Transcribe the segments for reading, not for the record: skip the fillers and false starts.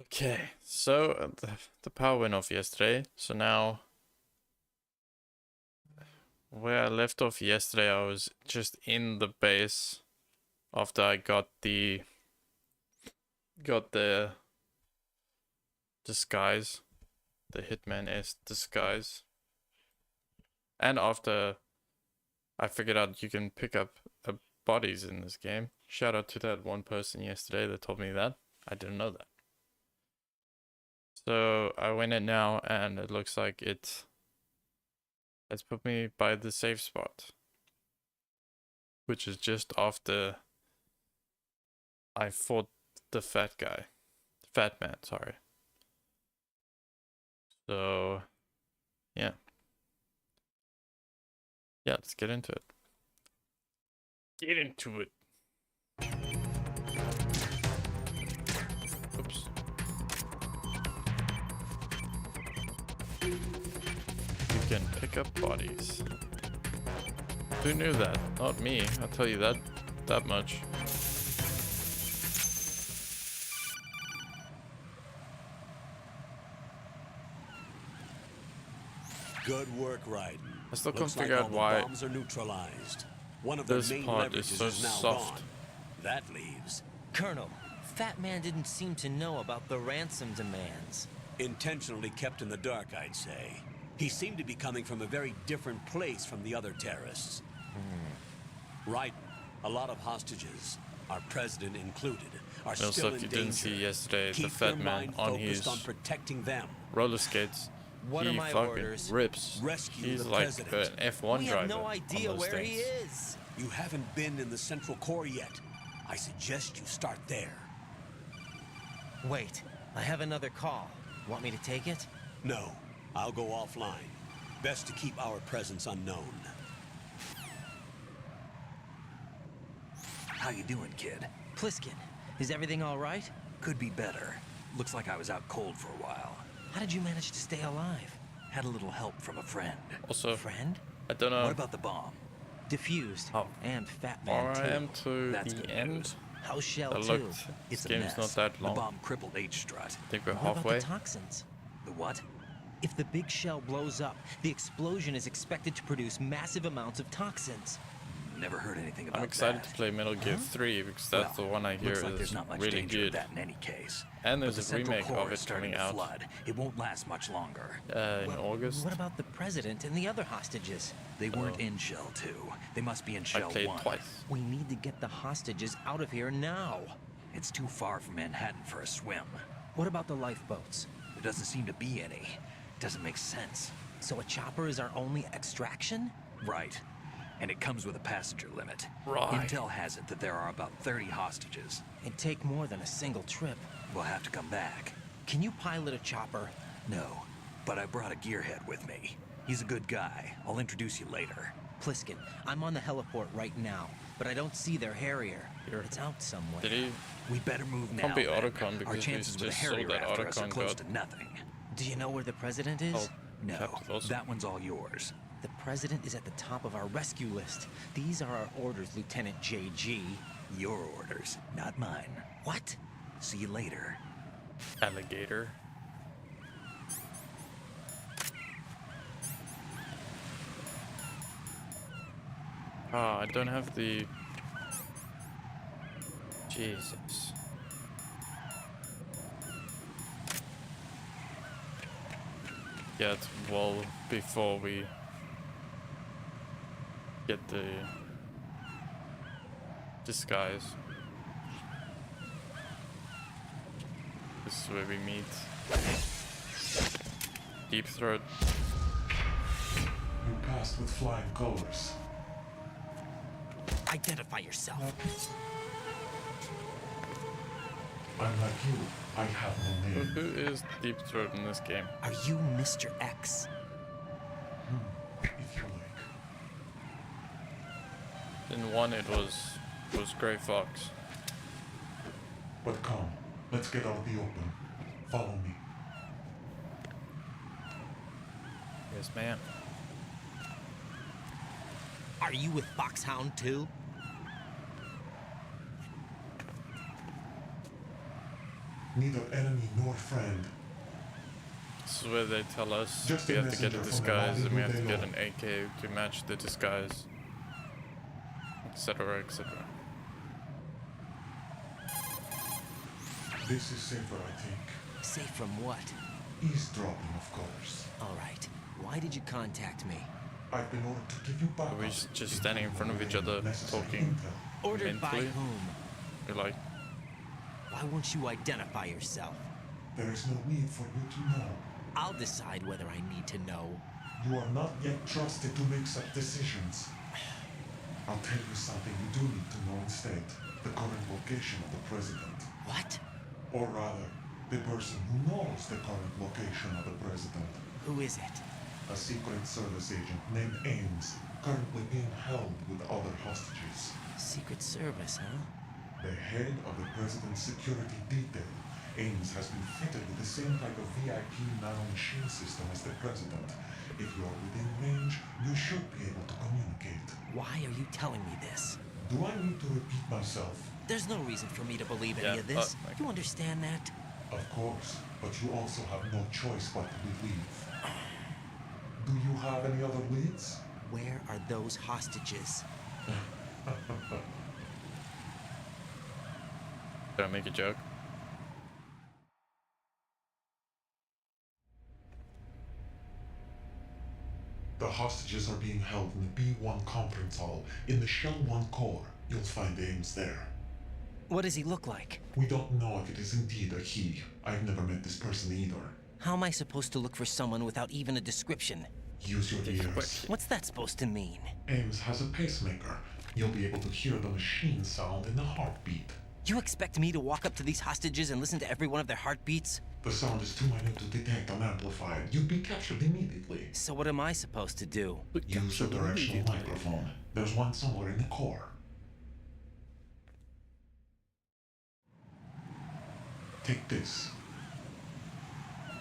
Okay, so the power went off yesterday. So now, where I left off yesterday, I was just in the base after I got the disguise, the Hitman-esque disguise, and after I figured out you can pick up bodies in this game. Shout out to that one person yesterday that told me that. I didn't know that. So I went in now, and it looks like it's put me by the safe spot, which is just after I fought the fat man, sorry. So yeah, let's get into it. Get into it. Oops. You can pick up bodies. Who knew that? Not me, I'll tell you that much. Good work, Raiden. I still can't figure out why bombs are neutralized. One of this the main part is leverages so is now soft. gone. That leaves Colonel, Fat Man didn't seem to know about the ransom demands. intentionally kept in the dark, I'd say. He seemed to be coming from a very different place from the other terrorists. Raiden, a lot of hostages, our president included, are Also, still if in you danger. didn't see yesterday, the Keep fat your man mind on focused his on protecting them. roller skates, What are he my fucking orders? rips. Rescue He's the like president. an F1 We driver have no on idea those where things. he is. You haven't been in the Central Core yet. I suggest you start there. Wait, I have another call. Want me to take it? No, I'll go offline. Best to keep our presence unknown. How you doing, kid? Pliskin, is everything all right? Could be better. Looks like I was out cold for a while. How did you manage to stay alive? Had a little help from a friend. Also, Friend? I don't know What about the bomb? Diffused. how And Fat far Man I too. am to That's the good end. news. House Shell I too. looked. This It's a game's mess. not that long. The bomb crippled H-Strut. I think we're What about halfway. the toxins? The what? If the big shell blows up, the explosion is expected to produce massive amounts of toxins. Never heard anything about I'm excited that. to play Metal Gear 3 because that's Well, the one I hear looks like is there's not much really danger good. of that in any case. And But there's the a Central remake Core of is it starting coming to out flood. It won't last much longer. in August. What about the president and the other hostages? They weren't in Shell 2. They must be in I Shell played 1. twice. We need to get the hostages out of here now. It's too far from Manhattan for a swim. What about the lifeboats? There doesn't seem to be any. Doesn't make sense. So a chopper is our only extraction? Right. And it comes with a passenger limit. Right. Intel has it that there are about 30 hostages. It'd take more than a single trip. We'll have to come back. Can you pilot a chopper? No, but I brought a gearhead with me. He's a good guy. I'll introduce you later. Pliskin, I'm on the heliport right now, but I don't see their Harrier. Here. It's out somewhere. Did he? We better move now. Can't be then. Otacon because Our we chances with a just saw Harrier that after us are Otacon close got- to nothing. Do you know where the president is? Oh, No, Captain Wilson. that one's all yours. The president is at the top of our rescue list. These are our orders, Lieutenant JG. Your orders, not mine. What? See you later. Alligator. Ah, I don't have the... Jesus. Get well before we get the disguise. This is where we meet Deep Throat. You passed with flying colors. Identify yourself. Unlike you, I have no name. Who is Deep Throat in this game? Are you Mr. X? If you like. In one it was Grey Fox. But come, let's get out of the open. Follow me. Yes, ma'am. Are you with Foxhound too? Neither enemy nor friend. This is where they tell us Just we a have to get a messenger from disguise and we have to Aladi get an Rubelo. AK to match the disguise, etc., etc. This is safer, I think. Safe from what? Eavesdropping, of course. All right. Why did you contact me? I've been ordered to give you backup. We're just standing in front of each other, talking Ordered by mentally. whom? We're like, Why won't you identify yourself? There is no need for you to know. I'll decide whether I need to know. You are not yet trusted to make such decisions. I'll tell you something you do need to know instead. The current location of the president. What? Or rather, the person who knows the current location of the president. Who is it? A Secret Service agent named Ames, currently being held with other hostages. Secret Service, huh? The head of the president's security detail, Ames, has been fitted with the same type of VIP nanomachine system as the president. If you're within range, you should be able to communicate. Why are you telling me this? Do I need to repeat myself? There's no reason for me to believe Yeah, any of this. okay. You understand that? Of course, but you also have no choice but to believe. Do you have any other leads? Where are those hostages? did I make a joke? The hostages are being held in the B1 conference hall. In the Shell 1 core, you'll find Ames there. What does he look like? We don't know if it is indeed a he. I've never met this person either. How am I supposed to look for someone without even a description? Use your ears. What's that supposed to mean? Ames has a pacemaker. You'll be able to hear the machine sound in the heartbeat. You expect me to walk up to these hostages and listen to every one of their heartbeats? The sound is too minute to detect and amplify it. You'd be captured immediately. So what am I supposed to do? Use your directional microphone. There's one somewhere in the core. Take this.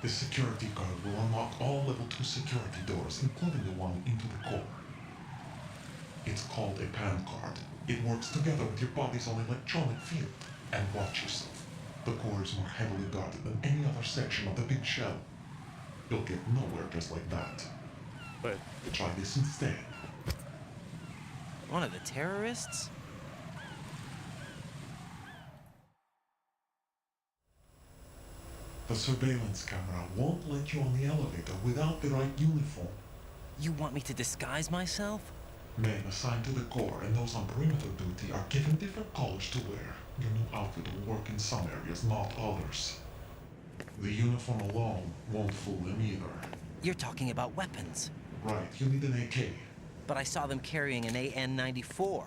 This security card will unlock all level 2 security doors, including the one into the core. It's called a PAN card. It works together with your body's own electronic field. And watch yourself. The core is more heavily guarded than any other section of the big shell. You'll get nowhere just like that. Wait, Try this instead. One of the terrorists? The surveillance camera won't let you on the elevator without the right uniform. You want me to disguise myself? Men assigned to the core and those on perimeter duty are given different colors to wear. Your new outfit will work in some areas, not others. The uniform alone won't fool them either. You're talking about weapons. Right, you need an AK. But I saw them carrying an AN-94.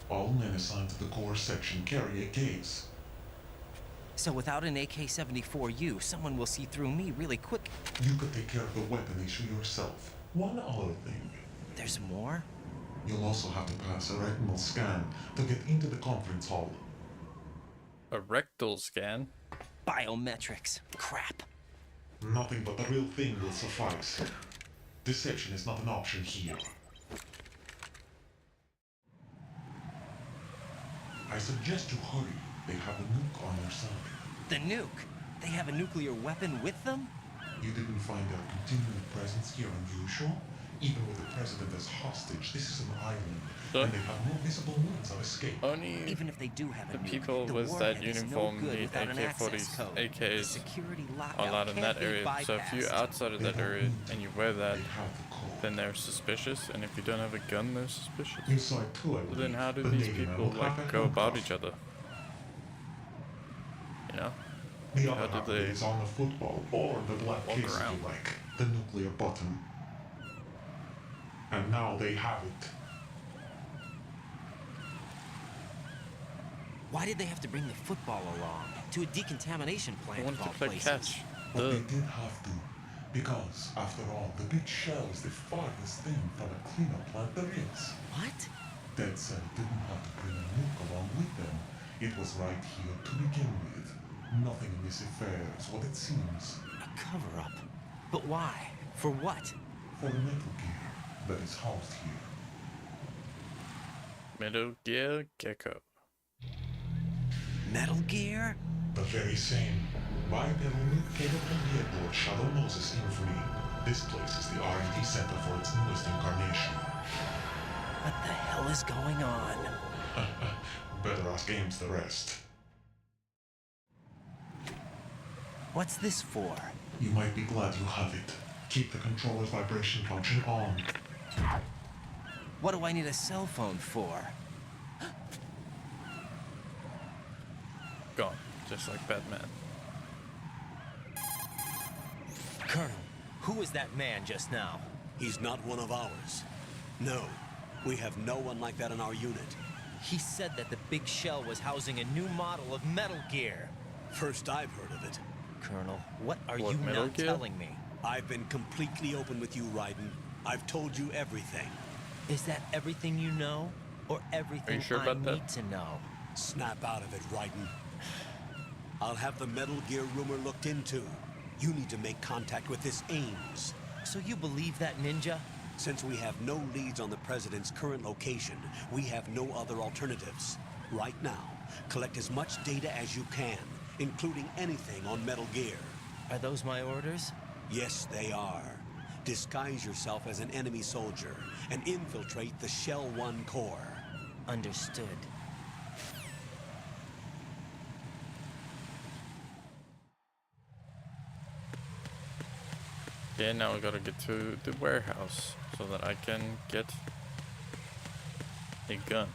All men assigned to the core section carry AKs. So without an AK-74U, someone will see through me really quick. You could take care of the weapon issue yourself. One other thing. There's more? You'll also have to pass a retinal scan to get into the conference hall. a rectal scan? Biometrics. Crap. Nothing but the real thing will suffice. Deception is not an option here. I suggest you hurry. They have a nuke on their side. The nuke? They have a nuclear weapon with them? You didn't find their continuing presence here unusual? Even with the president as hostage, this is an island, and they have no visible means of escape. Only Even if they do have a the nuke, people the with warhead that is uniform no good need without an access AK-40s, code. The AKs security are lockout allowed in can't that be area. So if you're bypassed. outside of They that don't area need and you wear that, They have the code. then they're suspicious. And if you don't have a gun, they're suspicious. Inside too, I Well, believe. then how do The these Navy men people will have like a go about handcuff. each other? You know? The How other did half they is on the football or the black walk case, if around? you like, the nuclear button. And now they have it. Why did they have to bring the football along? To a decontamination I plant wanted of to all play places. catch. But Duh. they did have to. Because, after all, the big shell is the farthest thing from a cleanup plant there is. What? Dead Cell didn't have to bring a nuke along with them. It was right here to begin with. Nothing in this affair is what it seems. A cover-up. But why? For what? For the Metal Gear that is housed here. Metal Gear Gecko. Metal Gear? The very same. Bipedal capable vehicle Shadow Moses infamy. This place is the R&D center for its newest incarnation. What the hell is going on? Better ask Ames the rest. What's this for? You might be glad you have it. Keep the controller's vibration function on. What do I need a cell phone for? Gone, just like Batman. Colonel, who was that man just now? He's not one of ours. No, we have no one like that in our unit. He said that the big shell was housing a new model of Metal Gear. First I've heard of it. Colonel, what are What, you Metal not Gear? telling me? I've been completely open with you, Raiden. I've told you everything. Is that everything you know? Or everything sure I about that? need to know? Snap out of it, Raiden. I'll have the Metal Gear rumor looked into. You need to make contact with this Ames. So you believe that, Ninja? Since we have no leads on the President's current location, we have no other alternatives. Right now, collect as much data as you can, including anything on Metal Gear. Are those my orders? Yes, they are. Disguise yourself as an enemy soldier and infiltrate the Shell 1 core. Understood. Yeah, now we gotta get to the warehouse so that I can get a gun.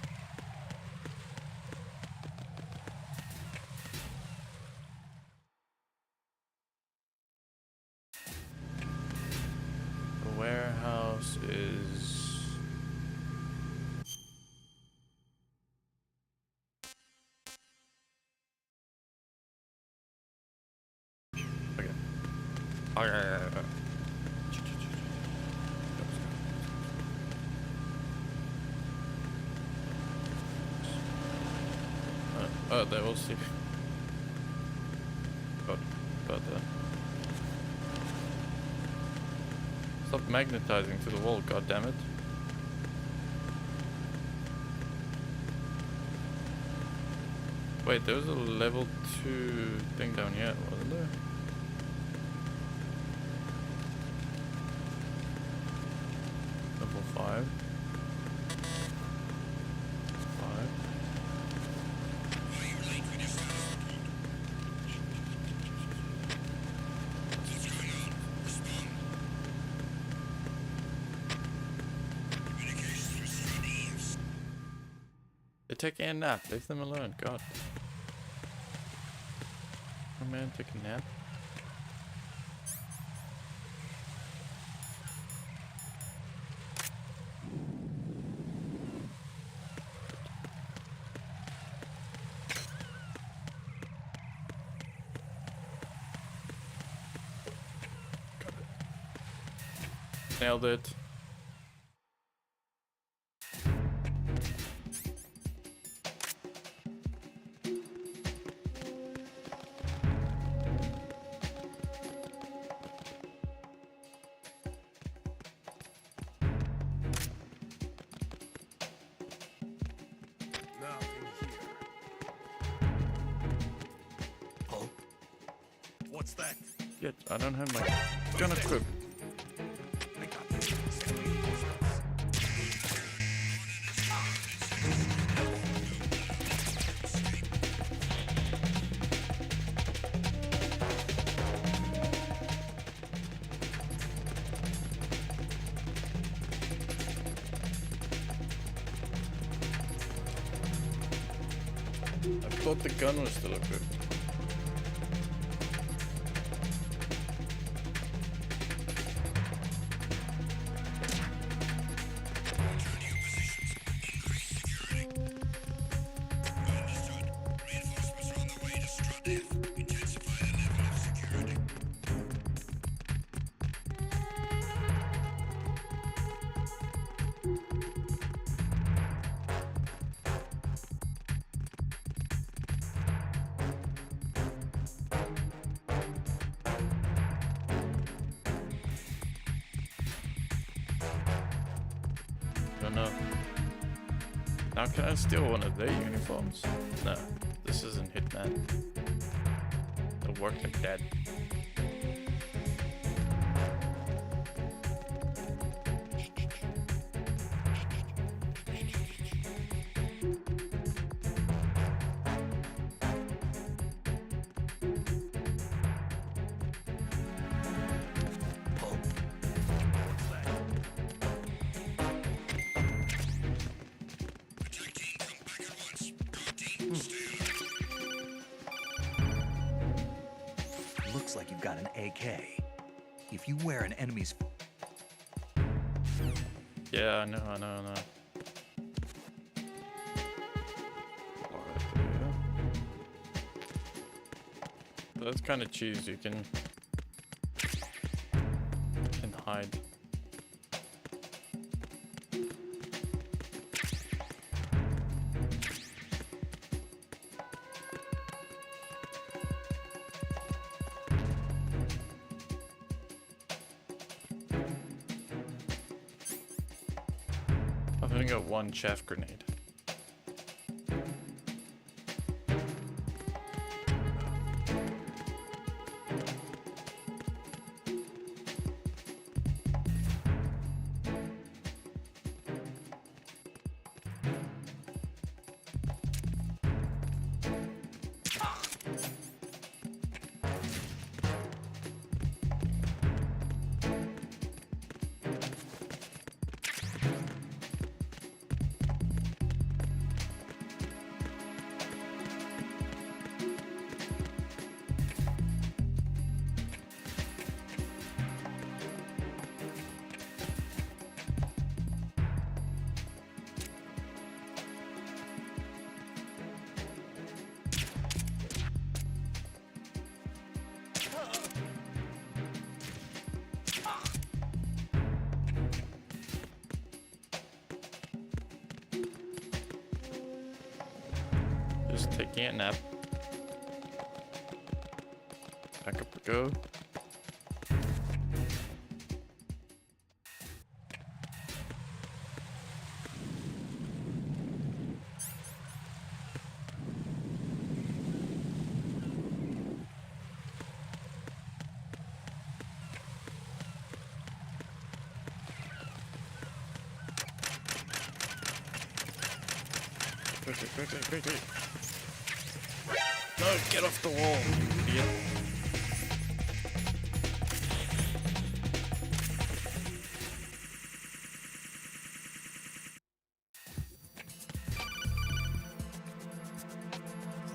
The warehouse is... Okay. Okay. Oh, they will see. But stop magnetizing to the wall, goddammit. Wait, there was a level 2 thing down here, wasn't there? Level 5. 5. They're taking a nap. Leave them alone. God. Oh man, take a nap. Nailed it. What's that? Yet I don't have my gun equipped. I got this. Send reinforcements. I thought the gun was still equipped. Don't know. Now can I steal one of their uniforms? No, this isn't Hitman. The workman dead. Looks like you've got an AK. If you wear an enemy's... Yeah, I know. Alright, that's kind of cheese. You can hide. I've only got one chaff grenade. Just taking a nap. Back up we go. Quick. No, get off the wall, you idiot.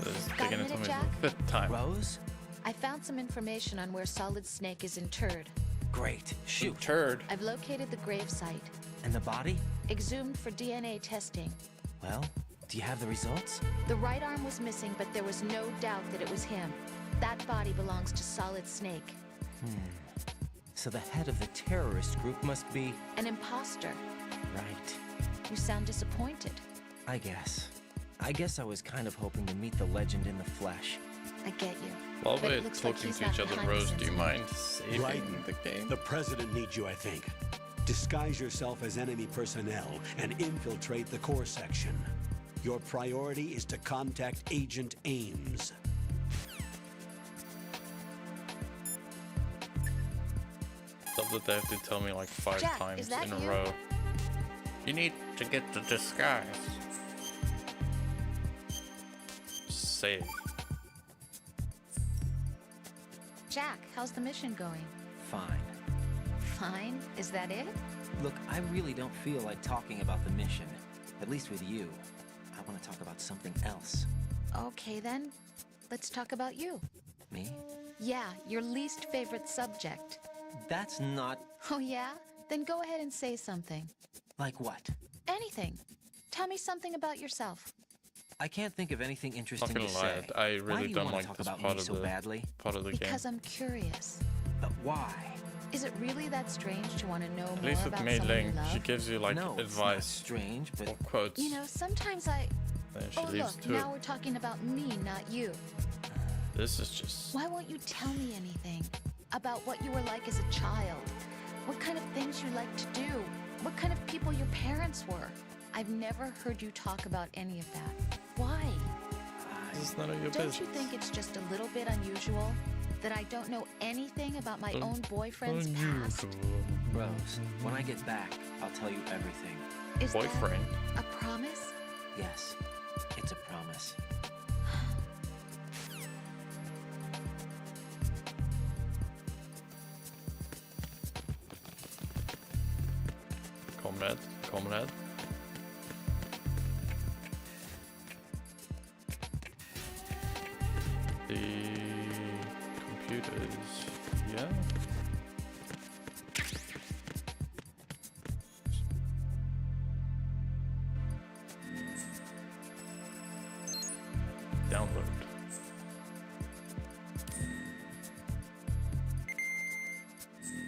So this is Got a taking it to minute, me Jack? for the fifth time. Rose? I found some information on where Solid Snake is interred. Great. Shoot. Turd. I've located the grave site, And the body? exhumed for DNA testing. Well, do you have the results? The right arm was missing, but there was no doubt that it was him. That body belongs to Solid Snake, So the head of the terrorist group must be... an imposter. Right. You sound disappointed. I guess I was kind of hoping to meet the legend in the flesh. I get you. While But it we're looks like talking he's to not each other, behind the Rose, do you scenes. mind saving Raiden, the game? the president needs you, I think. Disguise yourself as enemy personnel and infiltrate the core section. Your priority is to contact Agent Ames. Stuff that they have to tell me like 5 Jack, times is that in a you? row. You need to get the disguise. Save. Jack, how's the mission going? Fine. Fine? Is that it? Look, I really don't feel like talking about the mission. At least with you. I want to talk about something else. Okay then. Let's talk about you. Me? Yeah, your least favorite subject. That's not... Oh yeah? Then go ahead and say something. Like what? Anything. Tell me something about yourself. I can't think of anything Not interesting gonna to lie, say. I Why really do you don't want like to talk this about part me of so the badly? game. Because I'm curious. But why? Is it really that strange to want to know At more least with about Mei someone you Ling, she love? gives you like No, it's not advice strange, but or quotes. You know, sometimes I... Then she Oh leaves look, to it. now we're talking about me, not you. This is just Why won't you tell me anything? About what you were like as a child? What kind of things you liked to do? What kind of people your parents were? I've never heard you talk about any of that. Why? this is none of your Don't business. you think it's just a little bit unusual? That I don't know anything about my own boyfriend's past? Rose, when I get back, I'll tell you everything. Is Boyfriend? that a promise? Yes, it's a promise. Comrade, comrade. The computers, yeah. Download.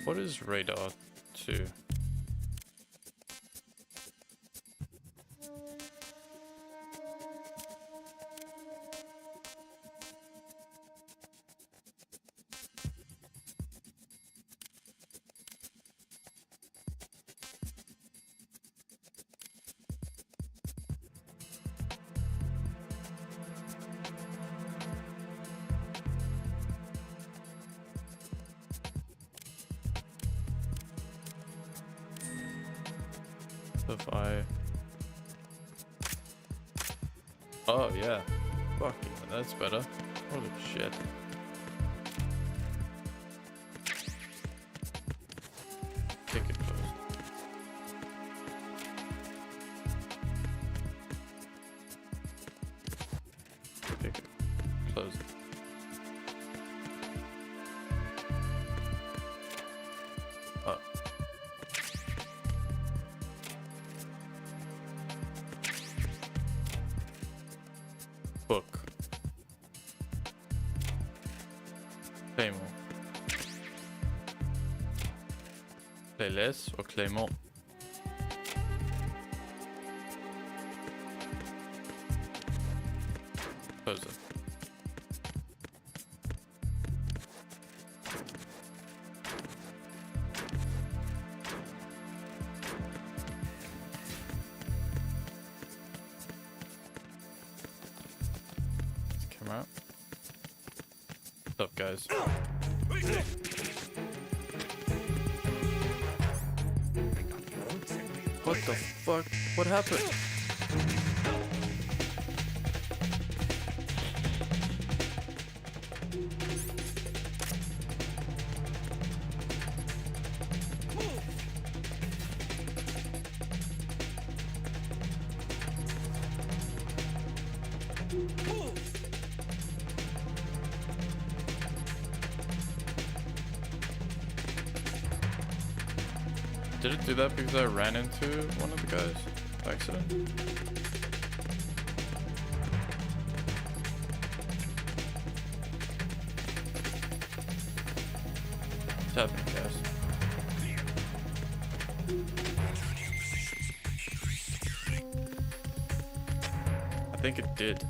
What is radar 2? If I... Oh yeah. Fuck yeah, that's better. Holy shit. Ticket closed. Ticket closed. Oh. Book. Clément. Playlist or Clément? Close it. Come out. What's up, guys? What the fuck? What happened? Did it do that because I ran into one of the guys by accident? What's happening, guys? I think it did.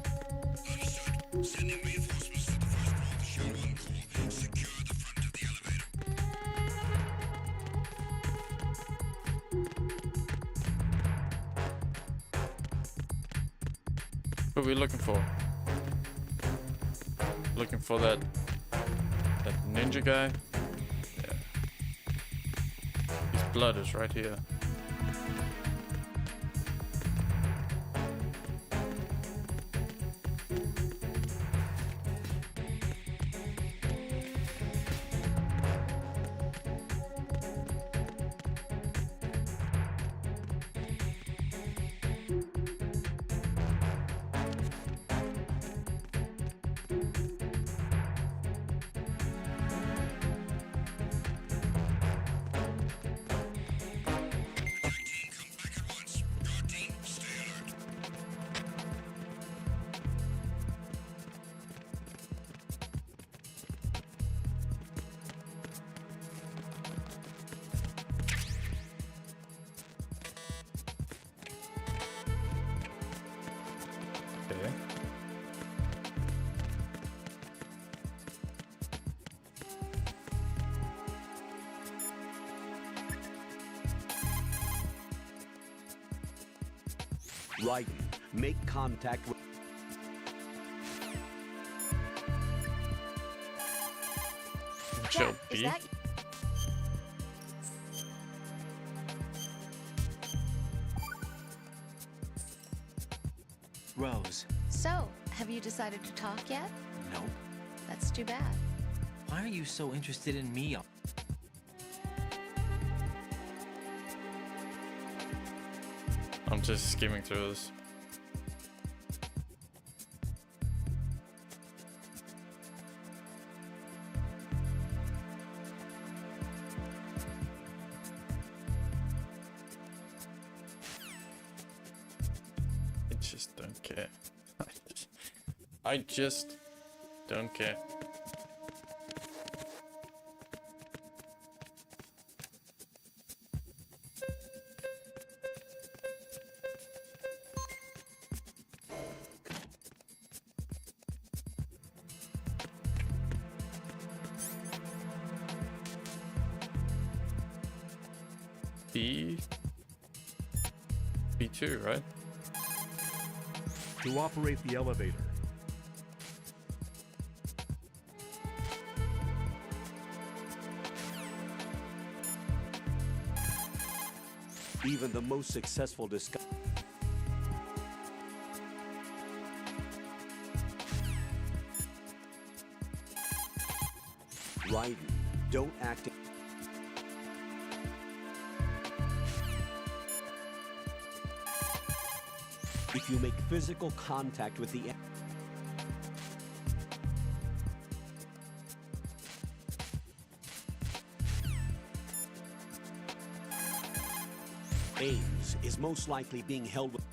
What are we looking for? Looking for that ninja guy? Yeah. His blood is right here. Okay. Raiden, make contact with... actual Jack, B? is that... Rose. So, have you decided to talk yet? Nope. That's too bad. Why are you so interested in me? I'm just skimming through this. I just don't care. I just don't care. B2, right? To operate the elevator, Even the most successful disguise. Raiden, don't act. If you make physical contact with the Ames is most likely being held with.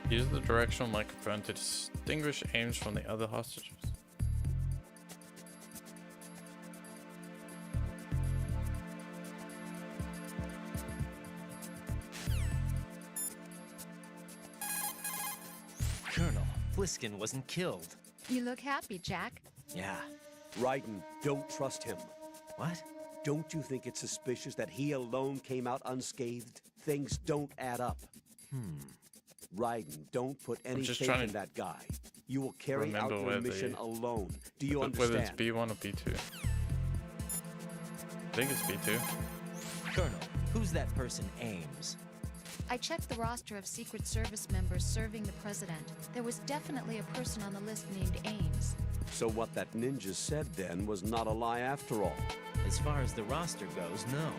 Use the directional microphone to distinguish Ames from the other hostages. Colonel, Bliskin wasn't killed. You look happy, Jack. Yeah. Raiden, don't trust him. What? Don't you think it's suspicious that he alone came out unscathed? Things don't add up. Raiden, don't put any just faith trying in to that guy. You will carry out remember your where mission they- alone. Do you Whether it's understand? B1 or B2. I think it's B2. Colonel, who's that person, Ames? I checked the roster of Secret Service members serving the president. There was definitely a person on the list named Ames. So what that ninja said then was not a lie after all. As far as the roster goes, no.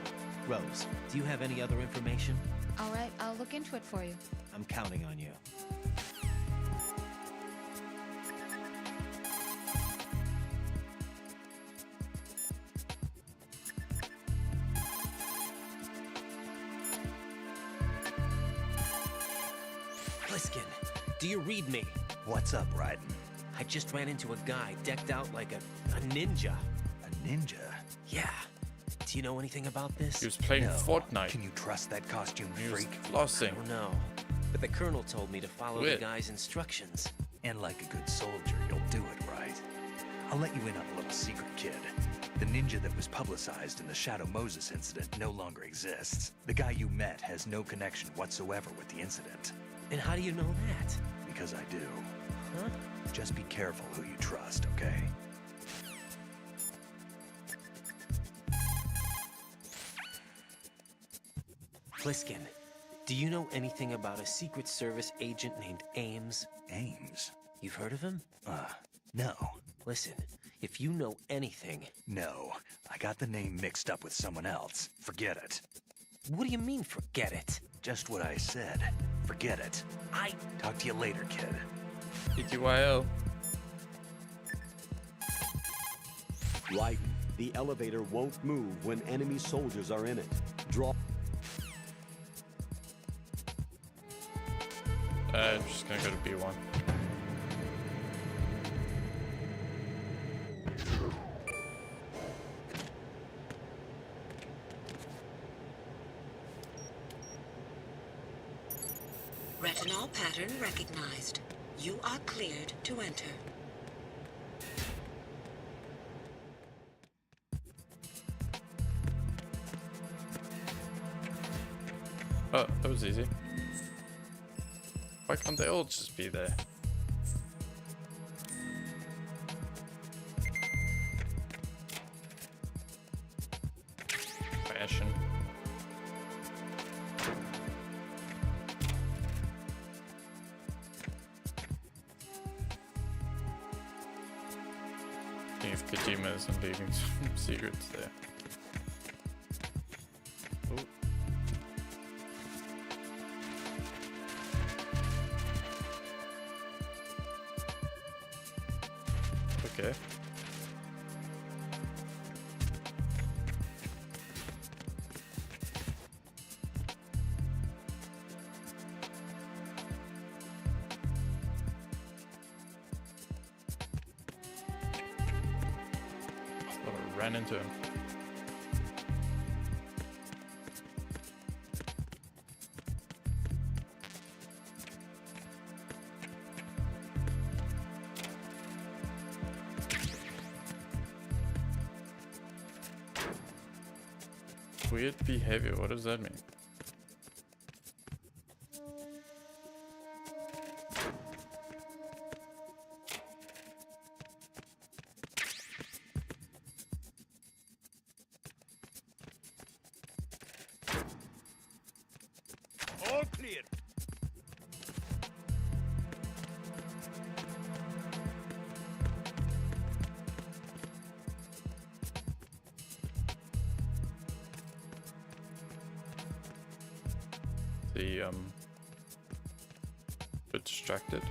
Rose, do you have any other information? All right, I'll look into it for you. I'm counting on you. Bliskin, do you read me? What's up, Raiden? I just ran into a guy decked out like a ninja. A ninja? Yeah. Do you know anything about this? He was playing No. Fortnite. Can you trust that costume He was freak? flossing. Oh no. But the colonel told me to follow Weird. the guy's instructions. And like a good soldier, you'll do it right. I'll let you in on a little secret, kid. The ninja that was publicized in the Shadow Moses incident no longer exists. The guy you met has no connection whatsoever with the incident. And how do you know that? Because I do. Huh? Just be careful who you trust, okay? Bliskin, do you know anything about a Secret Service agent named Ames? Ames? You've heard of him? No. Listen, if you know anything... No. I got the name mixed up with someone else. Forget it. What do you mean, forget it? Just what I said. Forget it. Talk to you later, kid. ETYL. Raiden, the elevator won't move when enemy soldiers are in it. Draw. I'm just gonna go to B1. Retinol pattern recognized. You are cleared to enter. Oh, that was easy. Why can't they all just be there? if Kojima isn't leaving some secrets there. Oh. Okay. Ran into him. Weird behavior, what does that mean? All clear. The bit distracted.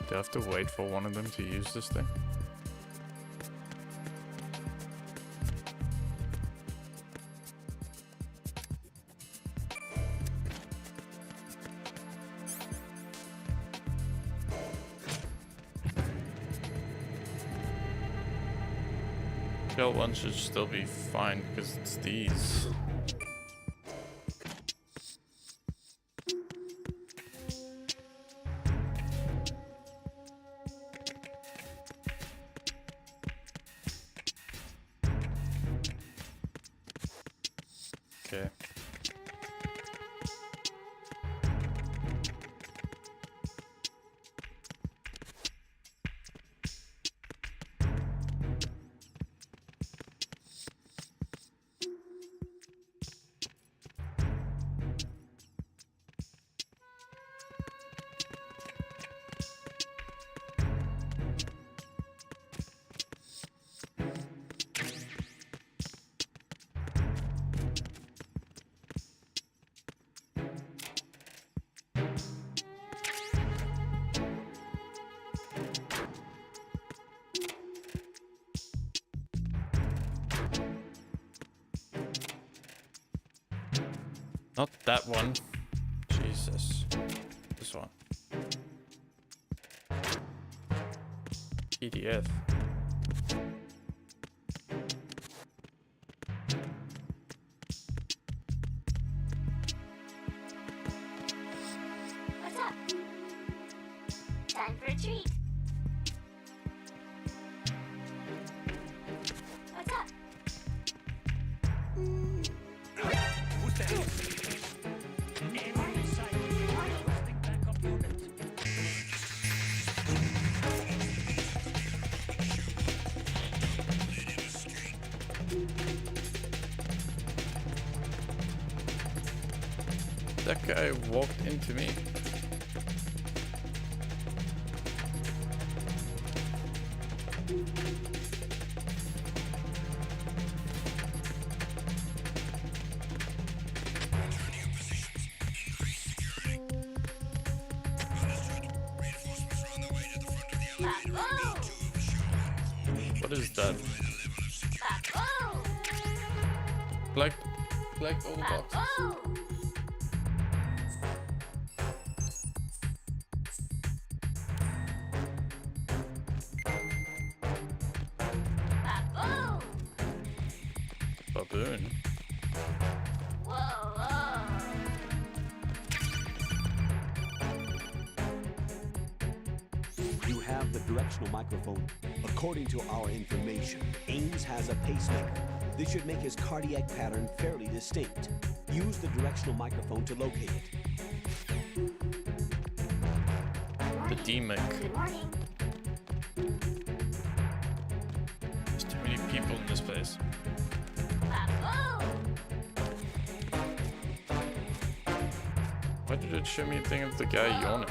Do I have to wait for one of them to use this thing? Kill one should still be fine because it's these. Okay. Not that one. Jesus. This one. PDF. What's up? Time for a treat. What's up? Who's that? That guy walked into me. What is that? Collect all the boxes. Baboon. You have the directional microphone. According to our information, Ames has a pacemaker. This should make his cardiac pattern fairly distinct. Use the directional microphone to locate it. The demon. Good morning. There's too many people in this place. Baboom! Why did it show me a thing of the guy yawning?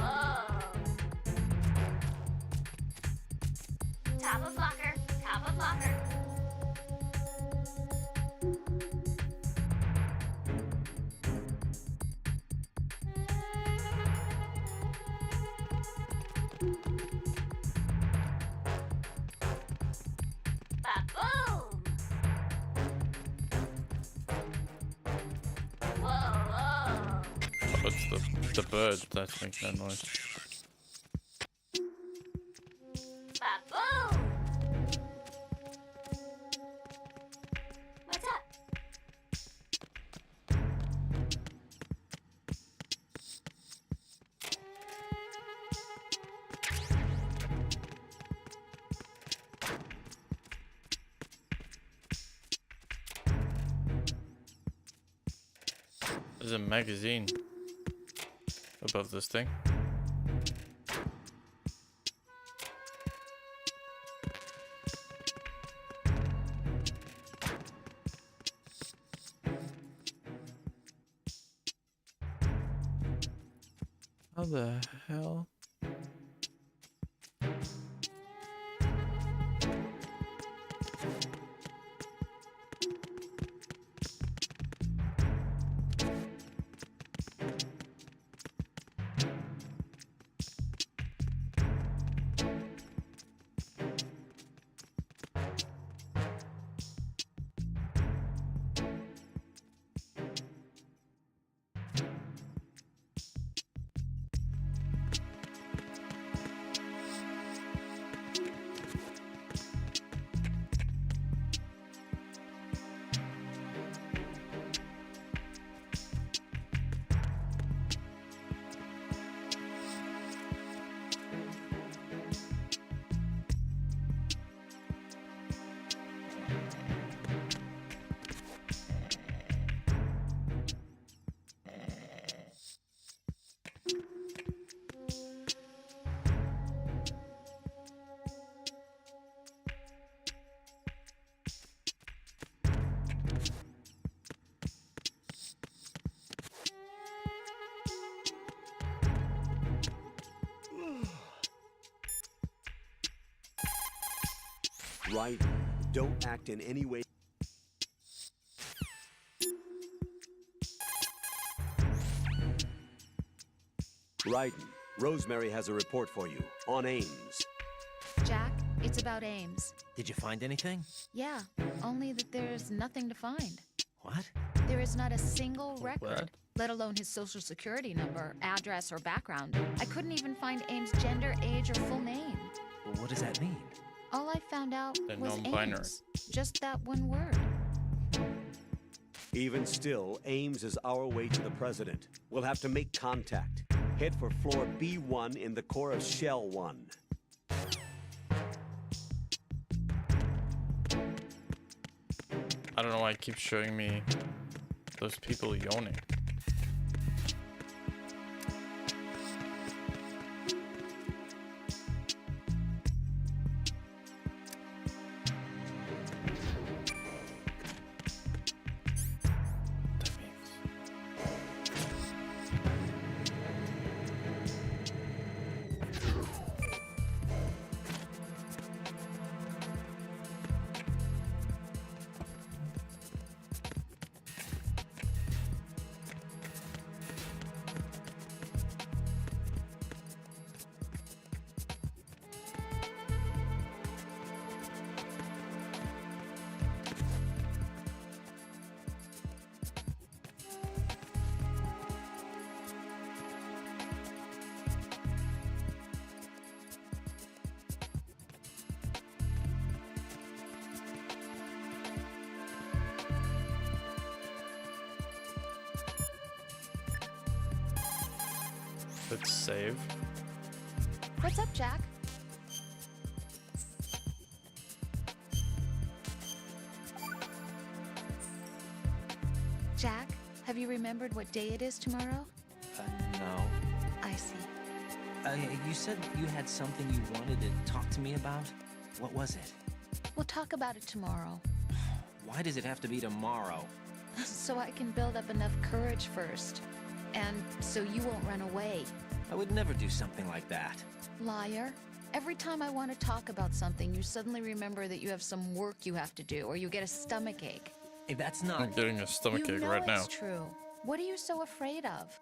Top of locker. Top of locker. Baboom! Whoa, whoa. Oh, it's the bird that's making that noise. Baboom! What's up? There's a magazine above this thing. How the hell? Right? Don't act in any way. Raiden, Rosemary has a report for you on Ames. Jack, it's about Ames. Did you find anything? Yeah, only that there's nothing to find. What? There is not a single record, What? let alone his social security number, address, or background. I couldn't even find Ames' gender, age, or full name. Well, what does that mean? All I found out They're was non-binary. Ames. Just that one word. Even still, Ames is our way to the president. We'll have to make contact. Head for floor B1 in the core of Shell 1. I don't know why it keeps showing me those people yawning. That means- Let's save. What's up, Jack? Jack, have you remembered what day it is tomorrow? No. I see. You said you had something you wanted to talk to me about? What was it? We'll talk about it tomorrow. Why does it have to be tomorrow? So I can build up enough courage first. And so you won't run away. I would never do something like that. Liar. Every time I want to talk about something, you suddenly remember that you have some work you have to do, or you get a stomachache. Hey, that's not... I'm getting a stomachache You know right now. it's true. What are you so afraid of?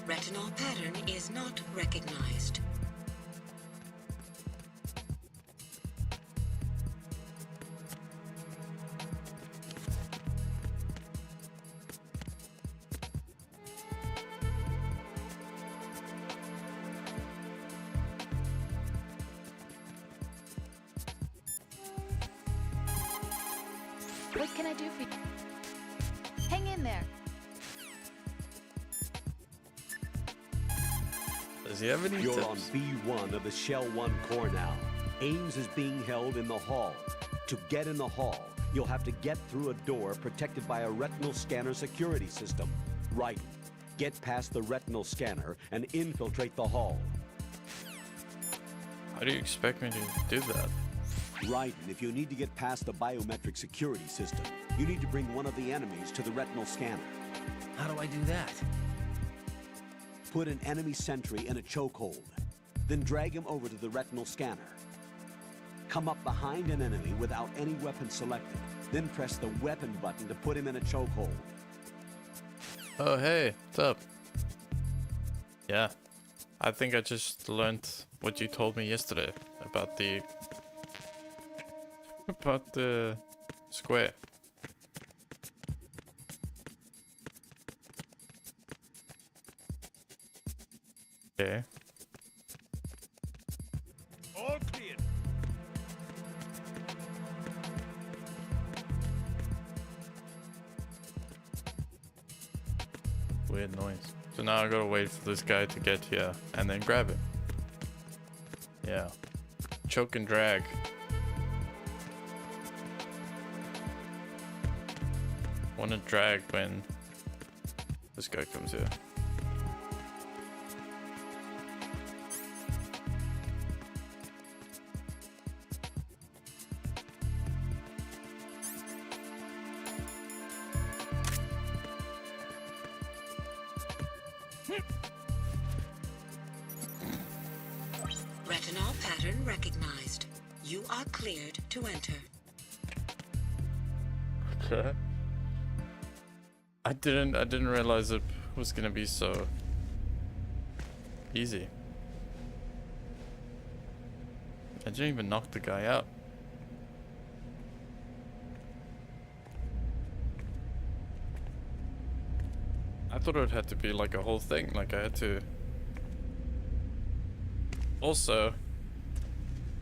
Retinol pattern is not recognized. What can I do for you? Hang in there. Does he have any You're tips? on B1 of the Shell 1 core now. Ames is being held in the hall. To get in the hall, you'll have to get through a door protected by a retinal scanner security system. Right. Get past the retinal scanner and infiltrate the hall. How do you expect me to do that? Right. If you need to get past the biometric security system, you need to bring one of the enemies to the retinal scanner. How do I do that? Put an enemy sentry in a chokehold. Then drag him over to the retinal scanner. Come up behind an enemy without any weapon selected. Then press the weapon button to put him in a chokehold. Oh, hey, what's up? Yeah, I think I just learned what you told me yesterday about the square. Okay. All clear. Weird noise. So now I gotta wait for this guy to get here and then grab him. Yeah. Choke and drag. Wanna drag when this guy comes here. Retinol pattern recognized. You are cleared to enter. Okay. I didn't realize it was gonna be so easy. I didn't even knock the guy out. I thought it had to be like a whole thing, like I had to... Also,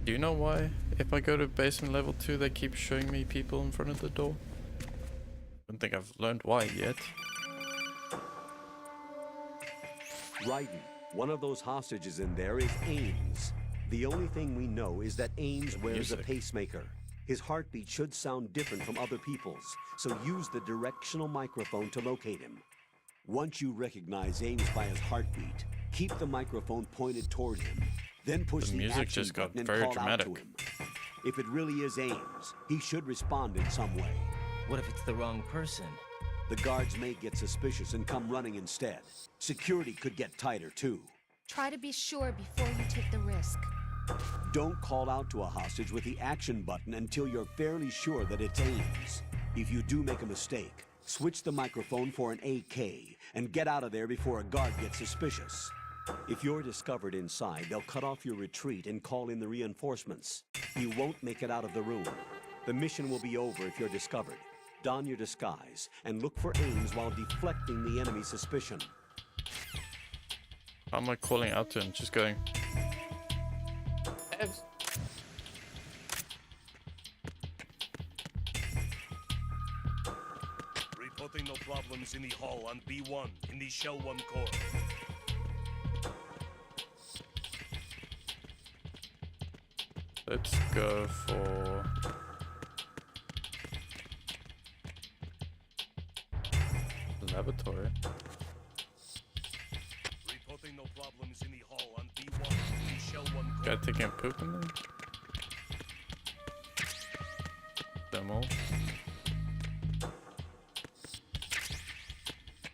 do you know why if I go to basement level 2 they keep showing me people in front of the door? I don't think I've learned why yet. Raiden, one of those hostages in there is Ames. The only thing we know is that Ames wears a pacemaker. His heartbeat should sound different from other people's, so use the directional microphone to locate him. Once you recognize Ames by his heartbeat, keep the microphone pointed toward him. Then push the music action just got button and very call dramatic. out to him. If it really is Ames, he should respond in some way. What if it's the wrong person? The guards may get suspicious and come running instead. Security could get tighter too. Try to be sure before you take the risk. Don't call out to a hostage with the action button until you're fairly sure that it's Ames. If you do make a mistake, switch the microphone for an AK and get out of there before a guard gets suspicious. If you're discovered inside, they'll cut off your retreat and call in the reinforcements. You won't make it out of the room. The mission will be over if you're discovered. Don your disguise and look for Ames while deflecting the enemy's suspicion. How am I calling out to him? Just going... Reporting no problems in the hall on B1 in the Shell 1 core. Let's go for laboratory. Reporting no problems in the hall on B1. We shall one Guy taking a poop in there? Demo.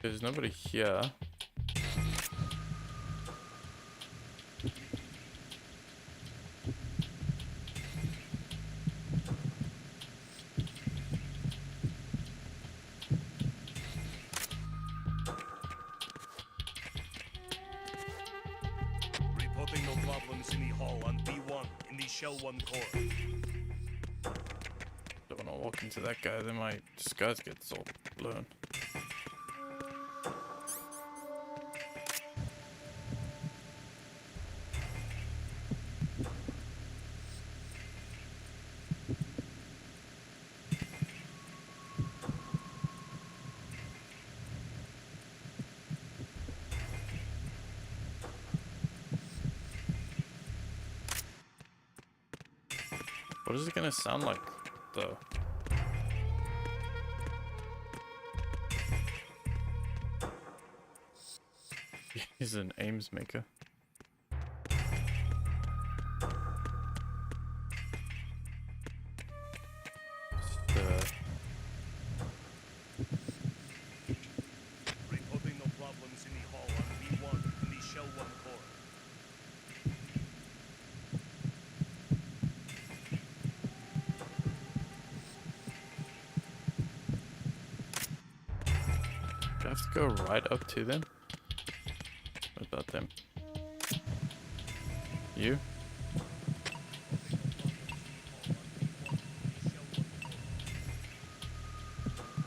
There's nobody here. Reporting no problems in the hall on B1 in the Shell 1 core. Don't wanna walk into that guy, then my skirt gets all blown. What is it gonna sound like, though? He's an aims maker. Reporting no problems in the hall on B1 in the Shell 1 core. Do I have to go right up to them? What about them? You?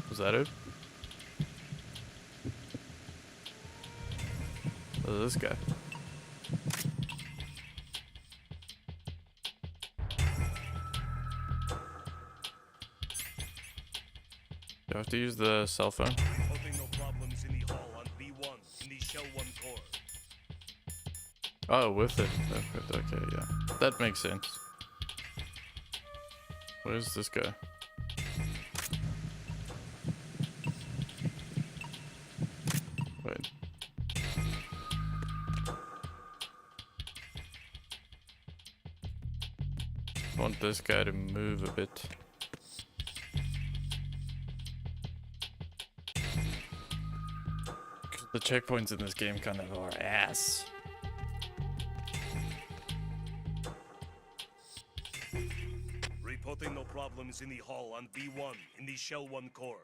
Was that it? Oh, this guy. Do I have to use the cell phone? Reporting no problems in the hall on B1 in the Shell 1 core. Oh, with it. Okay, yeah. That makes sense. Where's this guy? Wait. I want this guy to move a bit. The checkpoints in this game kind of are ass. Reporting no problems in the hall on B1 in the Shell 1 core.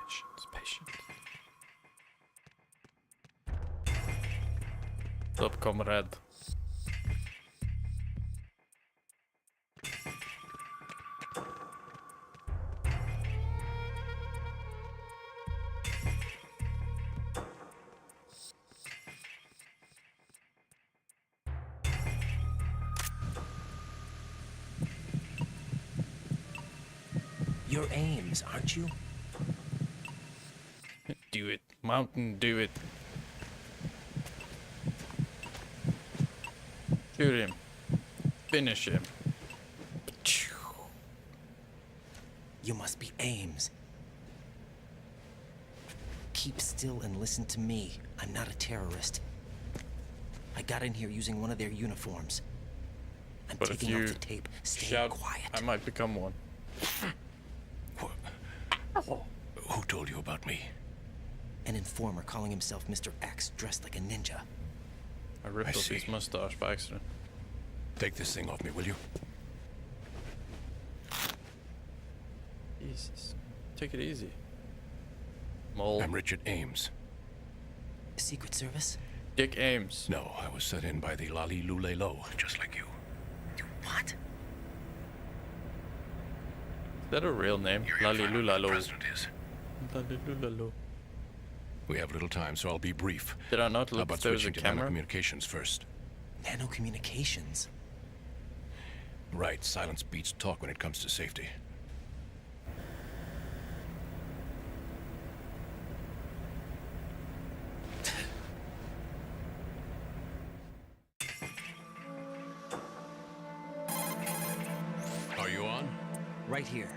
Patience. Stop, comrade. You're Ames, aren't you? Do it. Mountain, do it. Shoot him. Finish him. You must be Ames. Keep still and listen to me. I'm not a terrorist. I got in here using one of their uniforms. I'm But if taking you off the tape. Stay shout, quiet. I might become one. Who told you about me? An informer calling himself Mr. X, dressed like a ninja. I ripped off his mustache by accident. Take this thing off me, will you? Jesus. Take it easy. Mole. I'm Richard Ames. Secret Service? Dick Ames. No, I was set in by the Lali Lule Lo, just like you. What? Is that a real name? You're in front of Lalilulalo. the president is. Lalilulalo. We have little time, so I'll be brief. Did I not How look about if there was a switching to camera? communications first? Nanocommunications? Right, silence beats talk when it comes to safety. Are you on? Right here.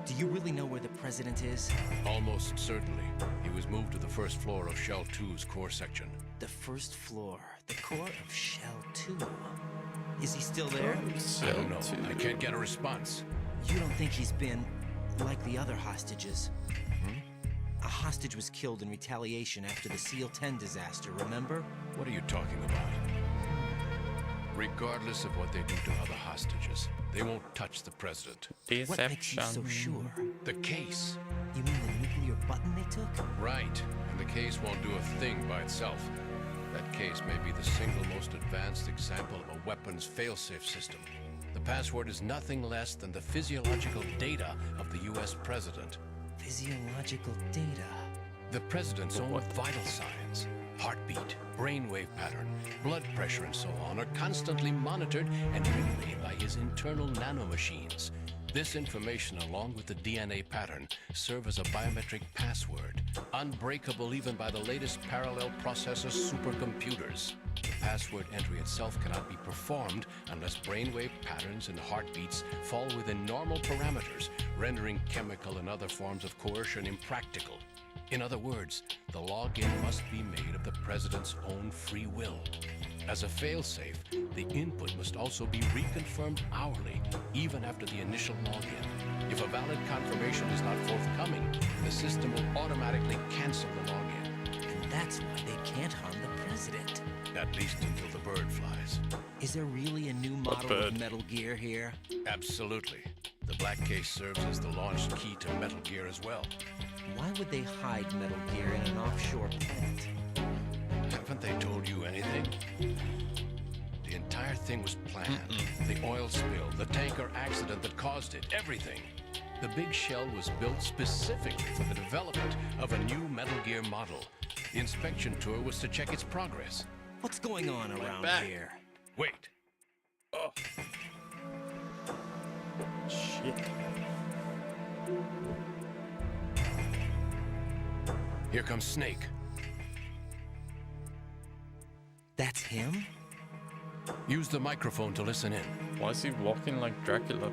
Do you really know where the president is? Almost certainly. He was moved to the first floor of Shell 2's core section. The first floor. The core of Shell 2. Is he still there? I don't know. I can't get a response. You don't think he's been like the other hostages? A hostage was killed in retaliation after the SEAL 10 disaster, remember? What are you talking about? Regardless of what they do to other hostages, they won't touch the president. What makes you so sure? The case. You mean the nuclear button they took? Right. And the case won't do a thing by itself. That case may be the single most advanced example of a weapons failsafe system. The password is nothing less than the physiological data of the US president. Physiological data? The president's own vital signs, heartbeat, brainwave pattern, blood pressure, and so on are constantly monitored and relayed by his internal nanomachines. This information, along with the DNA pattern, serve as a biometric password, unbreakable even by the latest parallel processor supercomputers. The password entry itself cannot be performed unless brainwave patterns and heartbeats fall within normal parameters, rendering chemical and other forms of coercion impractical. In other words, the login must be made of the president's own free will. As a failsafe, the input must also be reconfirmed hourly, even after the initial login. If a valid confirmation is not forthcoming, the system will automatically cancel the login. And that's why they can't harm the president. At least until the bird flies. Is there really a new model of Metal Gear here? Absolutely. The black case serves as the launch key to Metal Gear as well. Why would they hide Metal Gear in an offshore plant? Haven't they told you anything? The entire thing was planned. The oil spill, the tanker accident that caused it, everything. The big shell was built specifically for the development of a new Metal Gear model. The inspection tour was to check its progress. What's going on around here? Wait. Oh. Shit. Here comes Snake. That's him? Use the microphone to listen in. Why is he walking like Dracula?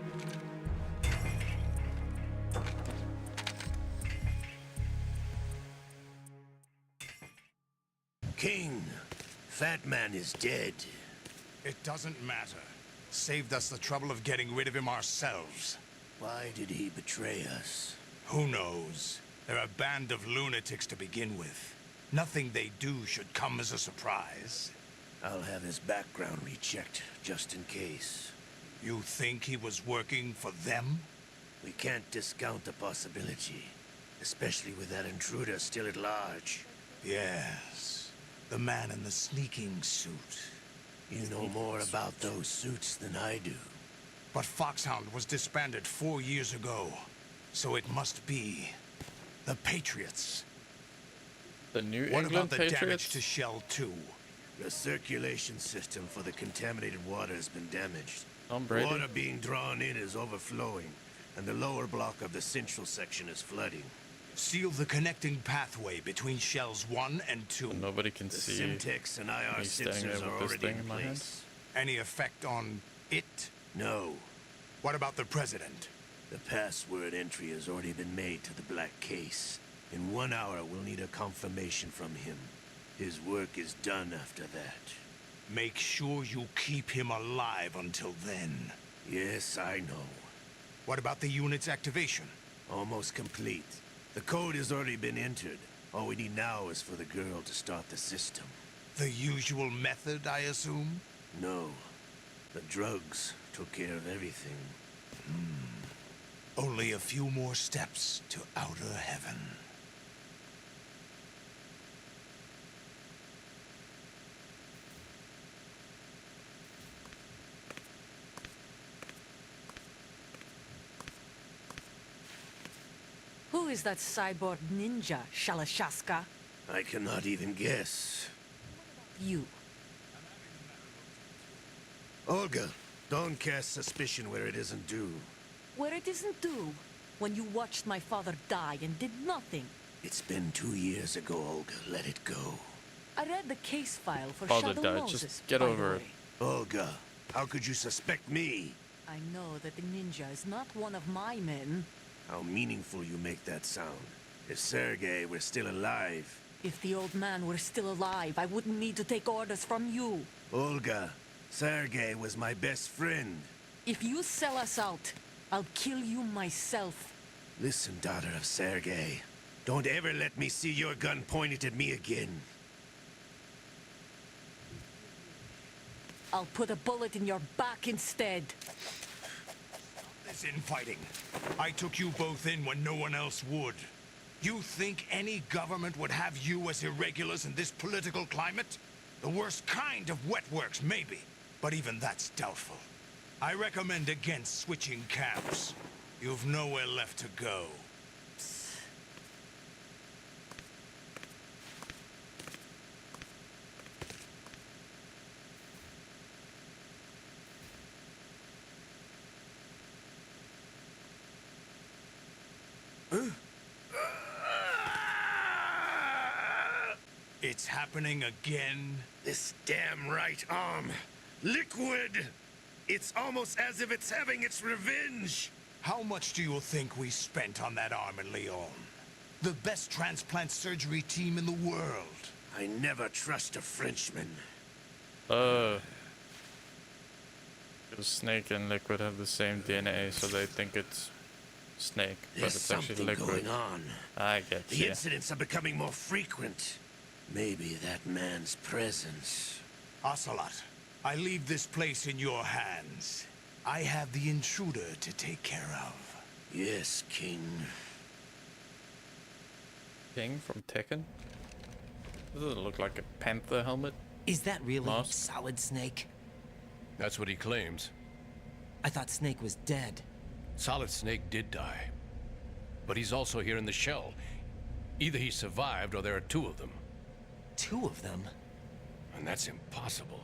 King, Fat Man is dead. It doesn't matter. Saved us the trouble of getting rid of him ourselves. Why did he betray us? Who knows? They're a band of lunatics to begin with. Nothing they do should come as a surprise. I'll have his background rechecked, just in case. You think he was working for them? We can't discount the possibility, especially with that intruder still at large. Yes, the man in the sneaking suit. You know more about those suits than I do. But Foxhound was disbanded 4 years ago, so it must be the Patriots. The New What England about the Patriots? damage to Shell 2? The circulation system for the contaminated water has been damaged. Tom Brady. Water being drawn in is overflowing, and the lower block of the central section is flooding. Seal the connecting pathway between Shells 1 and 2. Nobody can The see Simtex and IR me standing there sensors are with this already thing in in my hand. place. Any effect on it? No. What about the President? The password entry has already been made to the black case. In 1 hour, we'll need a confirmation from him. His work is done after that. Make sure you keep him alive until then. Yes, I know. What about the unit's activation? Almost complete. The code has already been entered. All we need now is for the girl to start the system. The usual method, I assume? No. The drugs took care of everything. Only a few more steps to outer heaven. Who is that cyborg ninja, Shalashaska? I cannot even guess. You. Olga, Don't cast suspicion where it isn't due. Where it isn't due. When you watched my father die and did nothing. It's been 2 years ago, Olga. Let it go. I read the case file for Father Shadow died. Moses, Just get by the over it. way. Olga, how could you suspect me? I know that the ninja is not one of my men. How meaningful you make that sound. If Sergei were still alive... If the old man were still alive, I wouldn't need to take orders from you. Olga, Sergei was my best friend. If you sell us out, I'll kill you myself. Listen, daughter of Sergei. Don't ever let me see your gun pointed at me again. I'll put a bullet in your back instead. This infighting. I took you both in when no one else would. You think any government would have you as irregulars in this political climate? The worst kind of wet works, maybe. But even that's doubtful. I recommend against switching camps. You've nowhere left to go. It's happening again? This damn right arm. Liquid! It's almost as if it's having its revenge! How much do you think we spent on that arm in Lyon? The best transplant surgery team in the world. I never trust a Frenchman. Because Snake and Liquid have the same DNA, so they think it's Snake, but There's it's actually something Liquid. going on. I get The you. incidents are becoming more frequent. Maybe that man's presence. Ocelot, I leave this place in your hands. I have the intruder to take care of. Yes, King. King from Tekken? Does it look like a panther helmet? Is that really Mask? Solid Snake? That's what he claims. I thought Snake was dead. Solid Snake did die. But he's also here in the shell. Either he survived or there are two of them. Two of them? And that's impossible.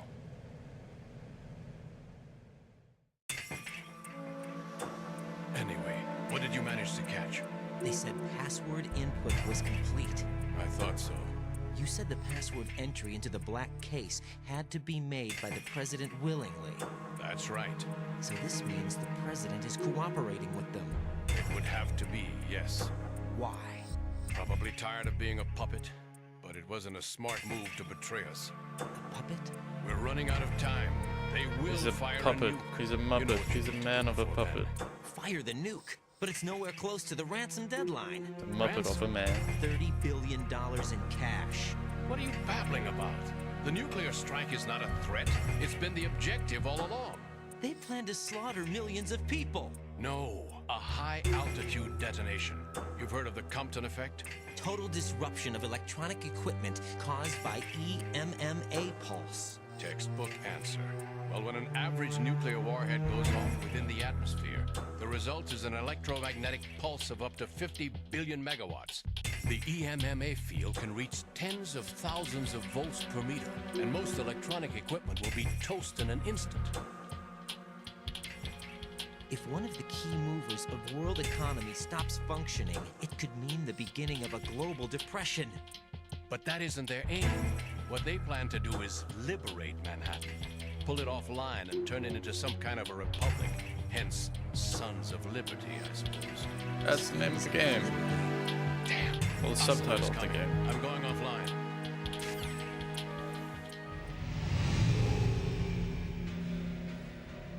Anyway, what did you manage to catch? They said password input was complete. I thought so. You said the password entry into the black case had to be made by the president willingly. That's right. So this means the president is cooperating with them. It would have to be, yes. Why? Probably tired of being a puppet, but it wasn't a smart move to betray us. A puppet? We're running out of time. They will He's a fire puppet. a nuke. He's a You know muppet. what He's a you man do of a before puppet. then. Fire the nuke, but it's nowhere close to the ransom deadline. The muppet of a man. $30 billion in cash. What are you babbling about? The nuclear strike is not a threat. It's been the objective all along. They plan to slaughter millions of people. No, a high-altitude detonation. You've heard of the Compton effect? Total disruption of electronic equipment caused by EMMA pulse. Textbook answer. Well, when an average nuclear warhead goes off within the atmosphere, the result is an electromagnetic pulse of up to 50 billion megawatts. The EMMA field can reach tens of thousands of volts per meter, and most electronic equipment will be toast in an instant. If one of the key movers of world economy stops functioning, it could mean the beginning of a global depression. But that isn't their aim. What they plan to do is liberate Manhattan, pull it offline and turn it into some kind of a republic. Hence, Sons of Liberty, I suppose. That's the name of the game. Damn. Well, the subtitle of the game. I'm going offline.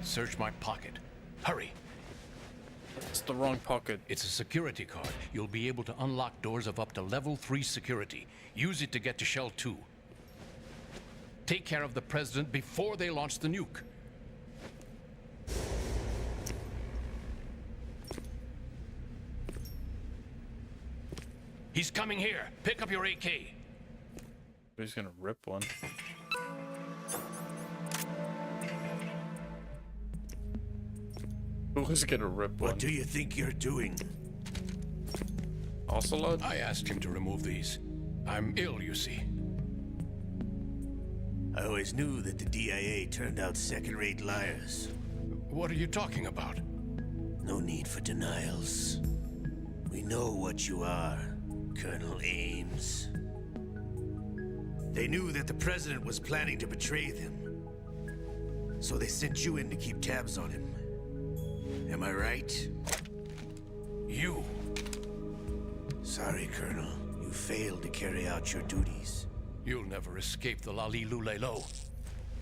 Search my pocket. Hurry. It's the wrong pocket. It's a security card. You'll be able to unlock doors of up to level 3 security. Use it to get to Shell 2. Take care of the president before they launch the nuke. He's coming here. Pick up your AK. Who's gonna rip one? Who's gonna rip one? What do you think you're doing? Ocelot? I asked him to remove these. I'm ill, you see. I always knew that the DIA turned out second-rate liars. What are you talking about? No need for denials. We know what you are, Colonel Ames. They knew that the President was planning to betray them. So they sent you in to keep tabs on him. Am I right? You? Sorry, Colonel. You failed to carry out your duties. You'll never escape the Lali Lulay Lo.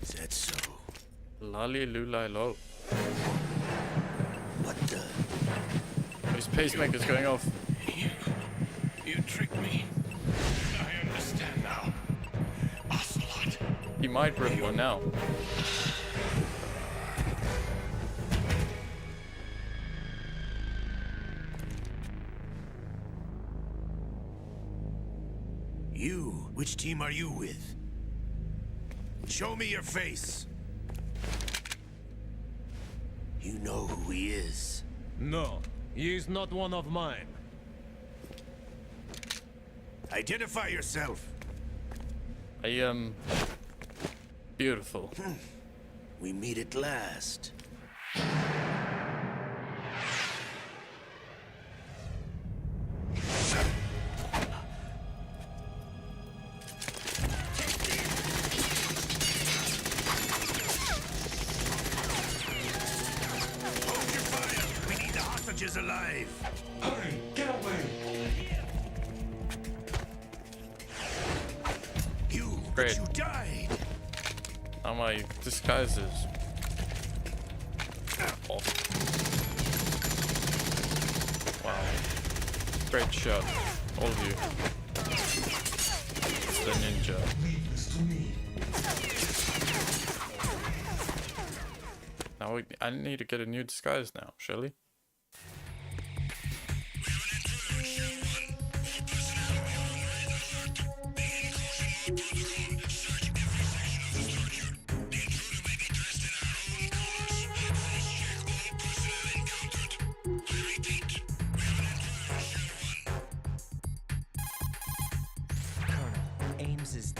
Is that so? Lali Lulay Lo. What the? His pacemaker's going off. You tricked me. I understand now. Ocelot. He might rip one now. You? Which team are you with? Show me your face. You know who he is. No, he is not one of mine. Identify yourself. I am beautiful. We meet at last. Alive. Hurry, get away. Great. You died. Now my disguise is off. Wow. Great shot. All of you. It's the ninja. Leave this to me. Now I need to get a new disguise now, Shelly.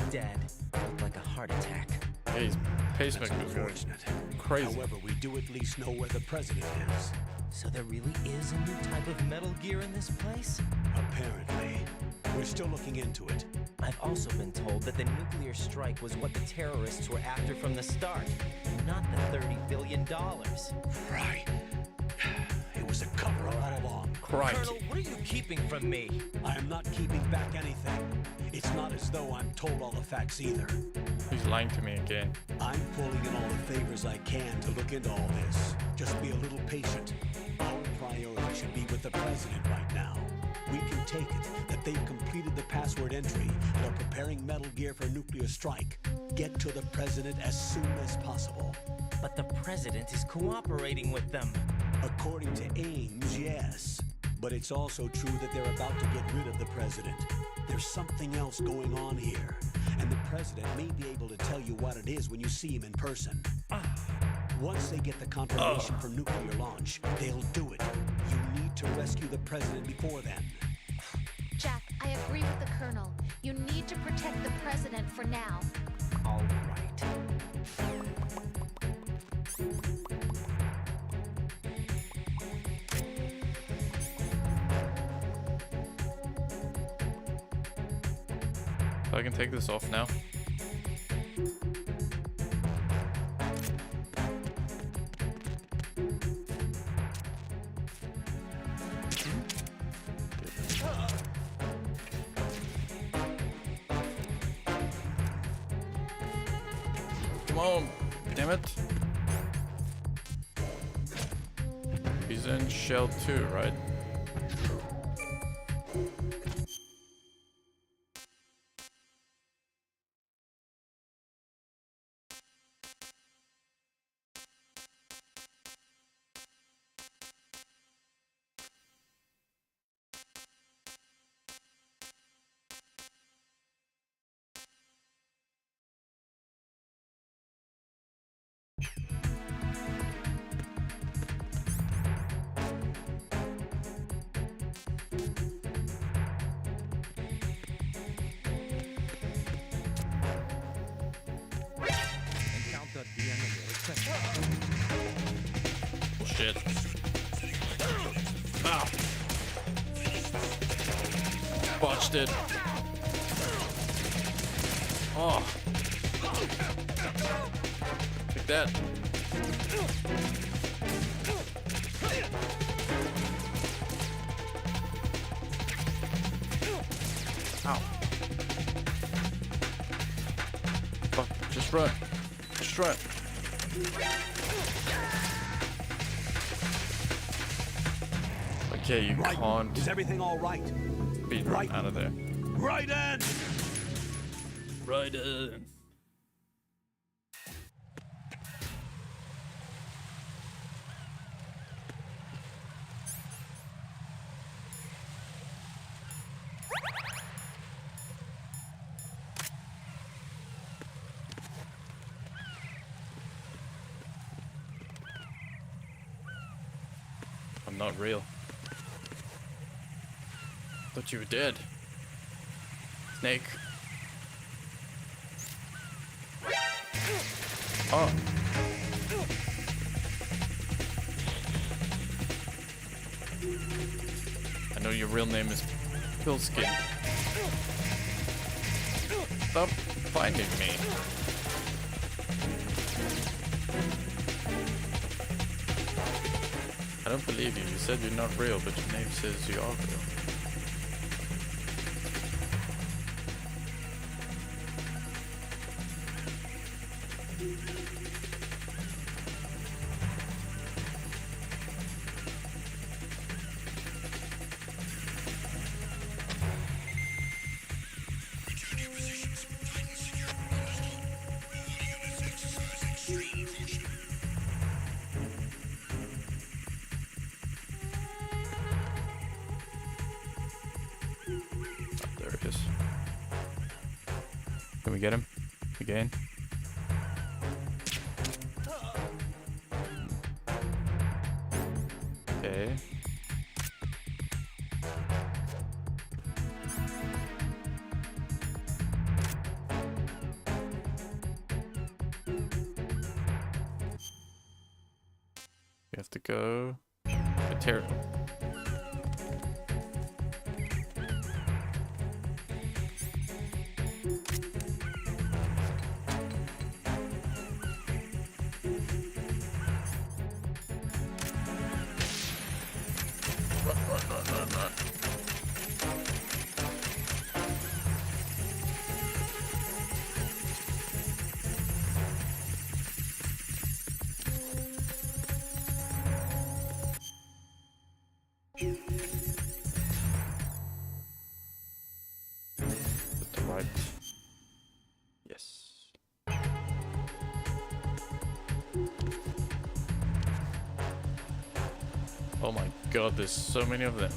Dead. Looked like a heart attack. Yeah, his pacemaker is unfortunate. Crazy. However, we do at least know where the President is. So there really is a new type of Metal Gear in this place? Apparently. We're still looking into it. I've also been told that the nuclear strike was what the terrorists were after from the start, not the $30 billion. Right. It was a cover-up all along. Crikey. Colonel, what are you keeping from me? I am not keeping back anything. It's not as though I'm told all the facts either. He's lying to me again. I'm pulling in all the favors I can to look into all this. Just be a little patient. Our priority should be with the President right now. We can take it that they've completed the password entry and are preparing Metal Gear for nuclear strike. Get to the President as soon as possible. But the President is cooperating with them. According to Ames, yes. But it's also true that they're about to get rid of the President. There's something else going on here. And the President may be able to tell you what it is when you see him in person. Once they get the confirmation for nuclear launch, they'll do it. You need to rescue the President before then. Jack, I agree with the Colonel. You need to protect the President for now. All right. So I can take this off now. Come on, damn it. He's in shell 2, right? shit. Ah. Botched it. Oh. Like that. Ow. Fuck, just run. Just run. Okay, you can't. Is everything all right? Speed run out of there. Right in! Right in. I'm not real. Thought you were dead. Snake. Oh. I know your real name is Pillskin. Stop finding me. I don't believe you. You said you're not real, but your name says you are real. Can we get him again? Okay. We have to go material. Oh my god, there's so many of them.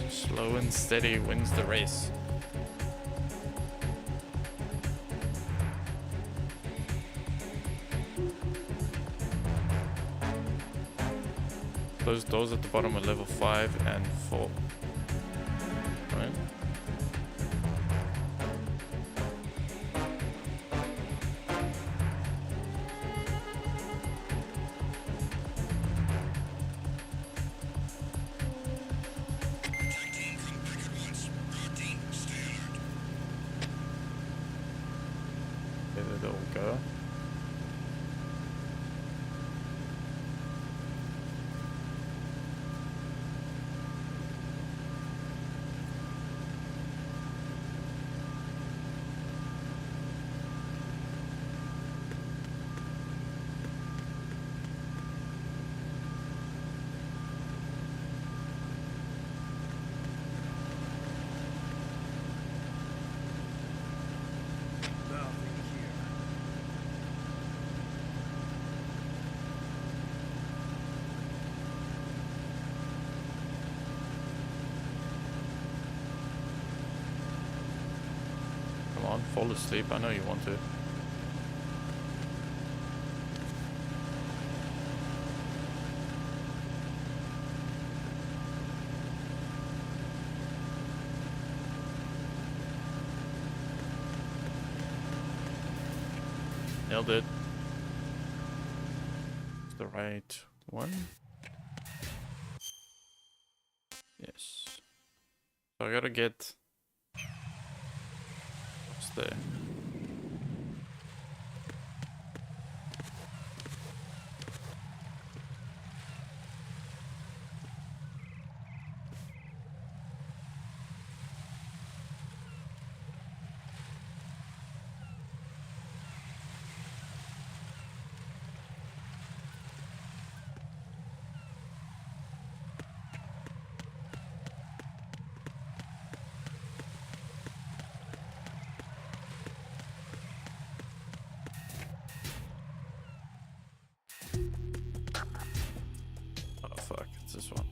Slow and steady wins the race. Those doors at the bottom are level 5 and 4. Right? There they all go. Fall asleep, I know you want to. Nailed it. It's the right one. Yes. So I gotta get. What's there? Oh fuck, it's this one.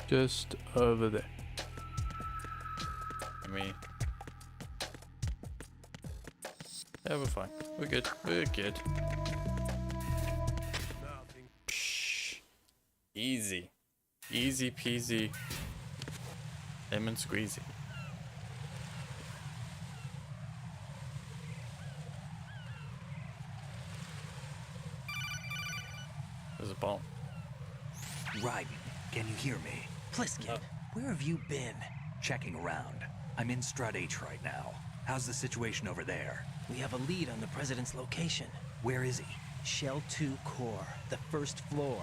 Just over there. I mean, yeah, we're fine. We're good. We're good. Psh. Easy. Easy peasy. Lemon squeezy. There's a bomb. Raiden, can you hear me? Pliskin, where have you been? Checking around. I'm in Strut H right now. How's the situation over there? We have a lead on the President's location. Where is he? Shell 2 core, the first floor.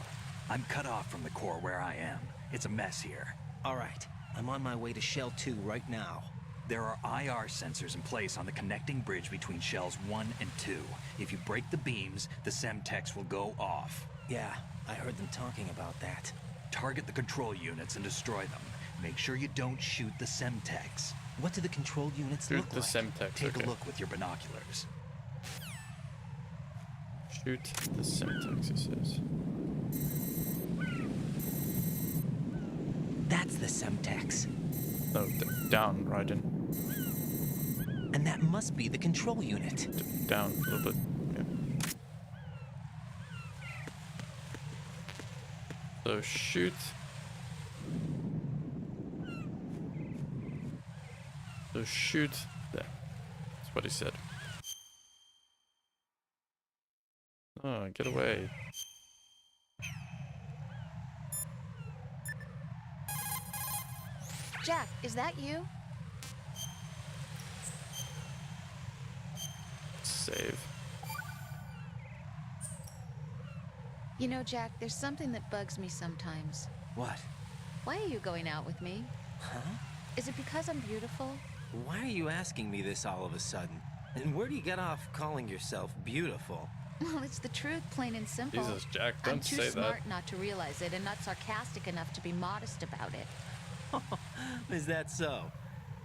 I'm cut off from the core where I am. It's a mess here. All right, I'm on my way to Shell 2 right now. There are IR sensors in place on the connecting bridge between Shells 1 and 2. If you break the beams, the Semtex will go off. Yeah, I heard them talking about that. Target the control units and destroy them. Make sure you don't shoot the Semtex. What do the control units Shoot look the like? Semtex. Take Okay. a look with your binoculars. Shoot the Semtex, it says. That's the Semtex. No, down, Raiden. And that must be the control unit. Down a little bit. Yeah. So shoot. So shoot there. That's what he said. Oh, get away. Jack, is that you? Save. You know, Jack, there's something that bugs me sometimes. What? Why are you going out with me? Huh? Is it because I'm beautiful? Why are you asking me this all of a sudden? And where do you get off calling yourself beautiful? Well, it's the truth, plain and simple. Jesus, Jack, I'm don't too say smart that. not to realize it and not sarcastic enough to be modest about it. Is that so?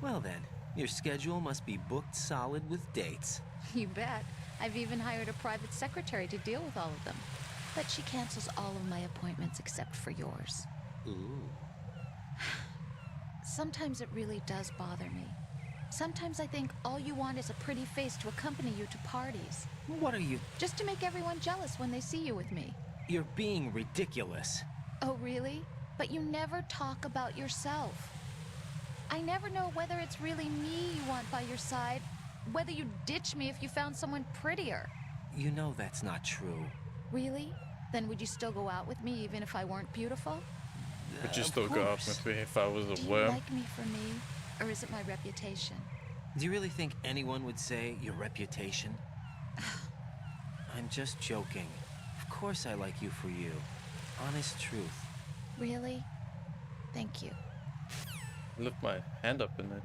Well then, your schedule must be booked solid with dates. You bet. I've even hired a private secretary to deal with all of them. But she cancels all of my appointments except for yours. Ooh. Sometimes it really does bother me. Sometimes I think all you want is a pretty face to accompany you to parties. What are you? Just to make everyone jealous when they see you with me. You're being ridiculous. Oh, really? But you never talk about yourself. I never know whether it's really me you want by your side, whether you'd ditch me if you found someone prettier. You know that's not true. Really? Then would you still go out with me even if I weren't beautiful? Would you still go out with me if I was Do a you worm? like me for me, or is it my reputation? Do you really think anyone would say your reputation? I'm just joking. Of course I like you for you. Honest truth. Really? Thank you. Lift my hand up and it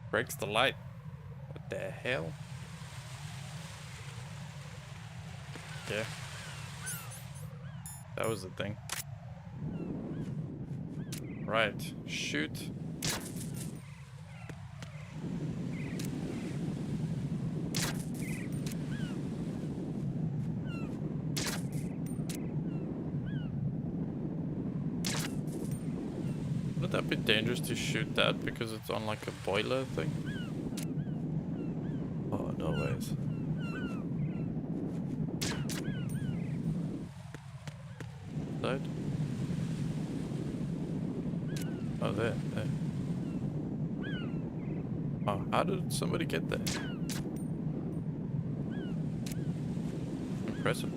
breaks the light. What the hell? Yeah. That was the thing. Right. Shoot. Would that be dangerous to shoot that because it's on like a boiler thing? Oh, no ways. Side? Oh, there. Oh, how did somebody get there? Impressive.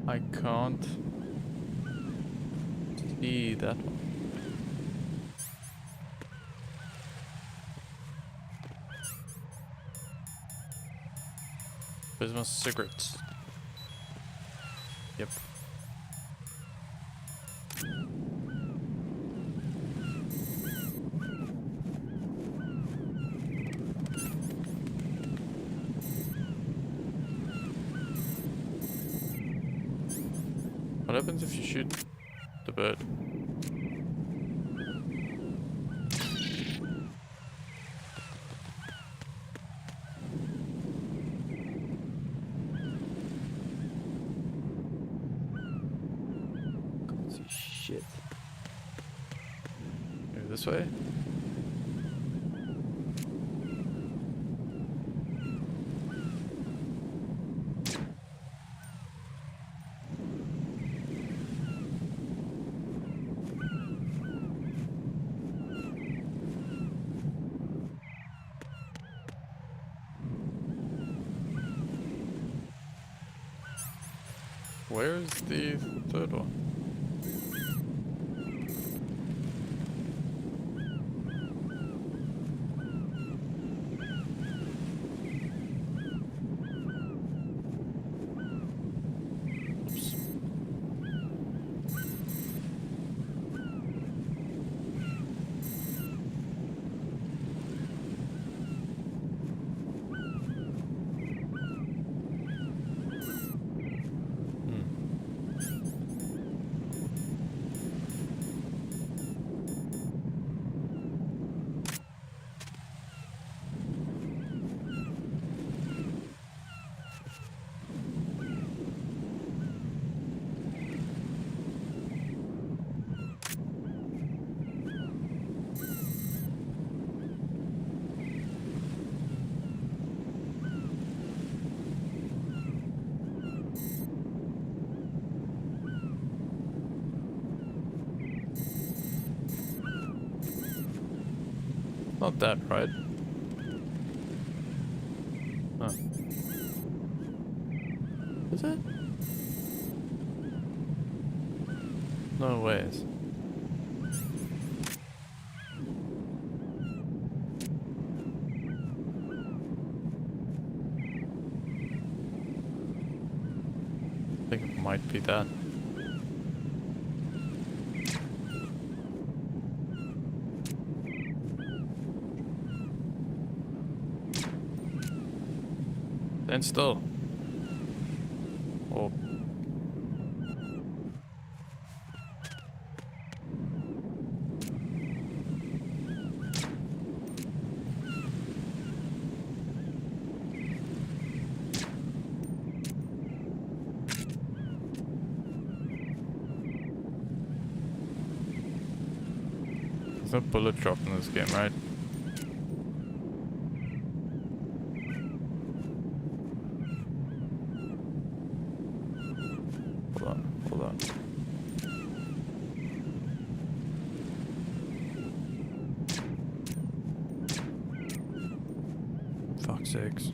I can't see that one. Where's my cigarettes? Yep. What happens if you shoot the bird? Can't see shit. Maybe this way? Where's the third one? Oops. Not that, right? Huh. Is it? No ways. I think it might be that. Stand still. Oh. There's no bullet drop in this game, right? Hold on. Fuck's sakes.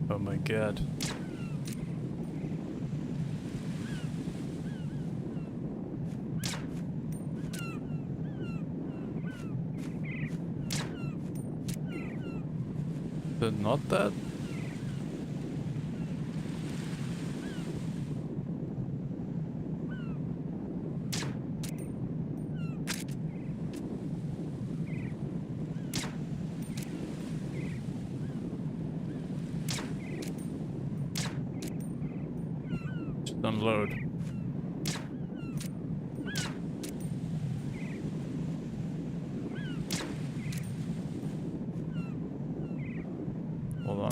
Oh my god. Is it not that? unload. Hold on.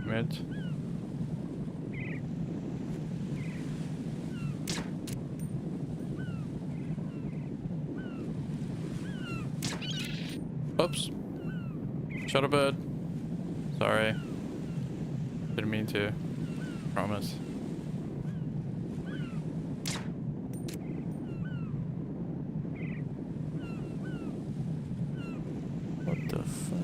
Mid. Oops. Shuttlebird. Sorry. Didn't mean to. Promise. What the fuck?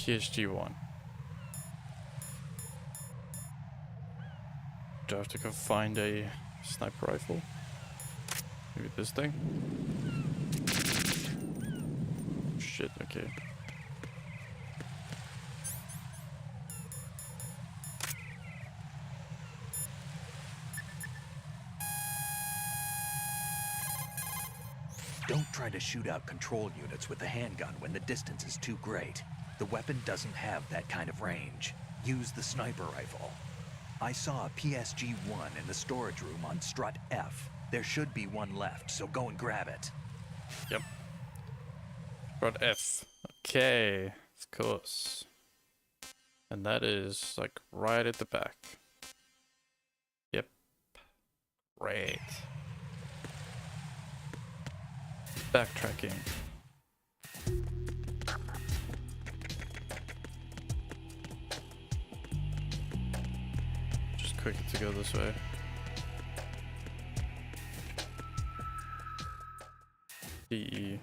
PSG-1. Do I have to go find a sniper rifle? Maybe this thing? Shit, okay. Don't try to shoot out control units with the handgun when the distance is too great. The weapon doesn't have that kind of range. Use the sniper rifle. I saw a PSG-1 in the storage room on strut F. There should be one left, so go and grab it. Yep. Strut F. Okay, of course. And that is like right at the back. Yep. Great. Backtracking. Just quicker to go this way. DE.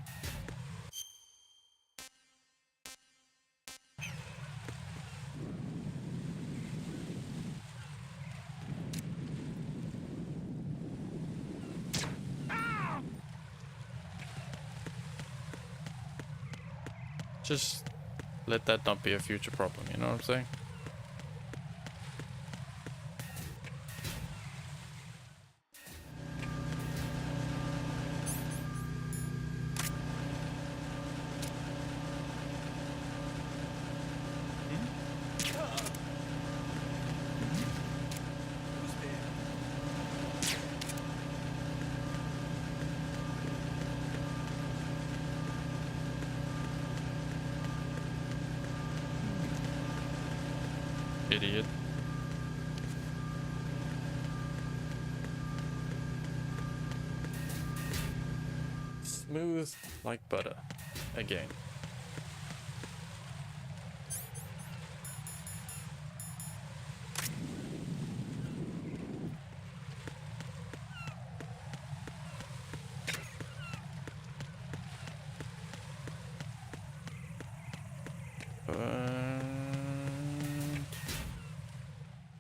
Just let that not be a future problem, you know what I'm saying? Idiot. Smooth like butter. Again.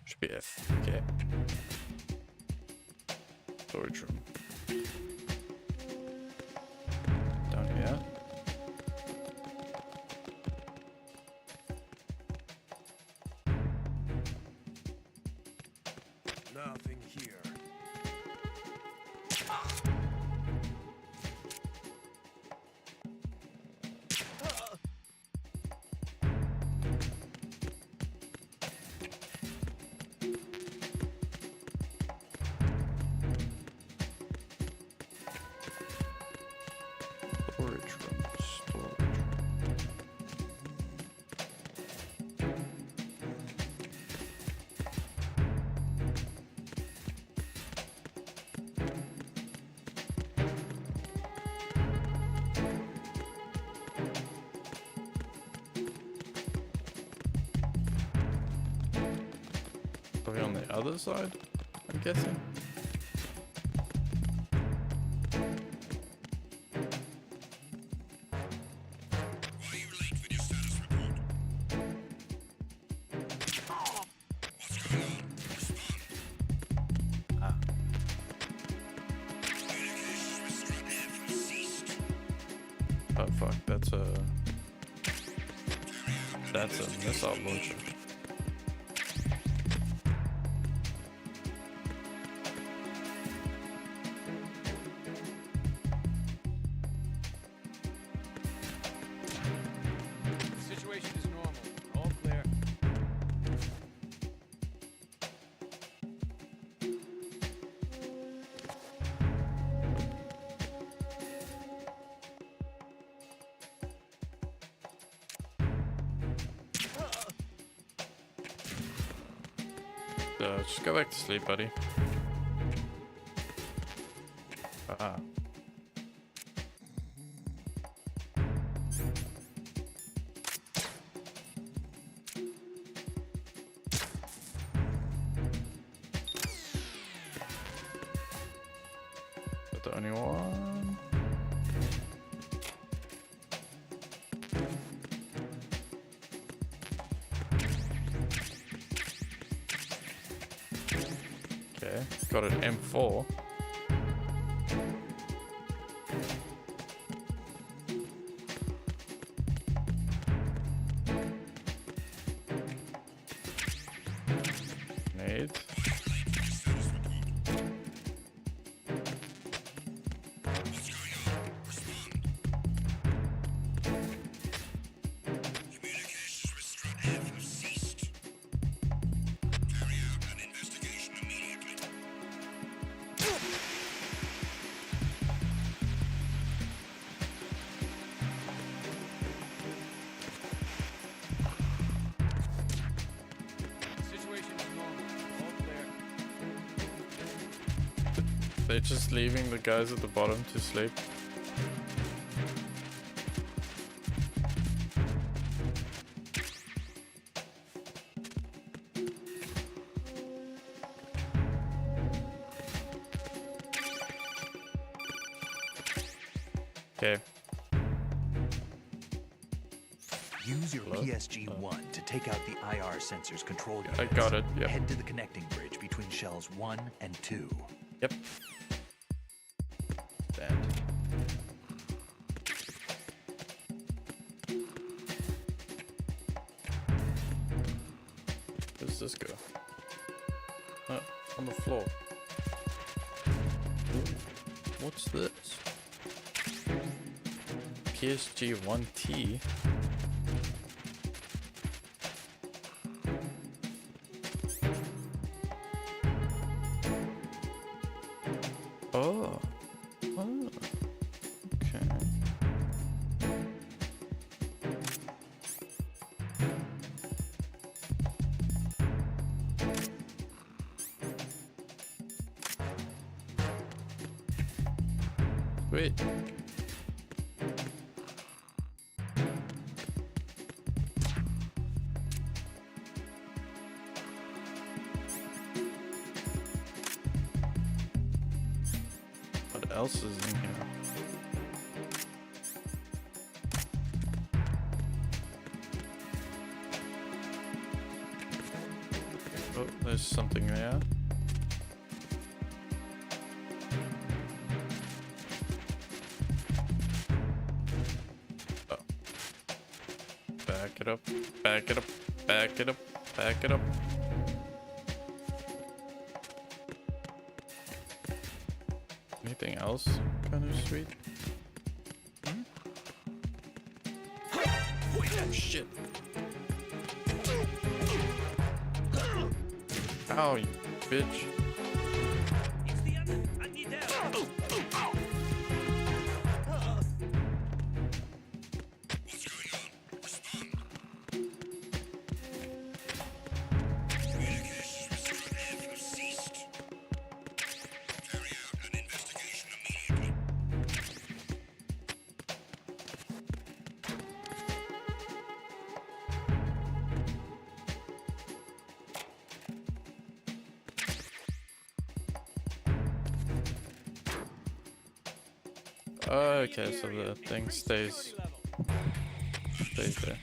Should be F. Okay. Storage room. Down here. Nothing here. Are we on the other side? I'm guessing. Oh fuck, that's a missile launcher. The situation is normal. All clear. Just go back to sleep, buddy. Ah. Is that the only one? Okay, got an M4. Nade. They're just leaving the guys at the bottom to sleep. Okay. Use your PSG-1 to take out the IR sensors control units. I got it, yep. Head to the connecting bridge between shells 1 and 2. Yep. Stand. Where does this go? Oh, on the floor. Ooh, what's this? PSG-1T. Oh. Oh. Okay. Wait. What else is in here? Oh, there's something there. Oh. Back it up, back it up, back it up, back it up. Anything else kind of sweet? Hmm? Oh shit. Ow, you bitch. Okay, so the thing stays there.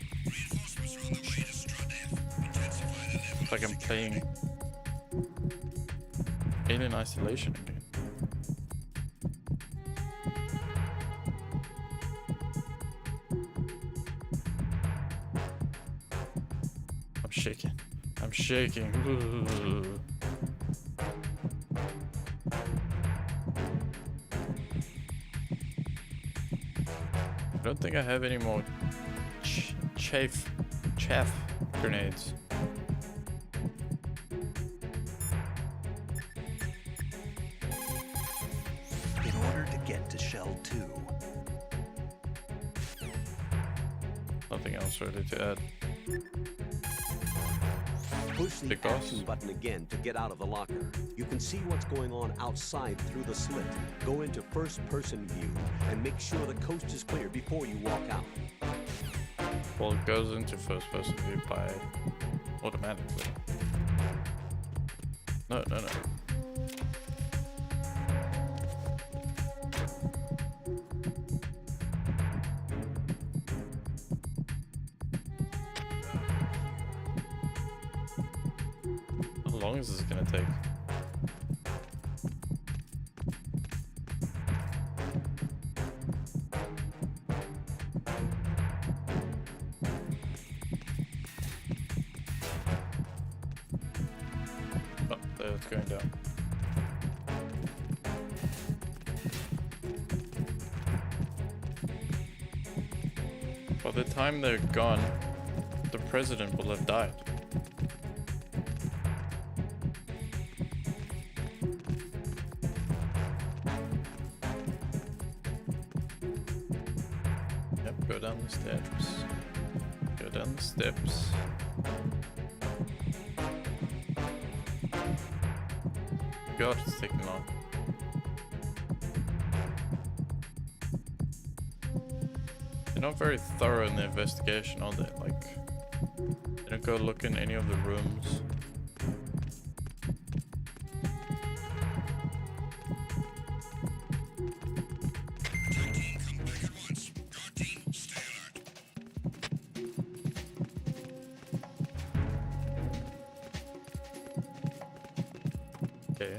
It's like I'm playing Alien Isolation again. I'm shaking. I'm shaking. I don't think I have any more chaff grenades. In order to get to Shell 2, Nothing else really to add. Push the action button again to get out of the locker. You can see what's going on outside through the slit. Go into first-person view and make sure the coast is clear before you walk out. Well, it goes into first-person view by automatically. No. How long is this gonna take? Oh, there it's going down. By the time they're gone, the president will have died. Yep, go down the steps. Go down the steps. God, it's taking long. They're not very thorough in the investigation, are they? Like, they don't go look in any of the rooms. Okay.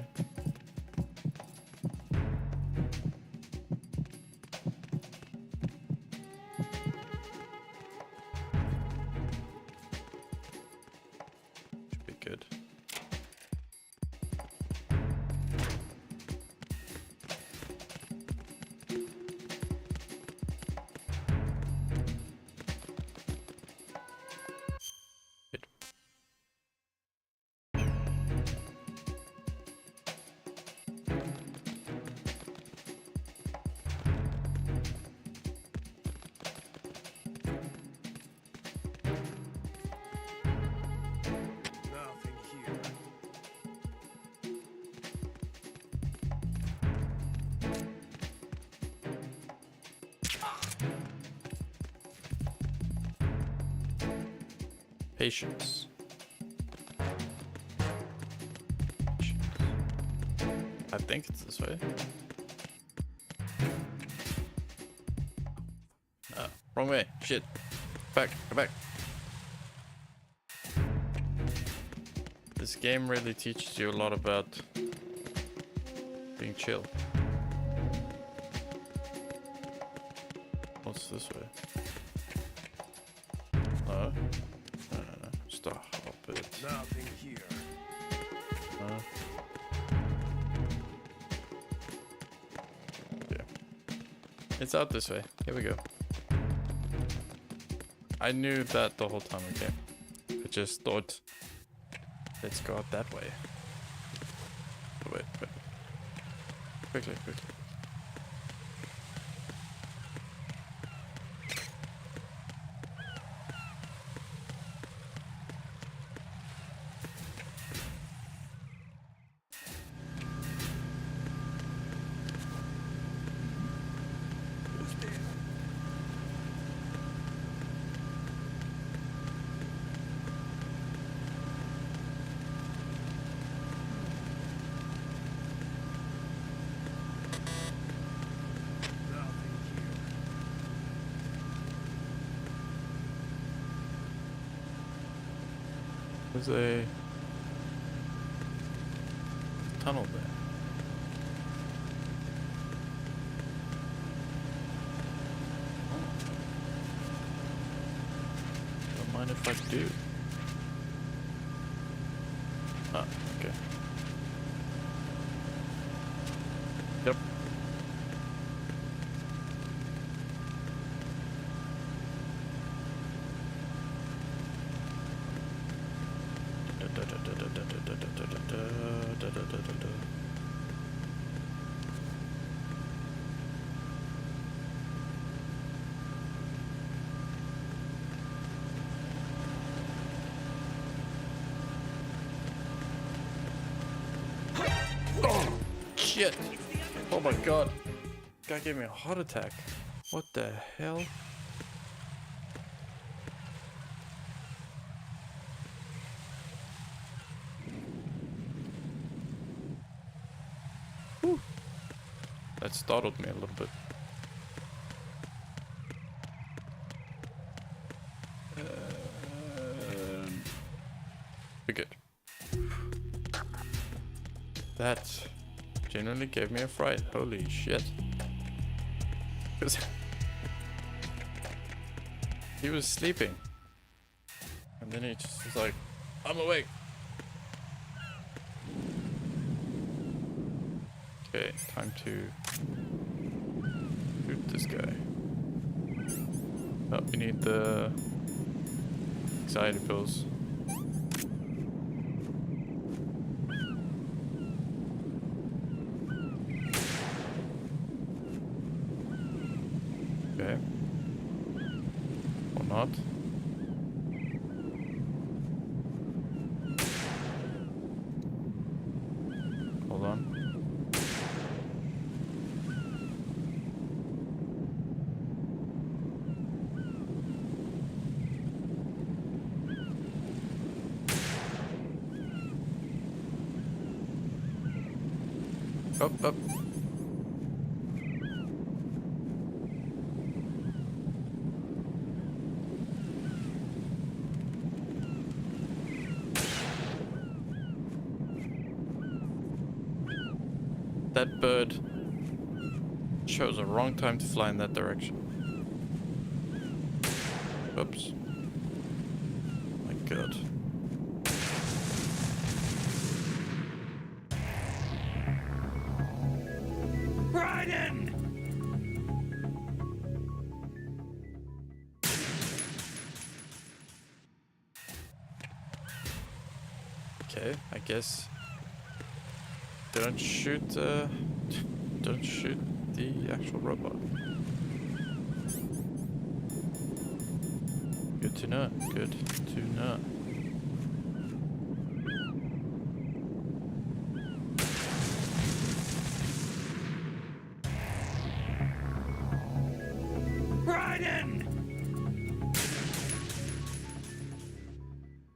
Should be good. Good. Nothing here. Patience. I think it's this way. Ah, wrong way. Shit. Back. Go back. This game really teaches you a lot about being chill. What's this way? No. No. Stop it. Nothing here. No. Okay. It's out this way. Here we go. I knew that the whole time, okay? I just thought, let's go out that way. Oh, wait. Quickly. There's a tunnel there. Don't mind if I do. Ah, okay. Yep. Oh, shit. Oh my god. Guy gave me a heart attack. What the hell? Whew. That startled me a little bit. We're good. That genuinely gave me a fright. Holy shit. Because he was sleeping. And then he just was like, I'm awake. Okay, time to shoot this guy. Oh, we need the anxiety pills. Okay. Or not. Hold on. Up, up. That bird chose a wrong time to fly in that direction. Oops. My god. Bryden! Okay, I guess. Don't shoot the actual robot. Good to know. Good to know. Bryden!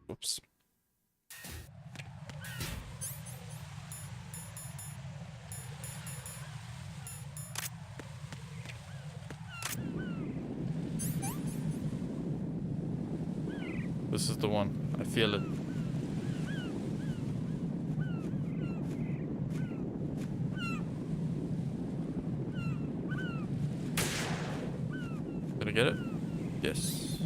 Whoops. This is the one. I feel it. Did I get it? Yes.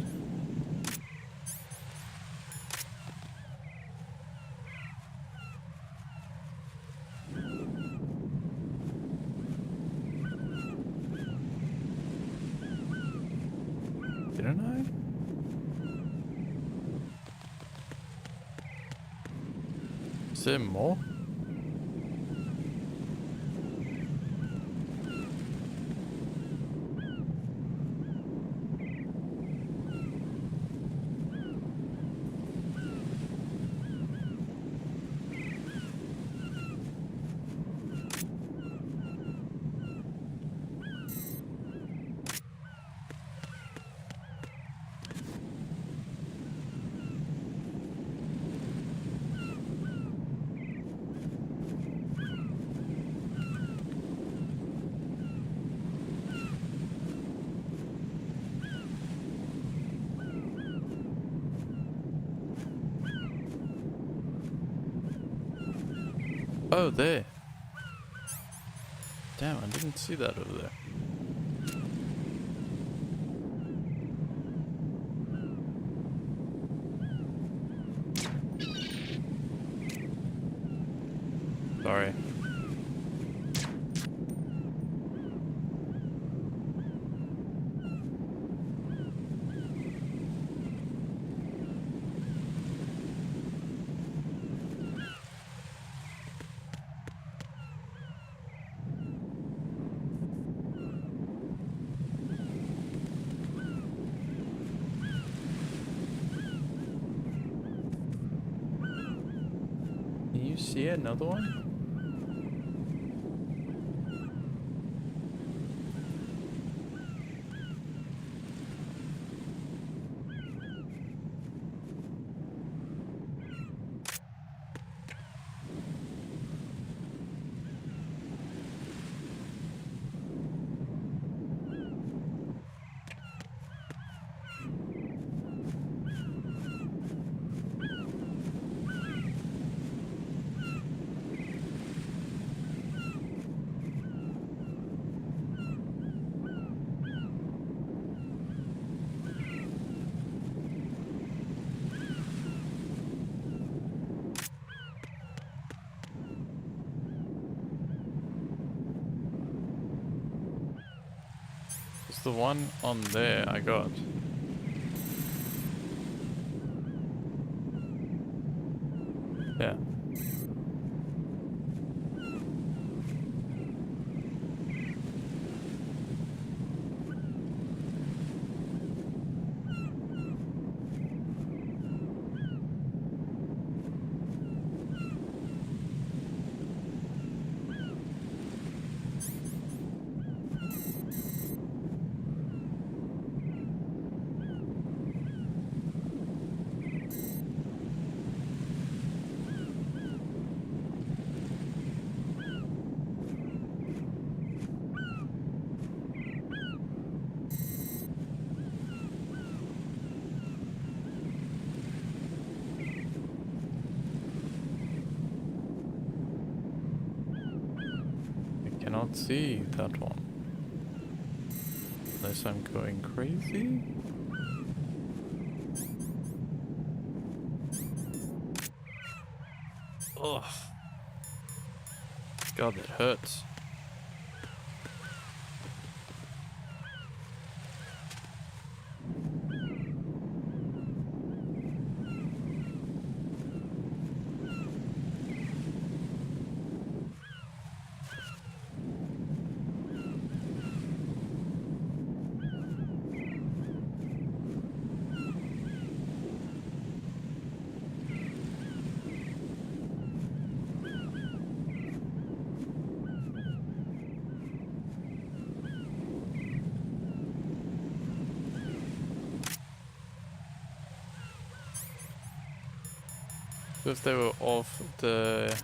Didn't I? Is there more? Oh, there. Damn, I didn't see that over there. Sorry. Can you see another one? It's the one on there I got. Yeah. Cannot see that one. Unless I'm going crazy? Ugh. God, that hurts. If they were off the...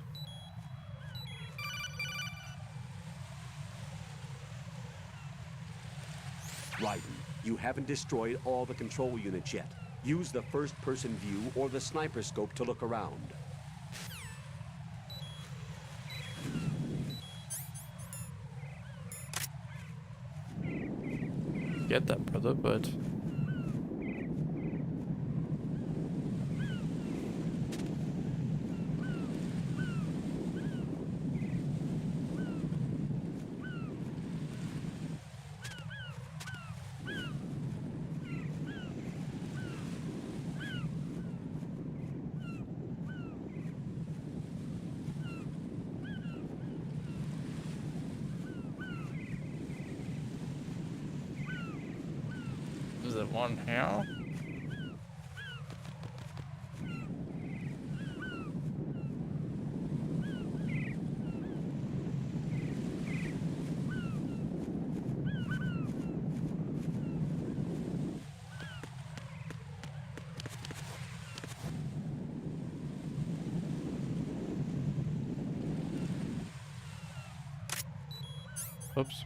Raiden, you haven't destroyed all the control units yet. Use the first-person view or the sniper scope to look around. Get that, brother, but... Is it one here? Oops.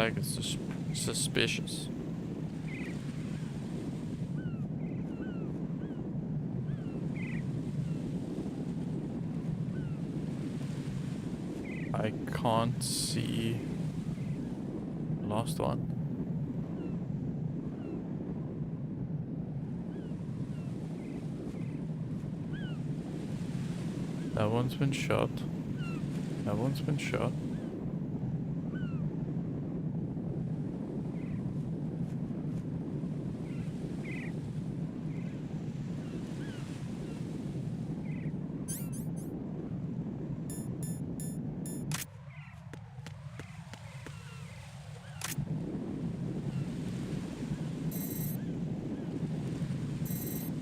flag is suspicious. I can't see the last one. That one's been shot. That one's been shot.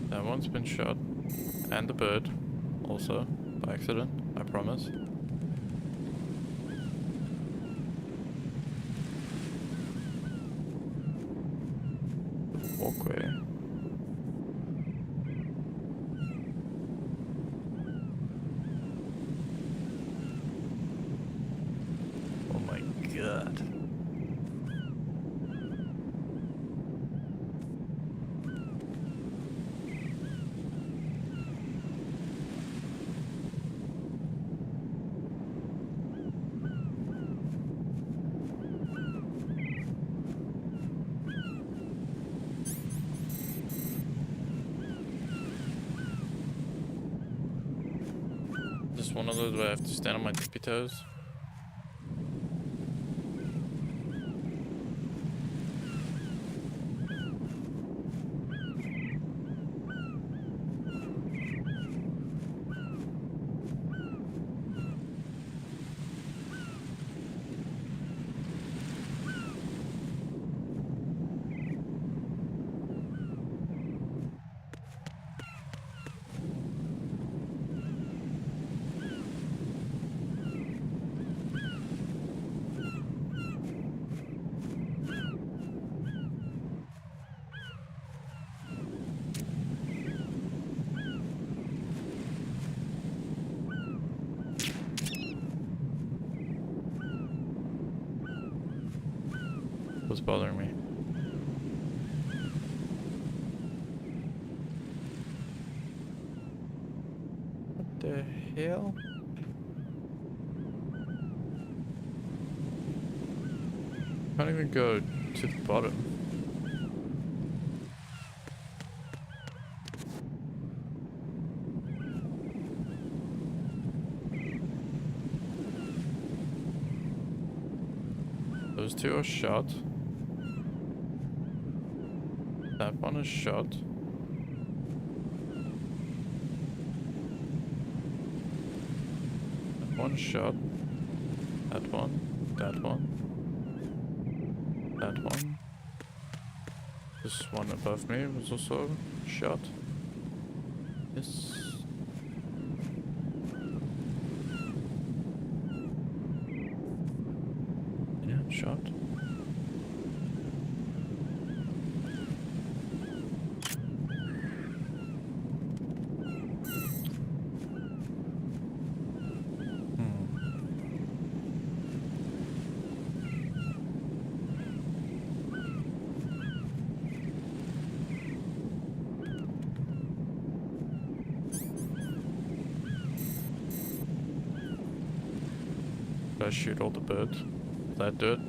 That one's been shot. And the bird. Also. By accident. I promise. The walkway. Oh my god. Just one of those where I have to stand on my tippy toes. Was bothering me. What the hell? Can't even go to the bottom. Those two are shot. That one is shot. That one is shot. That one. That one. That one. This one above me was also shot. Yes. Yeah, shot. Did I shoot all the birds? Did I do it?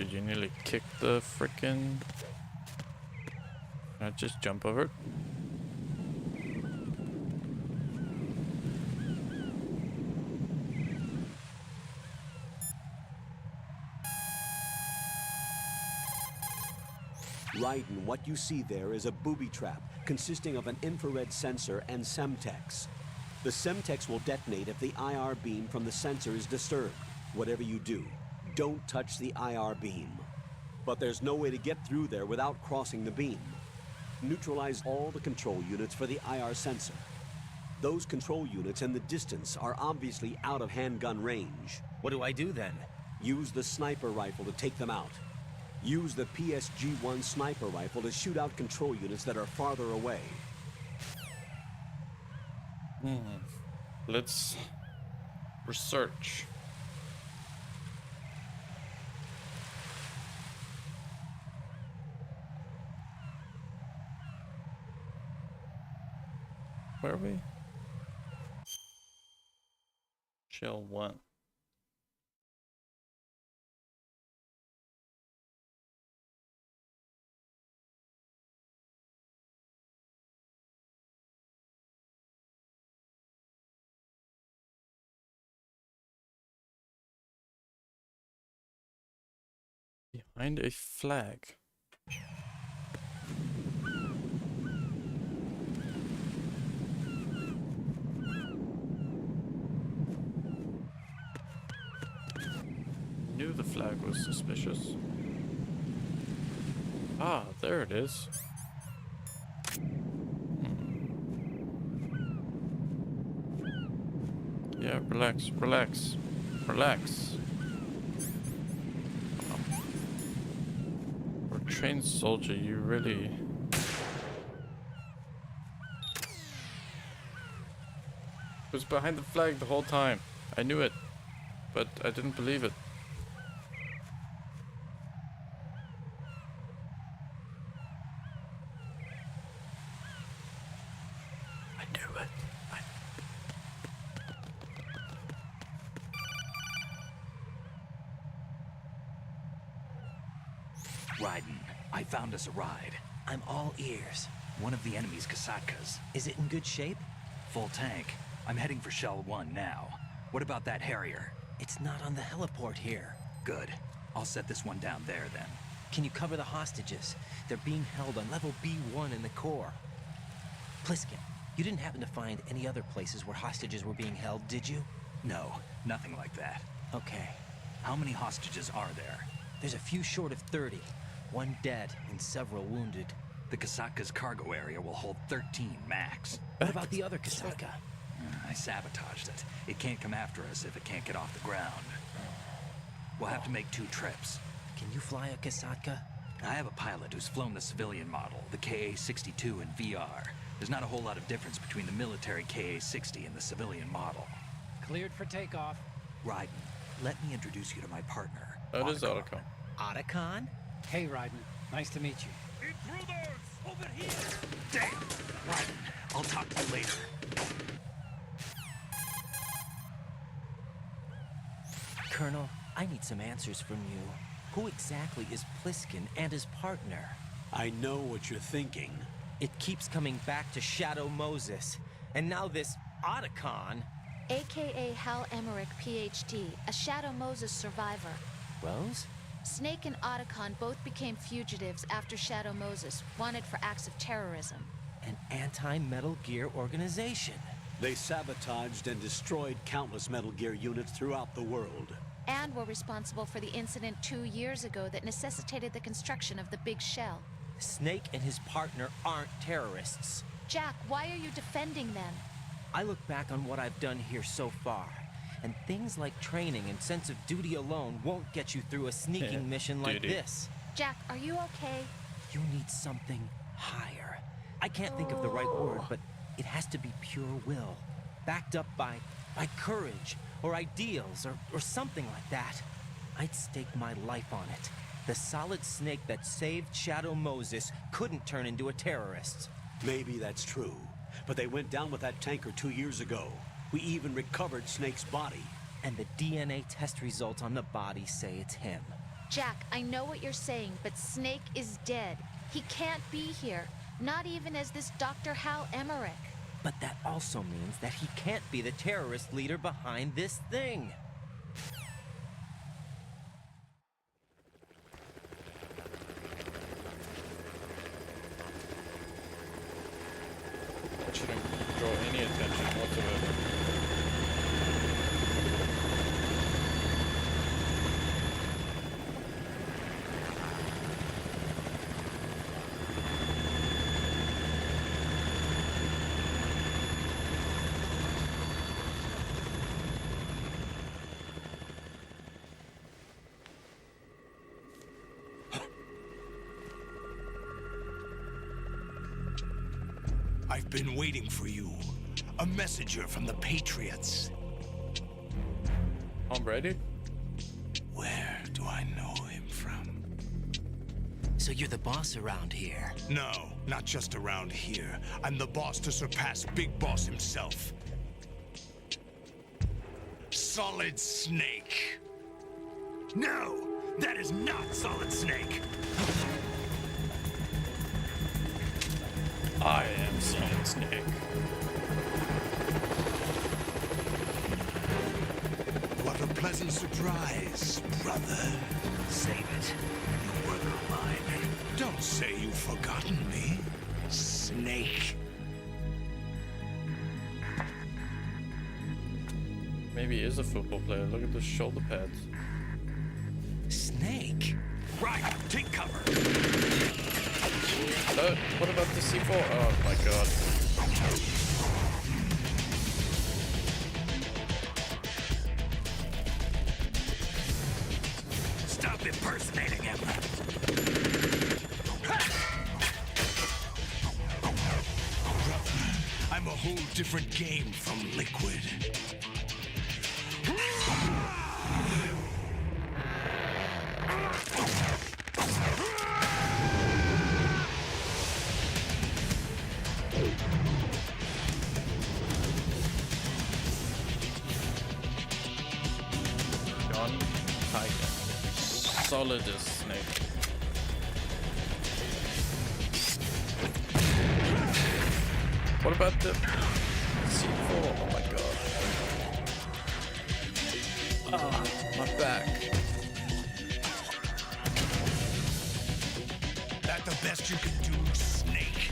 Did you nearly kick the frickin'... Can I just jump over it? Raiden, what you see there is a booby trap consisting of an infrared sensor and Semtex. The Semtex will detonate if the IR beam from the sensor is disturbed. Whatever you do, don't touch the IR beam. But there's no way to get through there without crossing the beam. Neutralize all the control units for the IR sensor. Those control units in the distance are obviously out of handgun range. What do I do then? Use the sniper rifle to take them out. Use the PSG-1 sniper rifle to shoot out control units that are farther away. Let's research. Where are we? Shell 1. Behind a flag. Knew the flag was suspicious. Ah, there it is. Yeah, relax, relax, relax. For a trained soldier, you really... It was behind the flag the whole time. I knew it, but I didn't believe it. I knew it. Raiden, I found us a ride. I'm all ears. One of the enemy's Kasatkas. Is it in good shape? Full tank. I'm heading for Shell 1 now. What about that Harrier? It's not on the heliport here. Good. I'll set this one down there then. Can you cover the hostages? They're being held on level B1 in the core. Pliskin, you didn't happen to find any other places where hostages were being held, did you? No, nothing like that. Okay. How many hostages are there? There's a few short of 30. One dead and several wounded. The Kasatka's cargo area will hold 13 max. What about the other Kasatka? I sabotaged it. It can't come after us if it can't get off the ground. We'll have to make 2 trips. Can you fly a Kasatka? I have a pilot who's flown the civilian model, the KA-62 in VR. There's not a whole lot of difference between the military KA-60 and the civilian model. Cleared for takeoff. Raiden, let me introduce you to my partner. That is Otacon. Otacon? Hey, Raiden. Nice to meet you. Intruders! Over here! Damn! Raiden, I'll talk to you later. Colonel, I need some answers from you. Who exactly is Pliskin and his partner? I know what you're thinking. It keeps coming back to Shadow Moses. And now this Otacon. AKA Hal Emmerich, PhD, a Shadow Moses survivor. Rose? Snake and Otacon both became fugitives after Shadow Moses, wanted for acts of terrorism. An anti-Metal Gear organization. They sabotaged and destroyed countless Metal Gear units throughout the world. And were responsible for the incident 2 years ago that necessitated the construction of the Big Shell. Snake and his partner aren't terrorists. Jack, why are you defending them? I look back on what I've done here so far, and things like training and sense of duty alone won't get you through a sneaking mission like this. Jack, are you okay? You need something higher. I can't think of the right word, but it has to be pure will, backed up by courage, or ideals, or something like that. I'd stake my life on it. The solid Snake that saved Shadow Moses couldn't turn into a terrorist. Maybe that's true, but they went down with that tanker 2 years ago. We even recovered Snake's body. And the DNA test results on the body say it's him. Jack, I know what you're saying, but Snake is dead. He can't be here, not even as this Dr. Hal Emmerich. But that also means that he can't be the terrorist leader behind this thing. That shouldn't draw any attention whatsoever. I've been waiting for you. A messenger from the Patriots. I'm ready. Where do I know him from? So you're the boss around here? No, not just around here. I'm the boss to surpass Big Boss himself. Solid Snake. No, that is not Solid Snake. I am Solid Snake. What a pleasant surprise, brother. Save it. You work of mine. Don't say you've forgotten me, Snake. Maybe he is a football player. Look at the shoulder pads. Snake? Right, take cover. What about the C4? Oh my god. Stop impersonating him. Brother, I'm a whole different game from Liquid. John Tiger. Solid as Snake. What about the C4? Oh my god. Ah, my back. That the best you can do, Snake?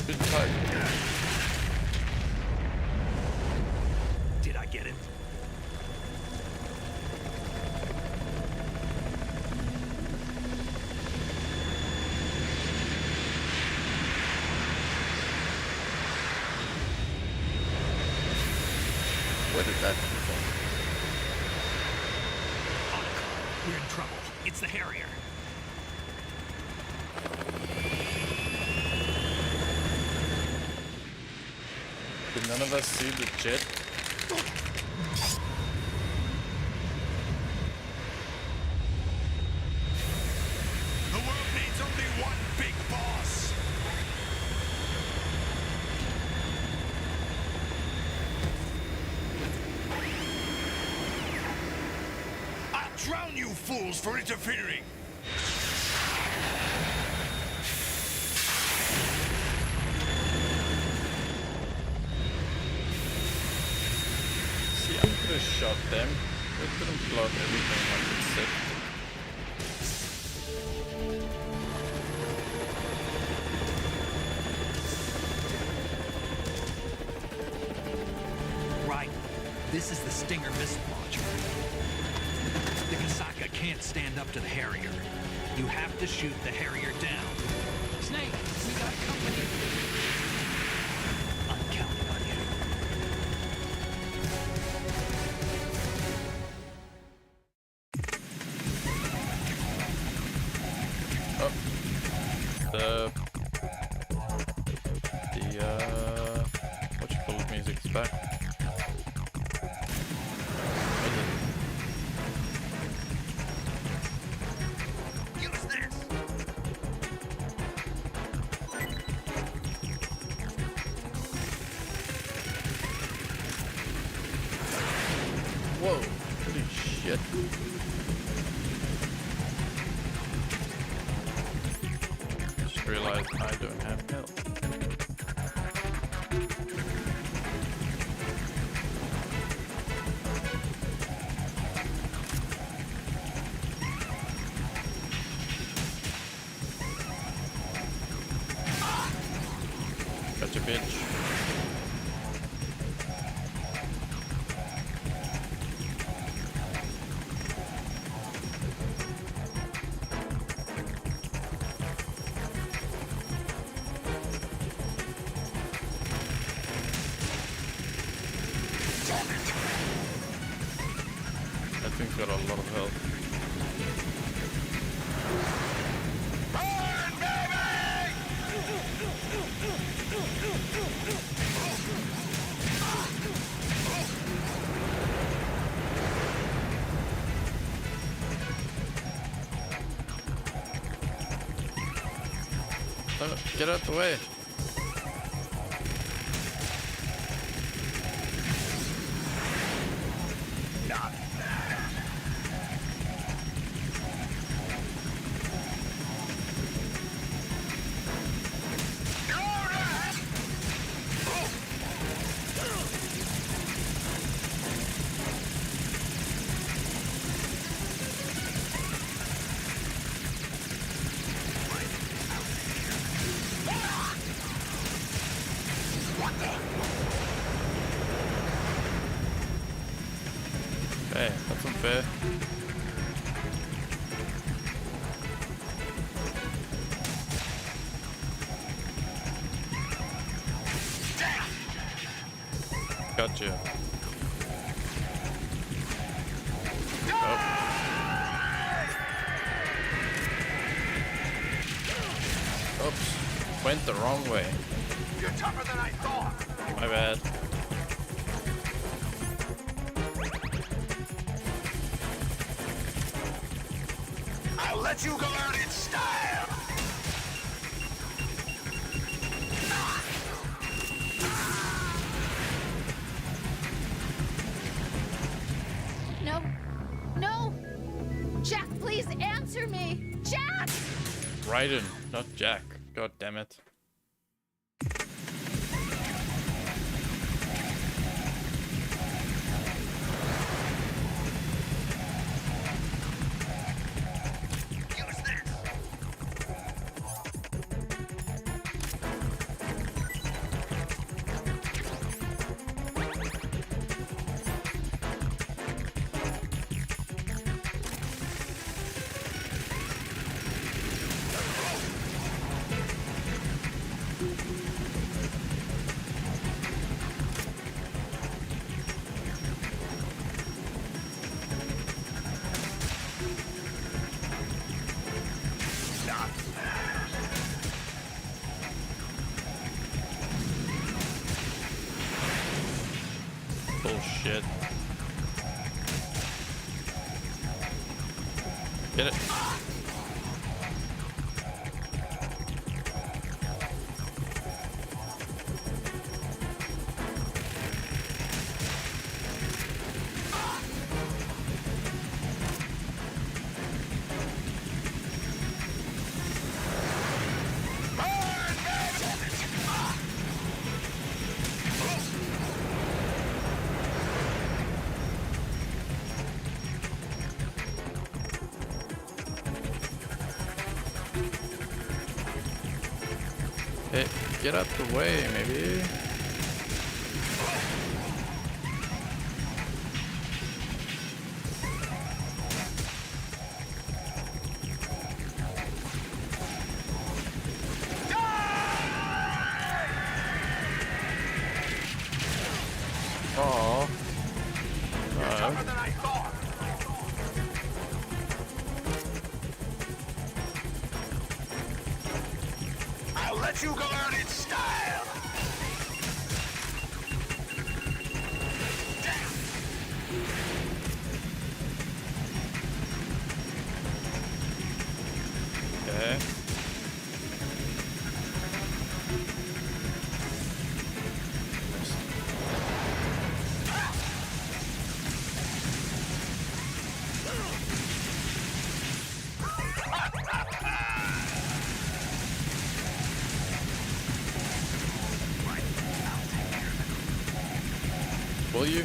Good type. Did I get it? Where did that come from? We're in trouble. It's the Harrier. Did none of us see the jet? The world needs only one big boss. I'll drown you fools for interfering. See, I could have shot them. We couldn't block everything like it said. Right. This is the Stinger missile launcher. The Kasaka can't stand up to the Harrier. You have to shoot the Harrier down. Snake, we got company. I'm counting on you. Oh. What you call it, music is back. Use this. shit. Just realized I don't have health. Gotcha, bitch. That thing's got a lot of health. Get out the way. Hey, that's unfair. Gotcha. Oh. Oops. Went the wrong way. You're tougher than I thought. My bad. I'll let you go out in style. No. No! Jack, please answer me! Jack! Raiden, not Jack. God damn it. Bullshit. Get it. Hey, get out the way, maybe. Oh. I'll let you go out in style. Okay. Will you?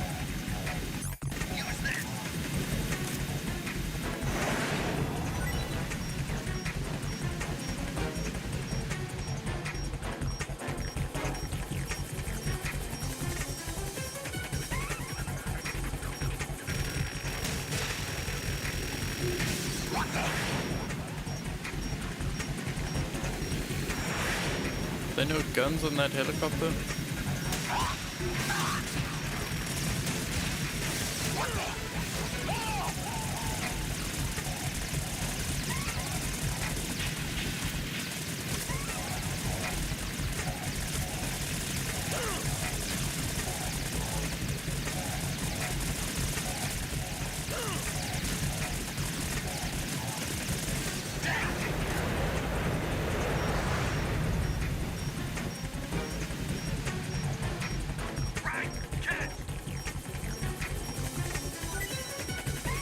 There no guns on that helicopter?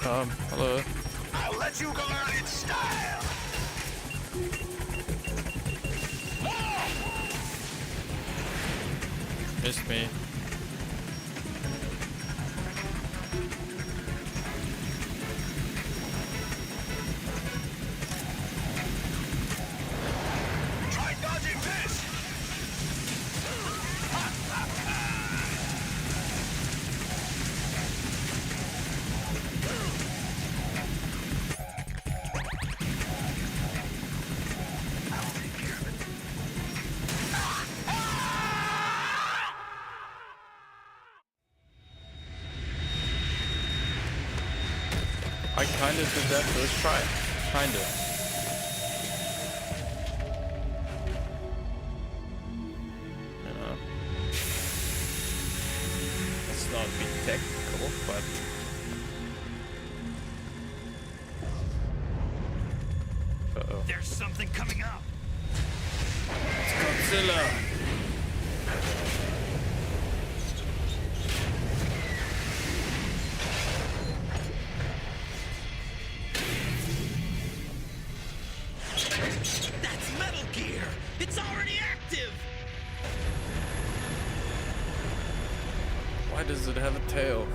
Hello. I'll let you go out in style. Missed me. Try dodging this. I kinda did that first try. Kinda. You know. Let's not be technical, but uh-oh. There's something coming up. It's Godzilla! That's Metal Gear! It's already active! Why does it have a tail?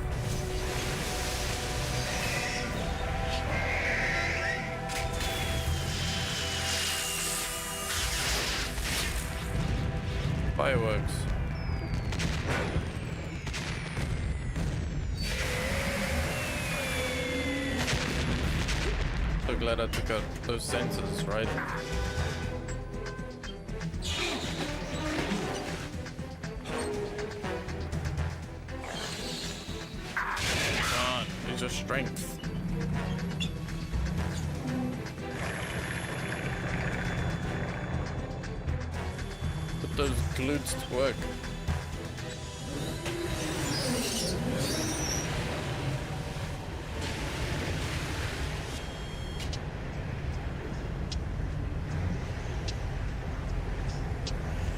Fireworks. So glad I took out those sensors, right? Come on, use your strength. Put those glutes to work.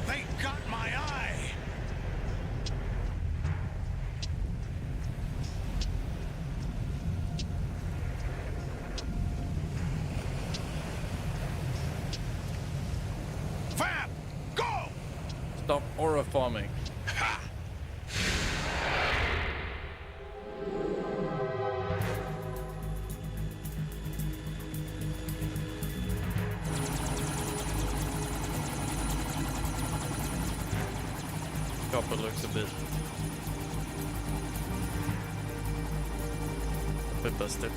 They got my eye. Fab, go! Stop aura farming. Chopper looks a bit busted.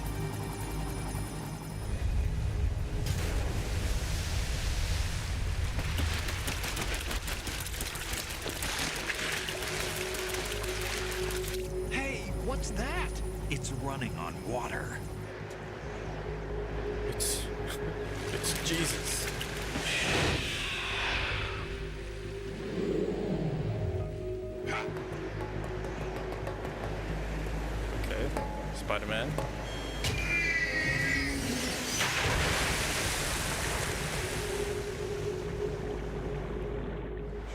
Hey, what's that? It's running on water. It's Jesus. Okay, Spider-Man.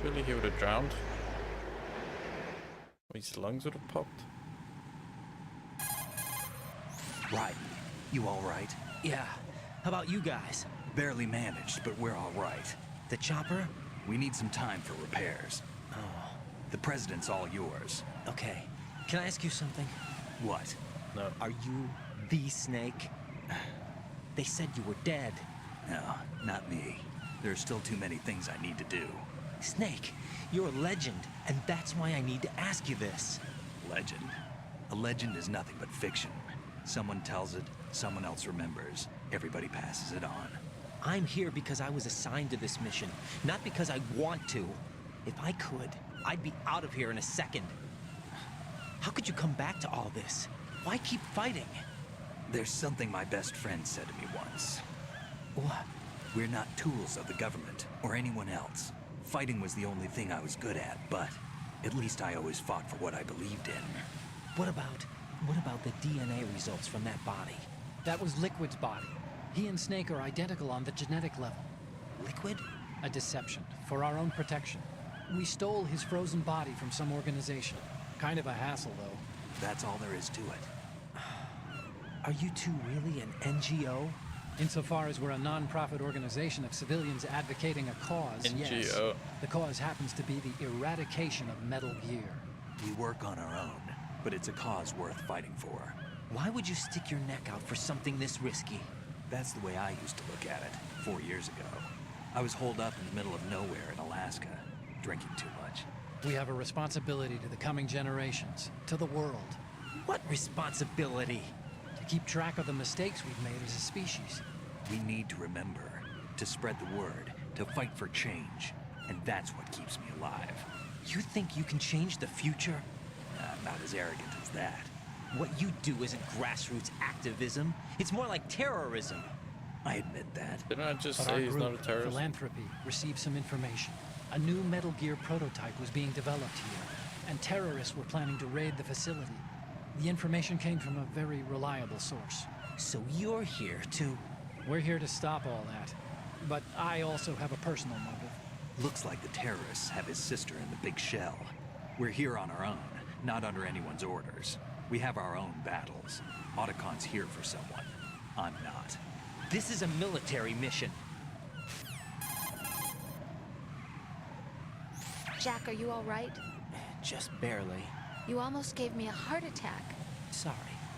Surely he would have drowned. His lungs would have popped. Right. You all right? Yeah. How about you guys? Barely managed, but we're all right. The chopper? We need some time for repairs. Oh, The president's all yours. okay. Can I ask you something? What? No. Are you the Snake? They said you were dead. No, not me. There are still too many things I need to do. Snake, you're a legend, and that's why I need to ask you this. Legend? A legend is nothing but fiction. Someone tells it, someone else remembers. Everybody passes it on. I'm here because I was assigned to this mission, not because I want to. If I could, I'd be out of here in a second. How could you come back to all this? Why keep fighting? There's something my best friend said to me once. What? We're not tools of the government or anyone else. Fighting was the only thing I was good at, but at least I always fought for what I believed in. What about the DNA results from that body? That was Liquid's body. He and Snake are identical on the genetic level. Liquid? A deception, for our own protection. We stole his frozen body from some organization. Kind of a hassle, though. That's all there is to it. Are you two really an NGO? Insofar as we're a non-profit organization of civilians advocating a cause, yes. NGO. The cause happens to be the eradication of Metal Gear. We work on our own, but it's a cause worth fighting for. Why would you stick your neck out for something this risky? That's the way I used to look at it 4 years ago. I was holed up in the middle of nowhere in Alaska, drinking too much. We have a responsibility to the coming generations, to the world. What responsibility? To keep track of the mistakes we've made as a species. We need to remember, to spread the word, to fight for change. And that's what keeps me alive. You think you can change the future? I'm not as arrogant as that. What you do isn't grassroots activism. It's more like terrorism. I admit that. Didn't I just But say our he's group, not a terrorist? Philanthropy, received some information. A new Metal Gear prototype was being developed here, and terrorists were planning to raid the facility. The information came from a very reliable source. So you're here to... We're here to stop all that. But I also have a personal motive. Looks like the terrorists have his sister in the big shell. We're here on our own, not under anyone's orders. We have our own battles. Otacon's here for someone. I'm not. This is a military mission. Jack, are you all right? Just barely. You almost gave me a heart attack. Sorry,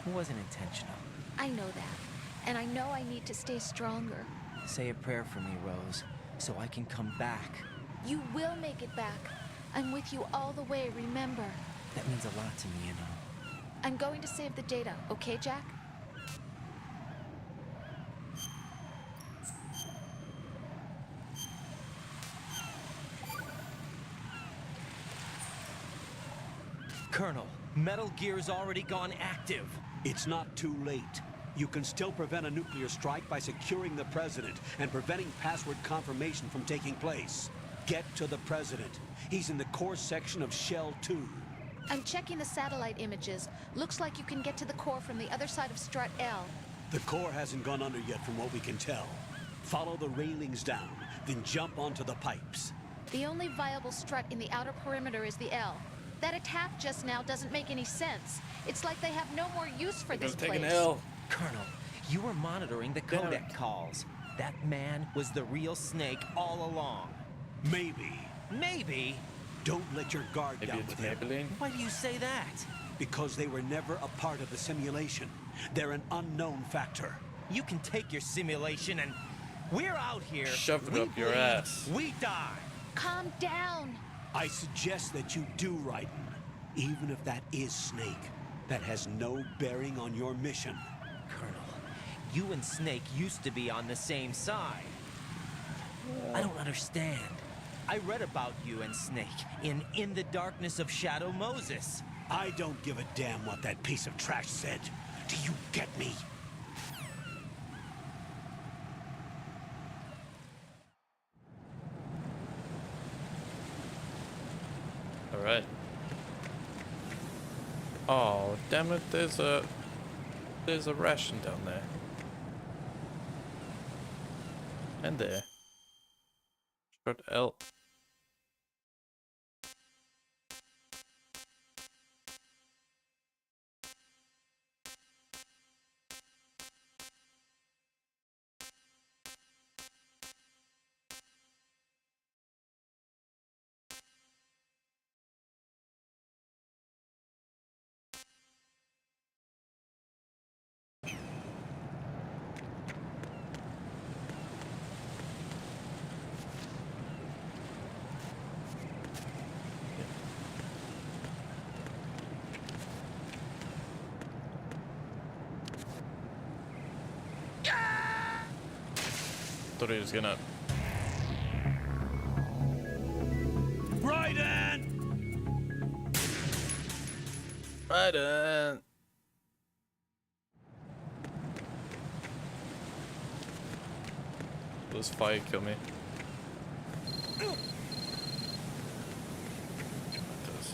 it wasn't intentional. I know that. And I know I need to stay stronger. Say a prayer for me, Rose, so I can come back. You will make it back. I'm with you all the way, remember? That means a lot to me, you know. I'm going to save the data, okay, Jack? Colonel, Metal Gear's already gone active. It's not too late. You can still prevent a nuclear strike by securing the president and preventing password confirmation from taking place. Get to the president. He's in the core section of Shell 2. I'm checking the satellite images. Looks like you can get to the core from the other side of Strut L. The core hasn't gone under yet from what we can tell. Follow the railings down, then jump onto the pipes. The only viable strut in the outer perimeter is the L. That attack just now doesn't make any sense. It's like they have no more use for this place. Take an L. Colonel, you were monitoring the codec calls. That man was the real Snake all along. Maybe. Maybe? Don't let your guard Maybe down it's with him. Maybelline. Why do you say that? Because they were never a part of the simulation. They're an unknown factor. You can take your simulation and... We're out here. Shove it we up your bleed, ass. We die. Calm down. I suggest that you do, Raiden. Even if that is Snake. That has no bearing on your mission. Colonel, you and Snake used to be on the same side. I don't understand. I read about you and Snake in the Darkness of Shadow Moses. I don't give a damn what that piece of trash said. Do you get me? All right. Oh, damn it! There's a ration down there. And there. Short L. thought he was gonna. Raiden! Raiden! Will this fire kill me? It does.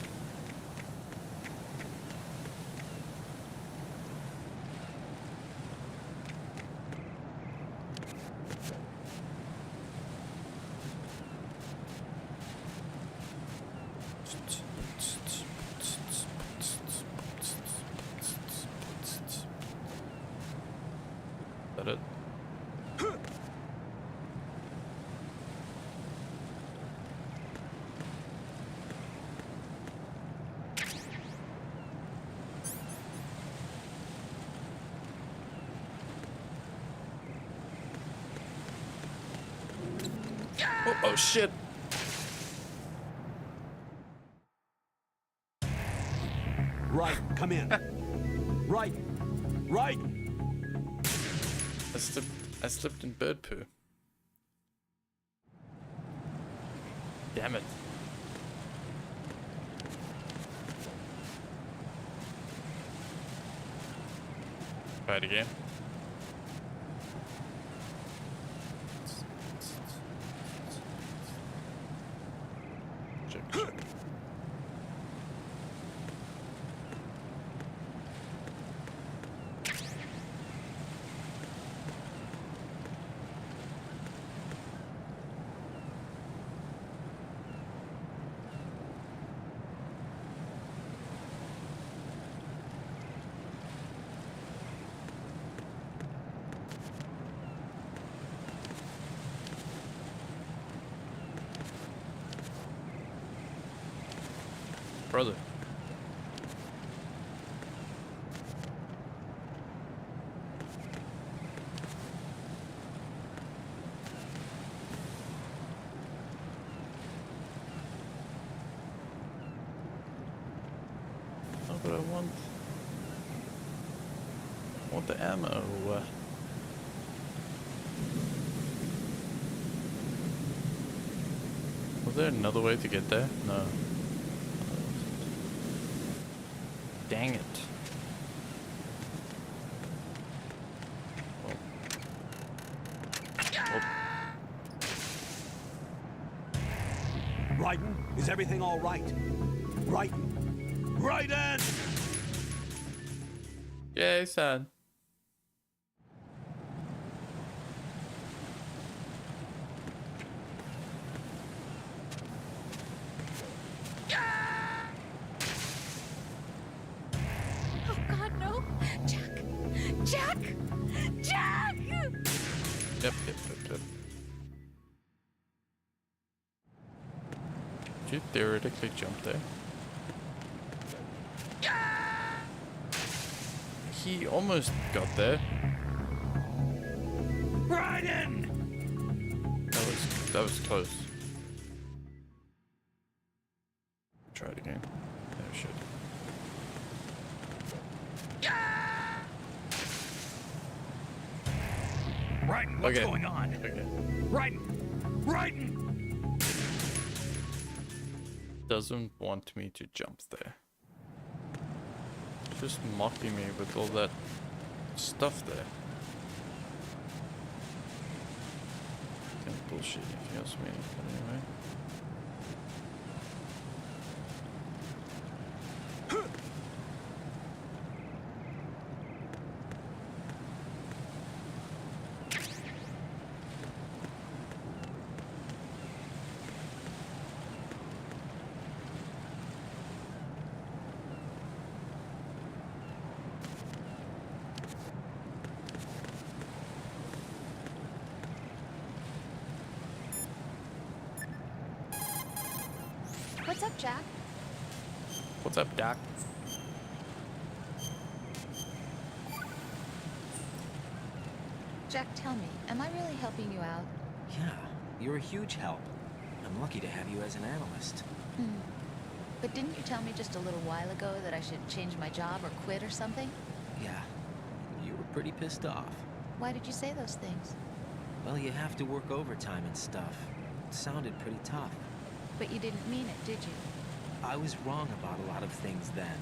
Is that it? Oh shit! Right, come in. Right, right. I slipped in bird poo. Damn it. Try it again. Check. Brother. Oh, but I want the ammo. Was there another way to get there? No. Dang it. Oh. Raiden, is everything all right? Raiden! Raiden! Yay, son. Yep. Did you theoretically jump there? He almost got there. Raiden! That was close. Try it again. Oh shit. Raiden, what's Okay. going on? Okay. Raiden! Raiden! Doesn't want me to jump there. Just mocking me with all that stuff there. Kind of bullshit if you ask me. But anyway. What's up, Jack? What's up, Doc? Jack, tell me, am I really helping you out? Yeah, you're a huge help. I'm lucky to have you as an analyst. But didn't you tell me just a little while ago that I should change my job or quit or something? Yeah, you were pretty pissed off. Why did you say those things? Well, you have to work overtime and stuff. It sounded pretty tough. But you didn't mean it, did you? I was wrong about a lot of things then.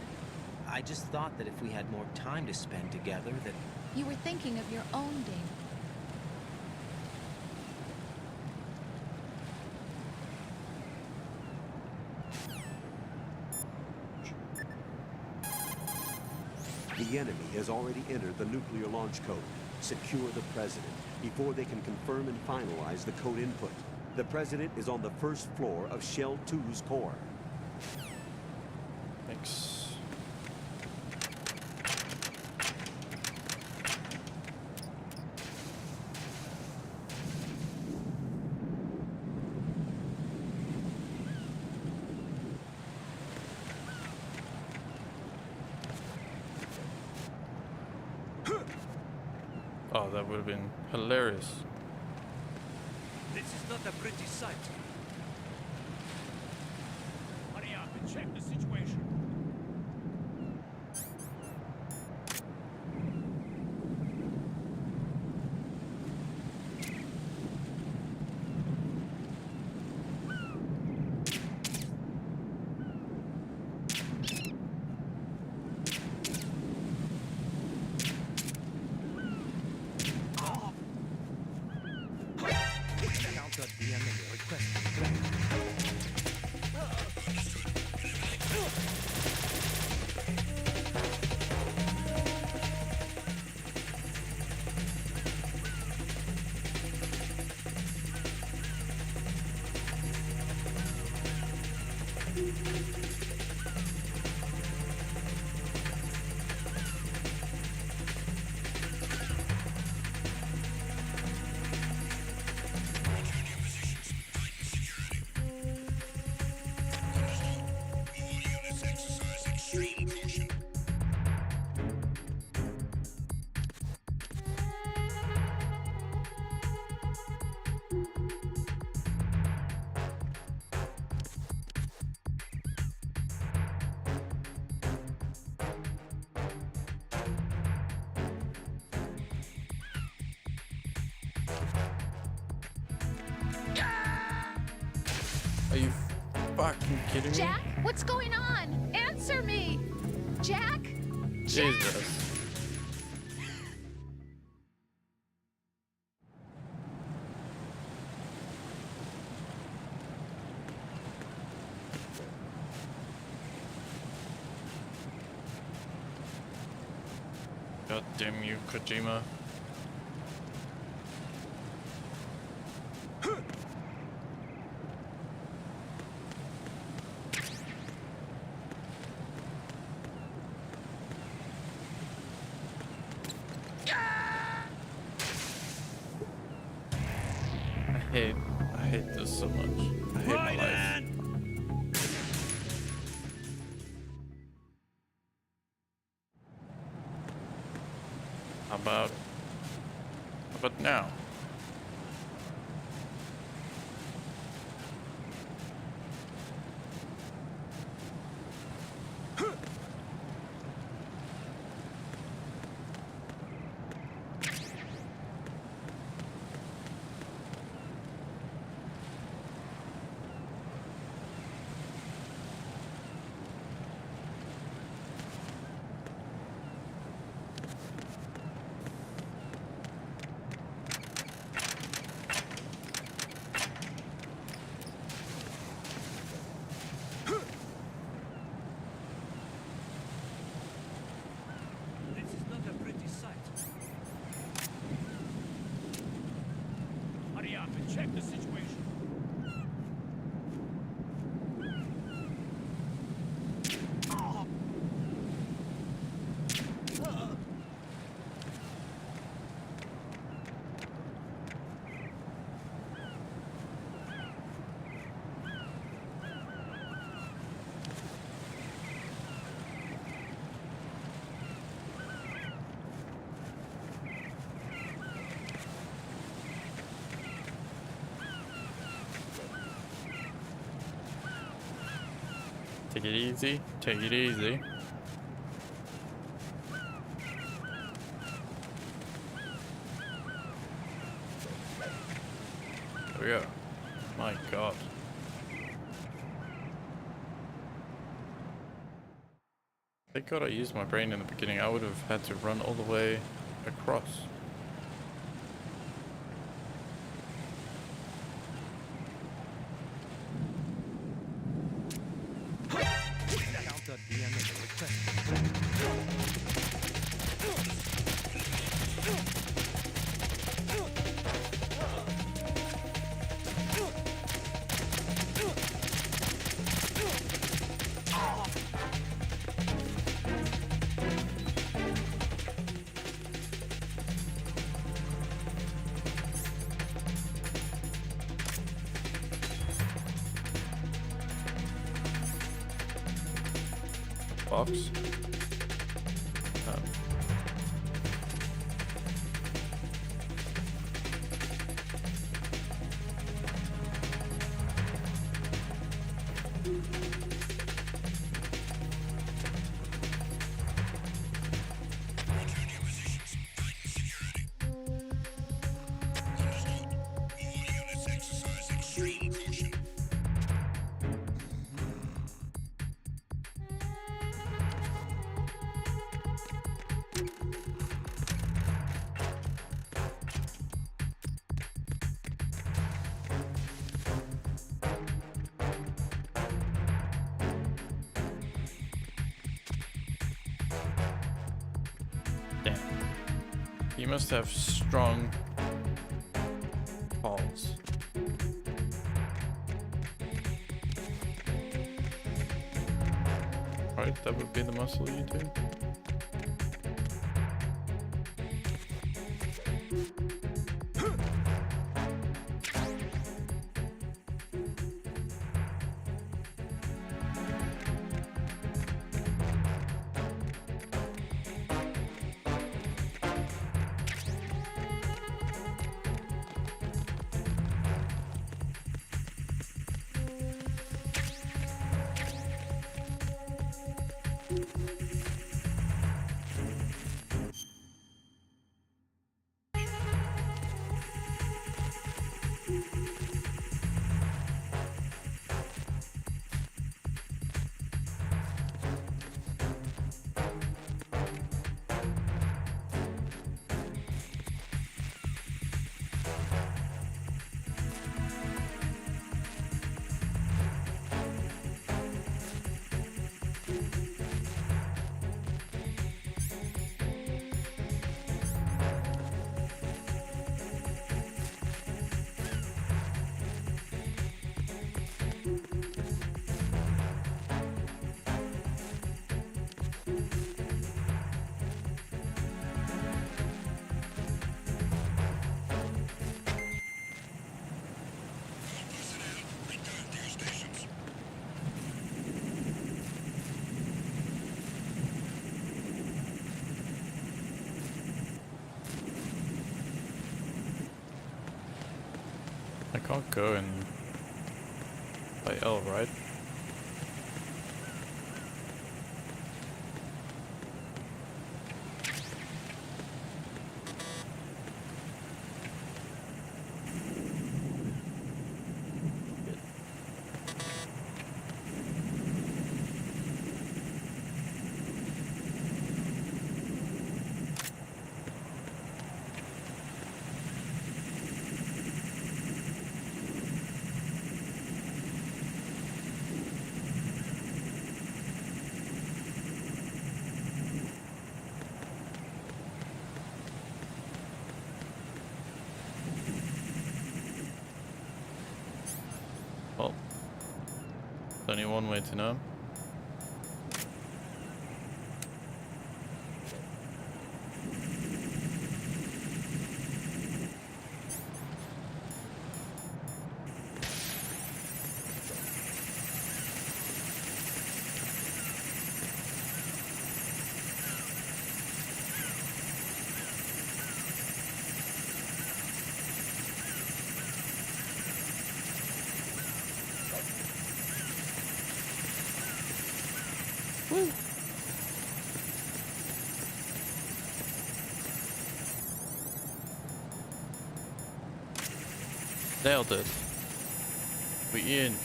I just thought that if we had more time to spend together, that... You were thinking of your own Damon. The enemy has already entered the nuclear launch code. Secure the President before they can confirm and finalize the code input. The President is on the first floor of Shell 2's core. Thanks. Oh, that would have been hilarious. This is not a pretty sight. Hurry up and check the situation. Are you fucking kidding me? Jack, what's going on? Answer me! Jack? Jack? Jesus. God damn you, Kojima. I hate this so much. I hate my life. How about now? Check the situation. Take it easy. Take it easy. we go. My god. Thank god I used my brain in the beginning. I would have had to run all the way across. Box. Damn. You must have strong balls. Right, that would be the muscle you do. I can't go in by L, right? Well, there's only one way to know. Nailed it. We in.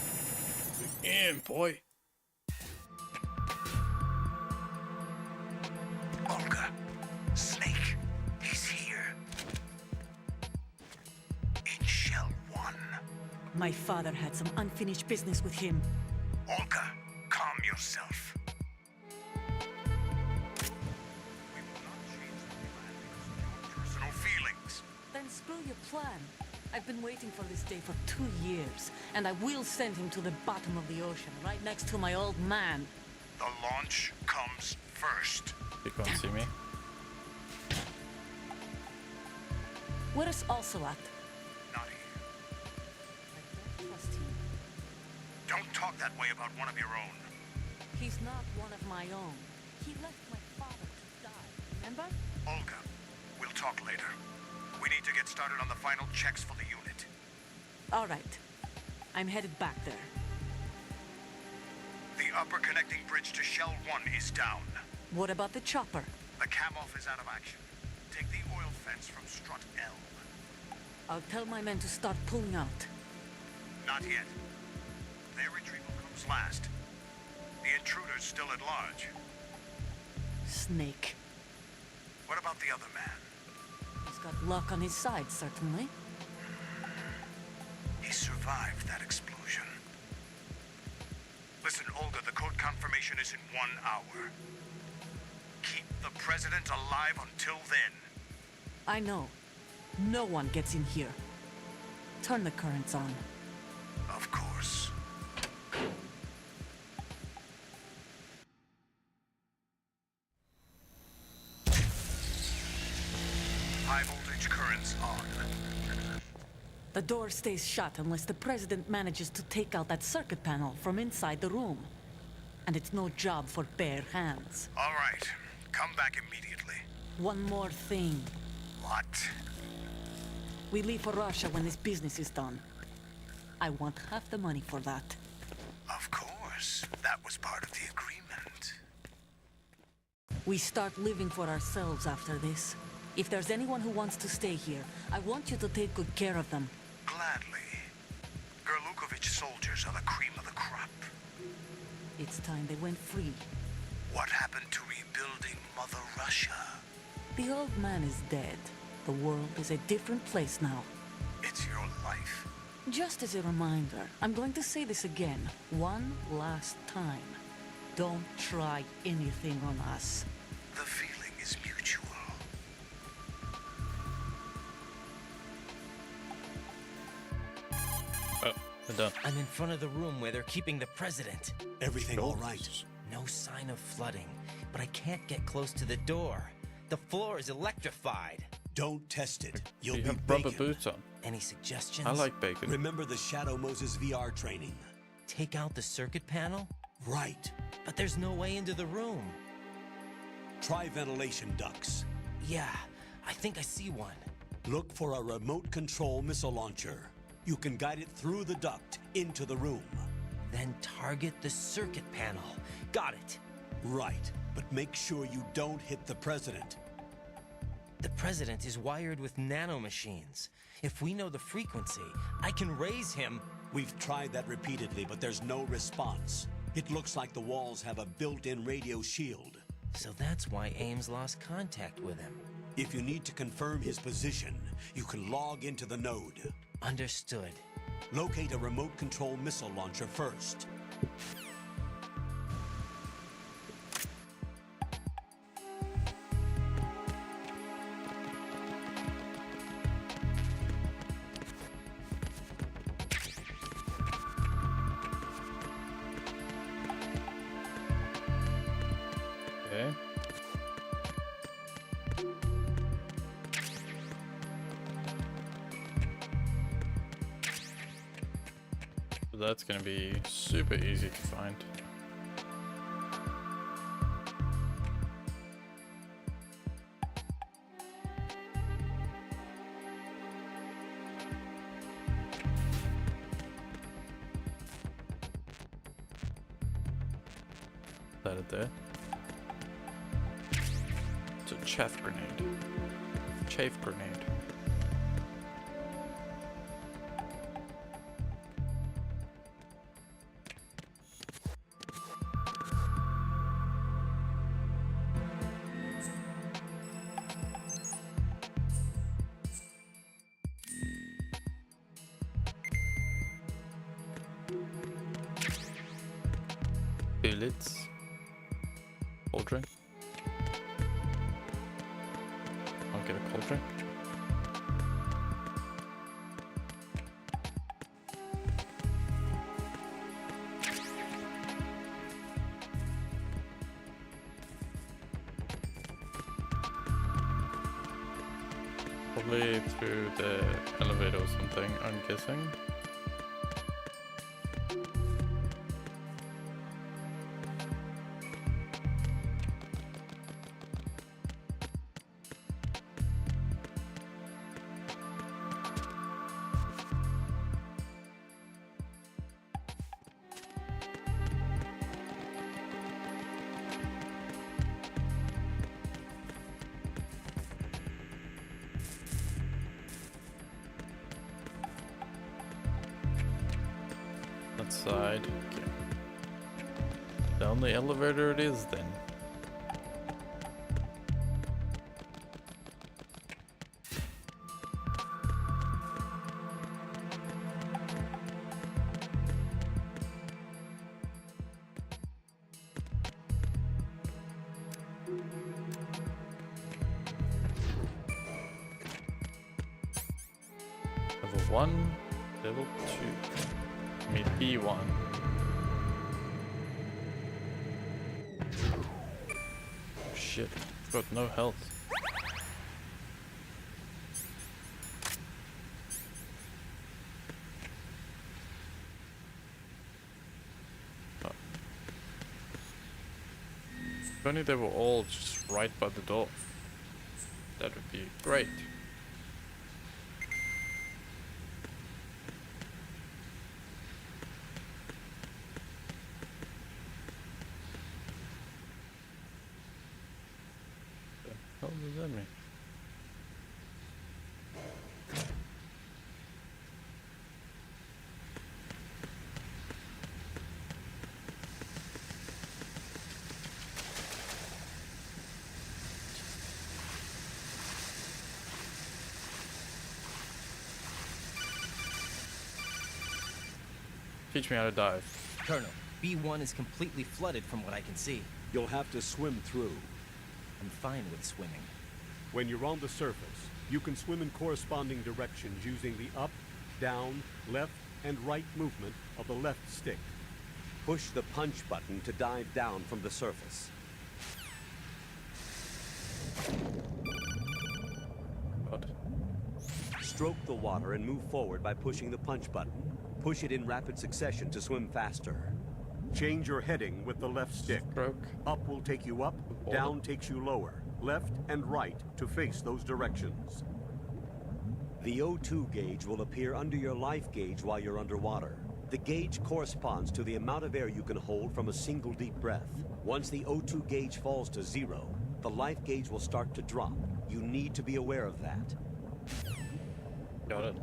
We in, boy. Olga, Snake, he's here. In Shell 1. My father had some unfinished business with him. Olga, calm yourself. We will not change the plan because of your personal feelings. Then spill your plan. I've been waiting for this day for 2 years, and I will send him to the bottom of the ocean, right next to my old man. The launch comes first. You can't see me. Where's Ocelot? Not here. I don't trust him. Don't talk that way about one of your own. He's not one of my own. He left my father to die, remember? Olga, we'll talk later. We need to get started on the final checks for the unit. All right. I'm headed back there. The upper connecting bridge to Shell 1 is down. What about the chopper? The cam-off is out of action. Take the oil fence from strut L. I'll tell my men to start pulling out. Not yet. Their retrieval comes last. The intruder's still at large. Snake. What about the other man? He's got luck on his side, certainly. He survived that explosion. Listen, Olga, the code confirmation is in 1 hour. Keep the president alive until then. I know. No one gets in here. Turn the currents on. Of course. High voltage currents on. The door stays shut unless the president manages to take out that circuit panel from inside the room. And it's no job for bare hands. All right. Come back immediately. One more thing. What? We leave for Russia when this business is done. I want half the money for that. Of course. That was part of the agreement. We start living for ourselves after this. If there's anyone who wants to stay here, I want you to take good care of them. Gladly. Gerlukovich soldiers are the cream of the crop. It's time they went free. What happened to rebuilding Mother Russia? The old man is dead. The world is a different place now. It's your life. Just as a reminder, I'm going to say this again, one last time. Don't try anything on us. The feeling is mutual. Oh, we're done. I'm in front of the room where they're keeping the president. Everything all right? No sign of flooding, but I can't get close to the door. The floor is electrified. Don't test it. You'll You be have rubber bacon. boots on. Any suggestions? I like bacon. Remember the Shadow Moses VR training? Take out the circuit panel? Right. But there's no way into the room. Try ventilation ducts. Yeah, I think I see one. Look for a remote control missile launcher. You can guide it through the duct into the room. Then target the circuit panel. Got it. Right, but make sure you don't hit the president. The president is wired with nanomachines. If we know the frequency, I can raise him. We've tried that repeatedly, but there's no response. It looks like the walls have a built-in radio shield. So that's why Ames lost contact with him. If you need to confirm his position, you can log into the node. Understood. Locate a remote control missile launcher first. Okay. So that's gonna be super easy to find. Set it there. It's a chaff grenade. Chaff grenade. Bullets. Cold drink. I'll get a cold drink. Probably through the elevator or something, I'm guessing. That side. Okay. Down the elevator it is then. Level 1, level 2. I mean B1. Shit, got no health. Oh. If only they were all just right by the door. That would be great. What does that mean? Teach me how to dive. Colonel, B1 is completely flooded from what I can see. You'll have to swim through. I'm fine with swimming. When you're on the surface, you can swim in corresponding directions using the up, down, left, and right movement of the left stick. Push the punch button to dive down from the surface. God. Stroke the water and move forward by pushing the punch button. Push it in rapid succession to swim faster. Change your heading with the left stick. Stroke. Up will take you up, down takes you lower. Left and right to face those directions. The O2 gauge will appear under your life gauge while you're underwater. The gauge corresponds to the amount of air you can hold from a single deep breath. Once the O2 gauge falls to 0, the life gauge will start to drop. You need to be aware of that. Got it.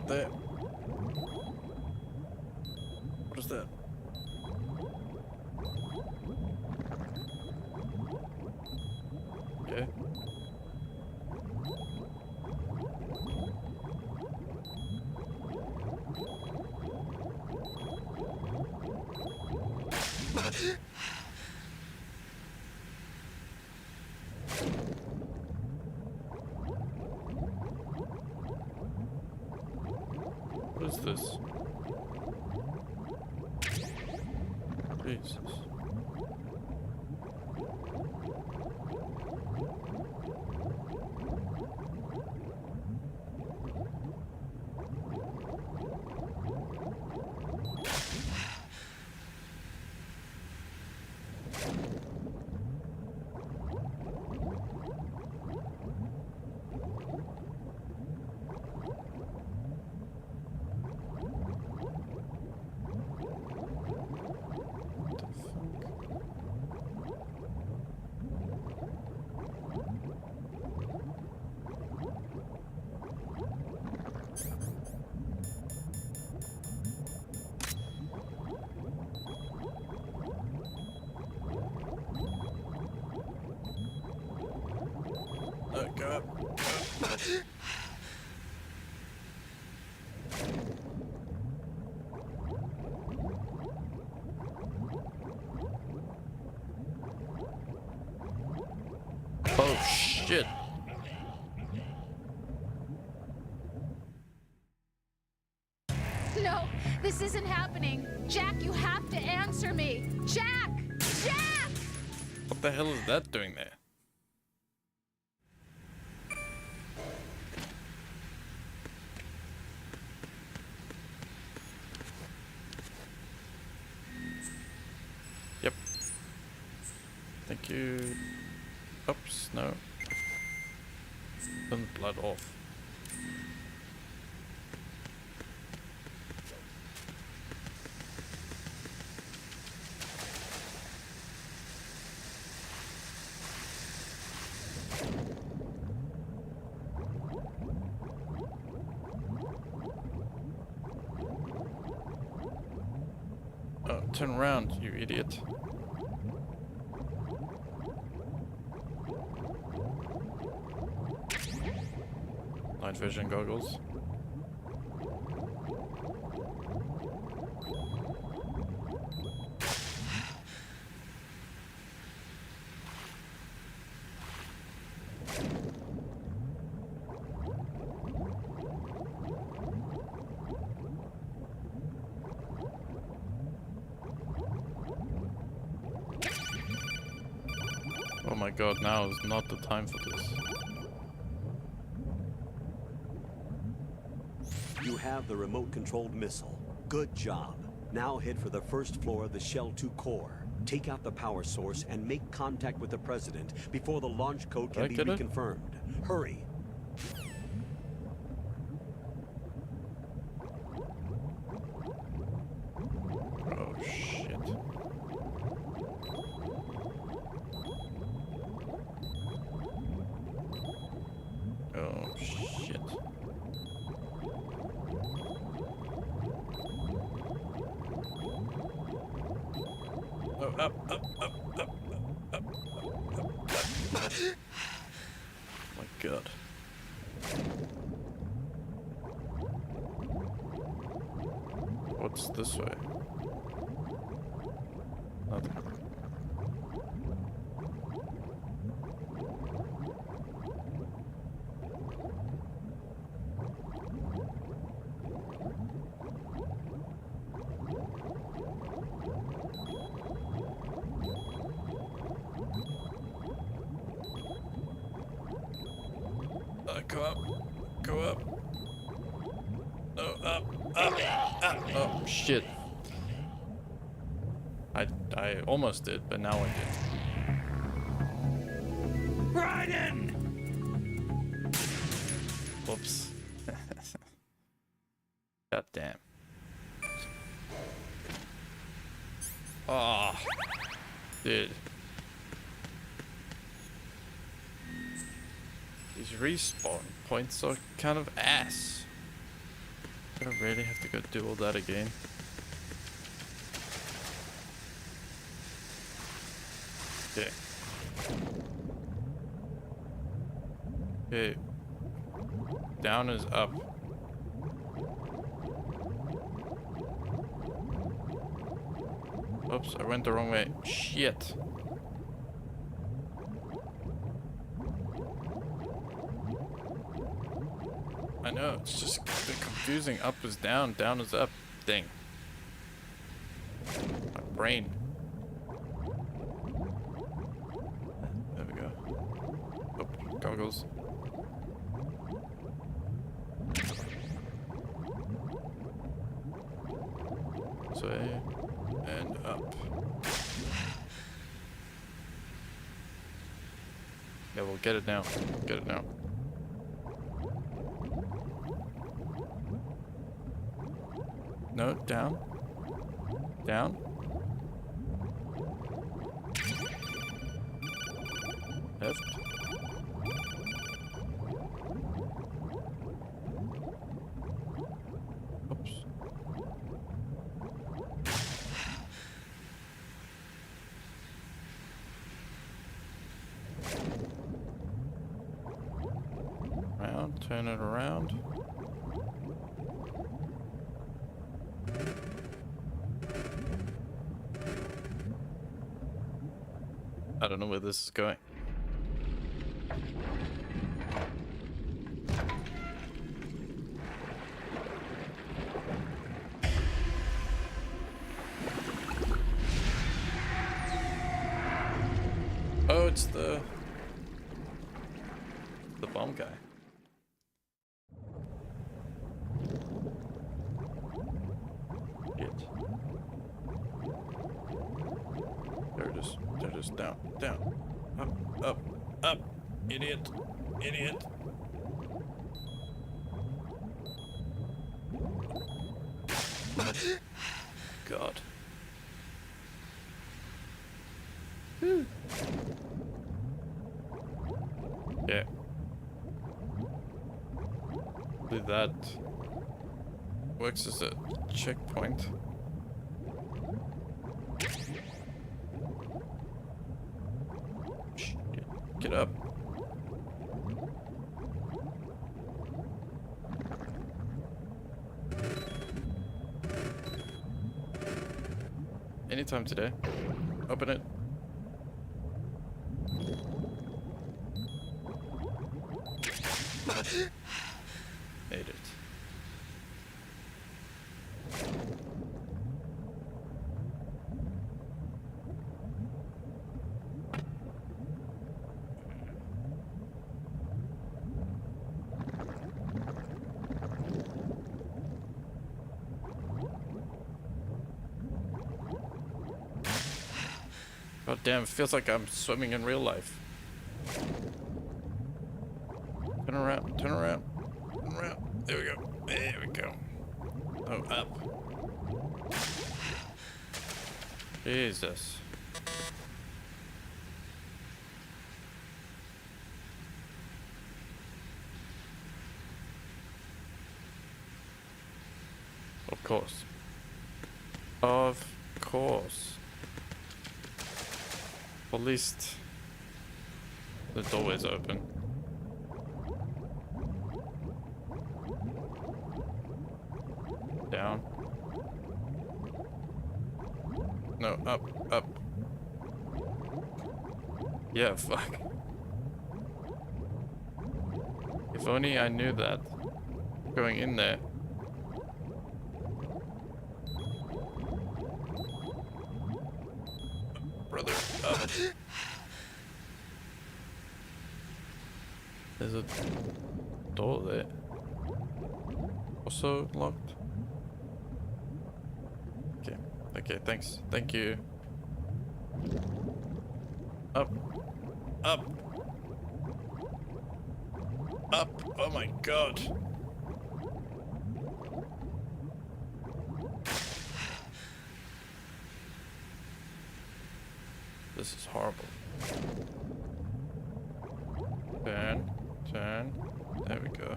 There. What is that? Okay. What is this? Jesus. Go up. Oh shit. No, this isn't happening. Jack, you have to answer me. Jack! Jack! What the hell is that doing there? Yep. Thank you. Oops, no. Turn the blood off. Oh, turn around, you idiot. Night vision goggles. Oh my god, now is not the time for this. You have the remote-controlled missile. Good job. Now head for the first floor of the Shell 2 core. Take out the power source and make contact with the President before the launch code can be reconfirmed. Hurry. Oh shit. Oh shit. Oh, up, up, up, up, up, up, up. Oh my god. What's this way? Nothing. Go up. Go up. No, up, up, up. Oh, shit. I almost did, but now I did. Raiden! Whoops. God damn. Oh, dude. These respawn points are kind of ass. Do I really have to go do all that again? Okay. Okay. Down is up. Oops, I went the wrong way. Shit. I know, it's just a bit confusing. Up is down, down is up thing. My brain. There we go. Oh, goggles. This way and up. Yeah, we'll get it now. Get it now. No, down. Down. Left. Oops. Turn it around. I don't know where this is going. Oh, it's the bomb guy. Shit. There it is. There it is. Down. Down. Up. Up. Up. Idiot. Idiot. God. Yeah. That works as a checkpoint. Get up. Anytime today. Open it. Made it. God damn, it feels like I'm swimming in real life. Turn around, turn around, turn around. There we go. There we go. Oh, up. Jesus. Of course. Of course. At least the doorway's open. Down. No, up, up. Yeah, fuck. If only I knew that going in there. Brother, up. There's a door there. Also locked. Okay, okay, thanks. Thank you. Up. Up. Up. Oh my god. This is horrible. Turn. Turn. There we go.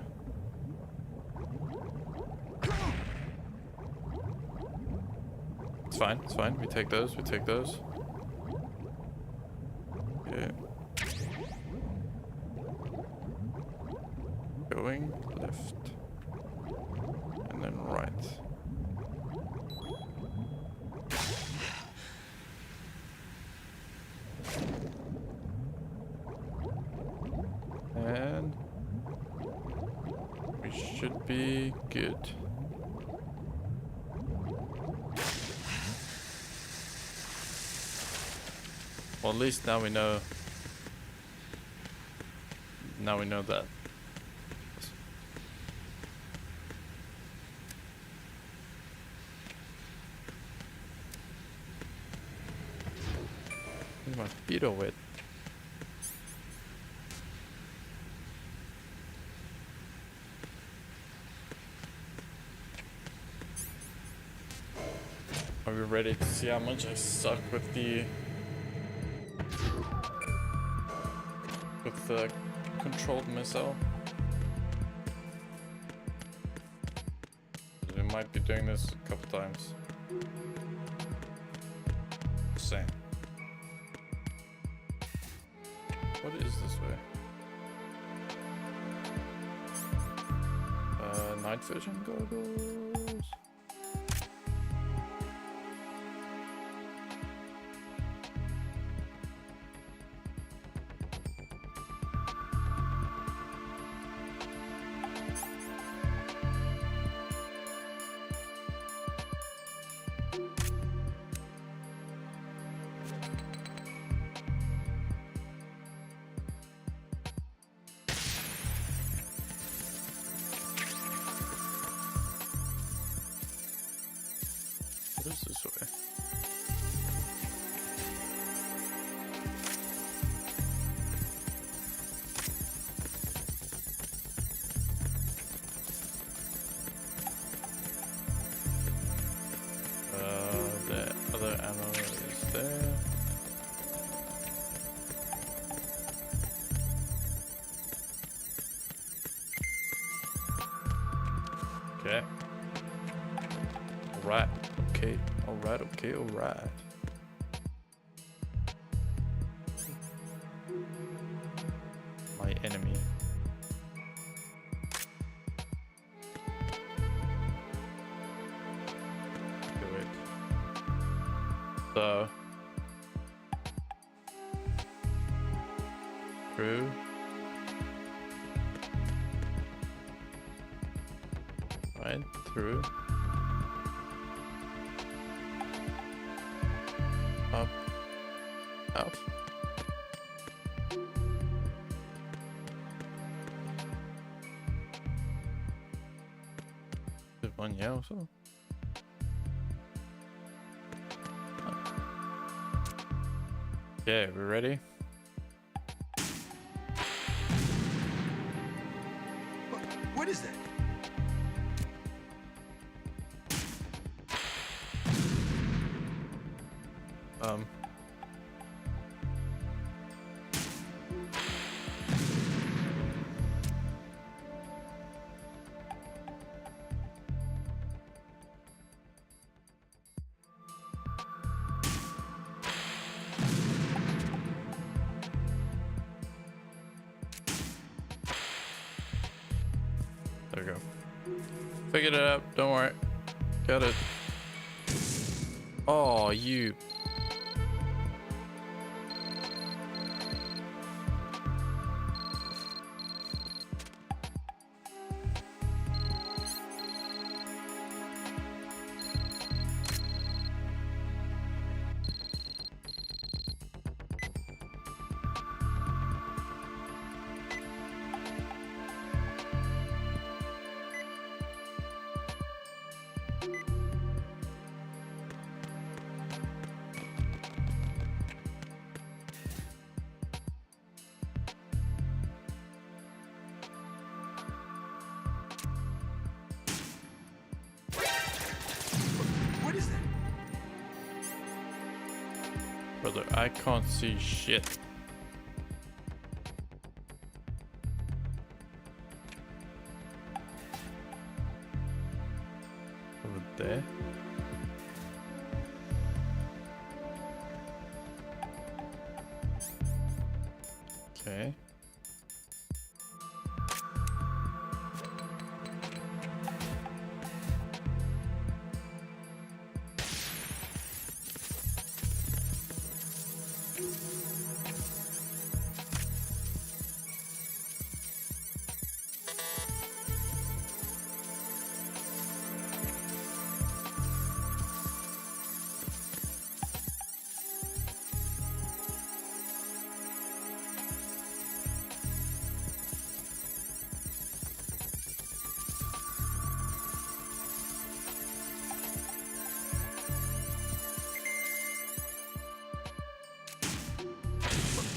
It's fine. It's fine. We take those. We take those. Okay. Going left. And then right. And we should be good. Well, at least now we know. Now we know that. My feet are wet. Are we ready to see how much I suck with the controlled missile? We might be doing this a couple times. Just saying. What is this way? night vision goggles. What is this way? The other ammo is there. Okay. Alright. Okay. Alright. Okay. Alright. My enemy. Do it. So. Through. Right through. Up. Out. There's one here also. Okay, we ready? What is that? There we go. Figured it out. Don't worry. Got it. Oh, you. What is that? Brother, I can't see shit. Over there. Okay.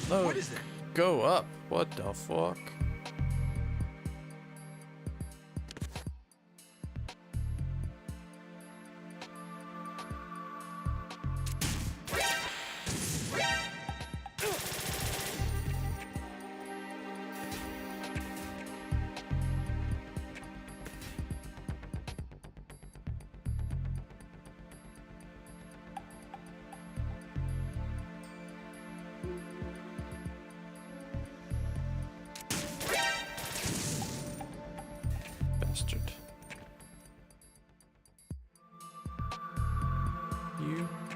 No, What is that? go up. What the fuck?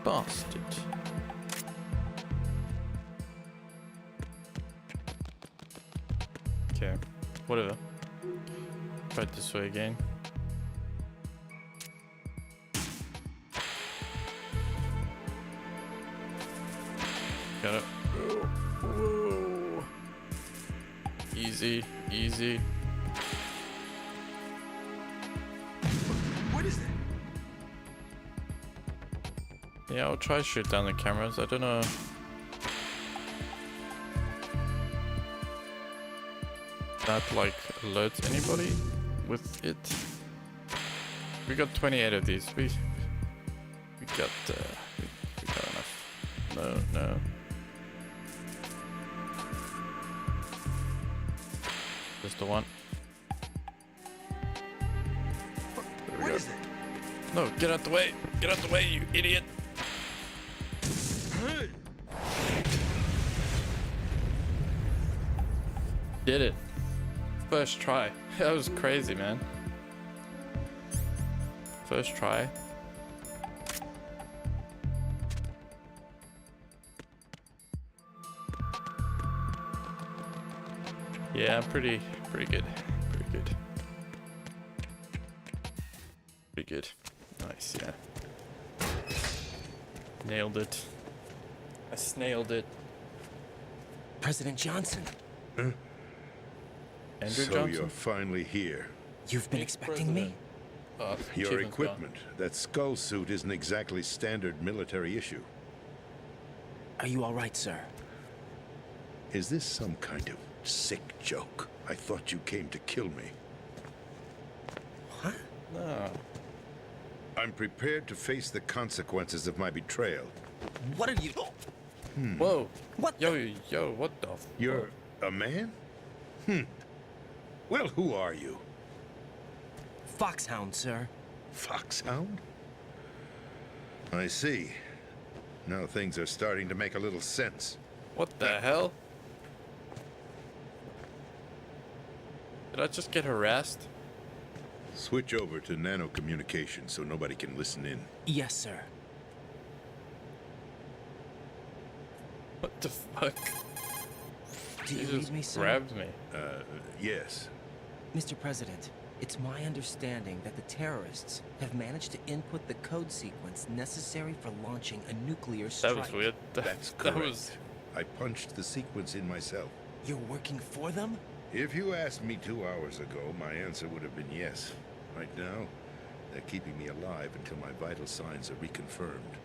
bastard. Okay, whatever. Try it this way again. Got it. Whoa. Easy, easy. What is that? Yeah, I'll try to shoot down the cameras. I don't know. That like alerts anybody with it. We got 28 of these. We got we got enough. No. Just the one. What is that? No, get out the way! Get out the way, you idiot! Did it. First try. That was crazy, man. First try. Yeah, pretty good. Pretty good. Pretty good. Nice, yeah. Nailed it. I snailed it. President Johnson. Huh? Andrew so Johnson? you're finally here. You've been expecting me? Your equipment, that skull suit, isn't exactly standard military issue. Are you all right, sir? Is this some kind of sick joke? I thought you came to kill me. What? No. I'm prepared to face the consequences of my betrayal. What are you? Whoa. What? Yo, what the f— You're a man? Well, who are you? Foxhound, sir. Foxhound? I see. Now things are starting to make a little sense. What the hell? Did I just get harassed? Switch over to nano communication so nobody can listen in. Yes, sir. What the fuck? Do you He read just me, sir? grabbed me. Yes. Mr. President, it's my understanding that the terrorists have managed to input the code sequence necessary for launching a nuclear strike. That was weird. That's that correct. was— I punched the sequence in myself. You're working for them? If you asked me 2 hours ago, my answer would have been yes. Right now, they're keeping me alive until my vital signs are reconfirmed.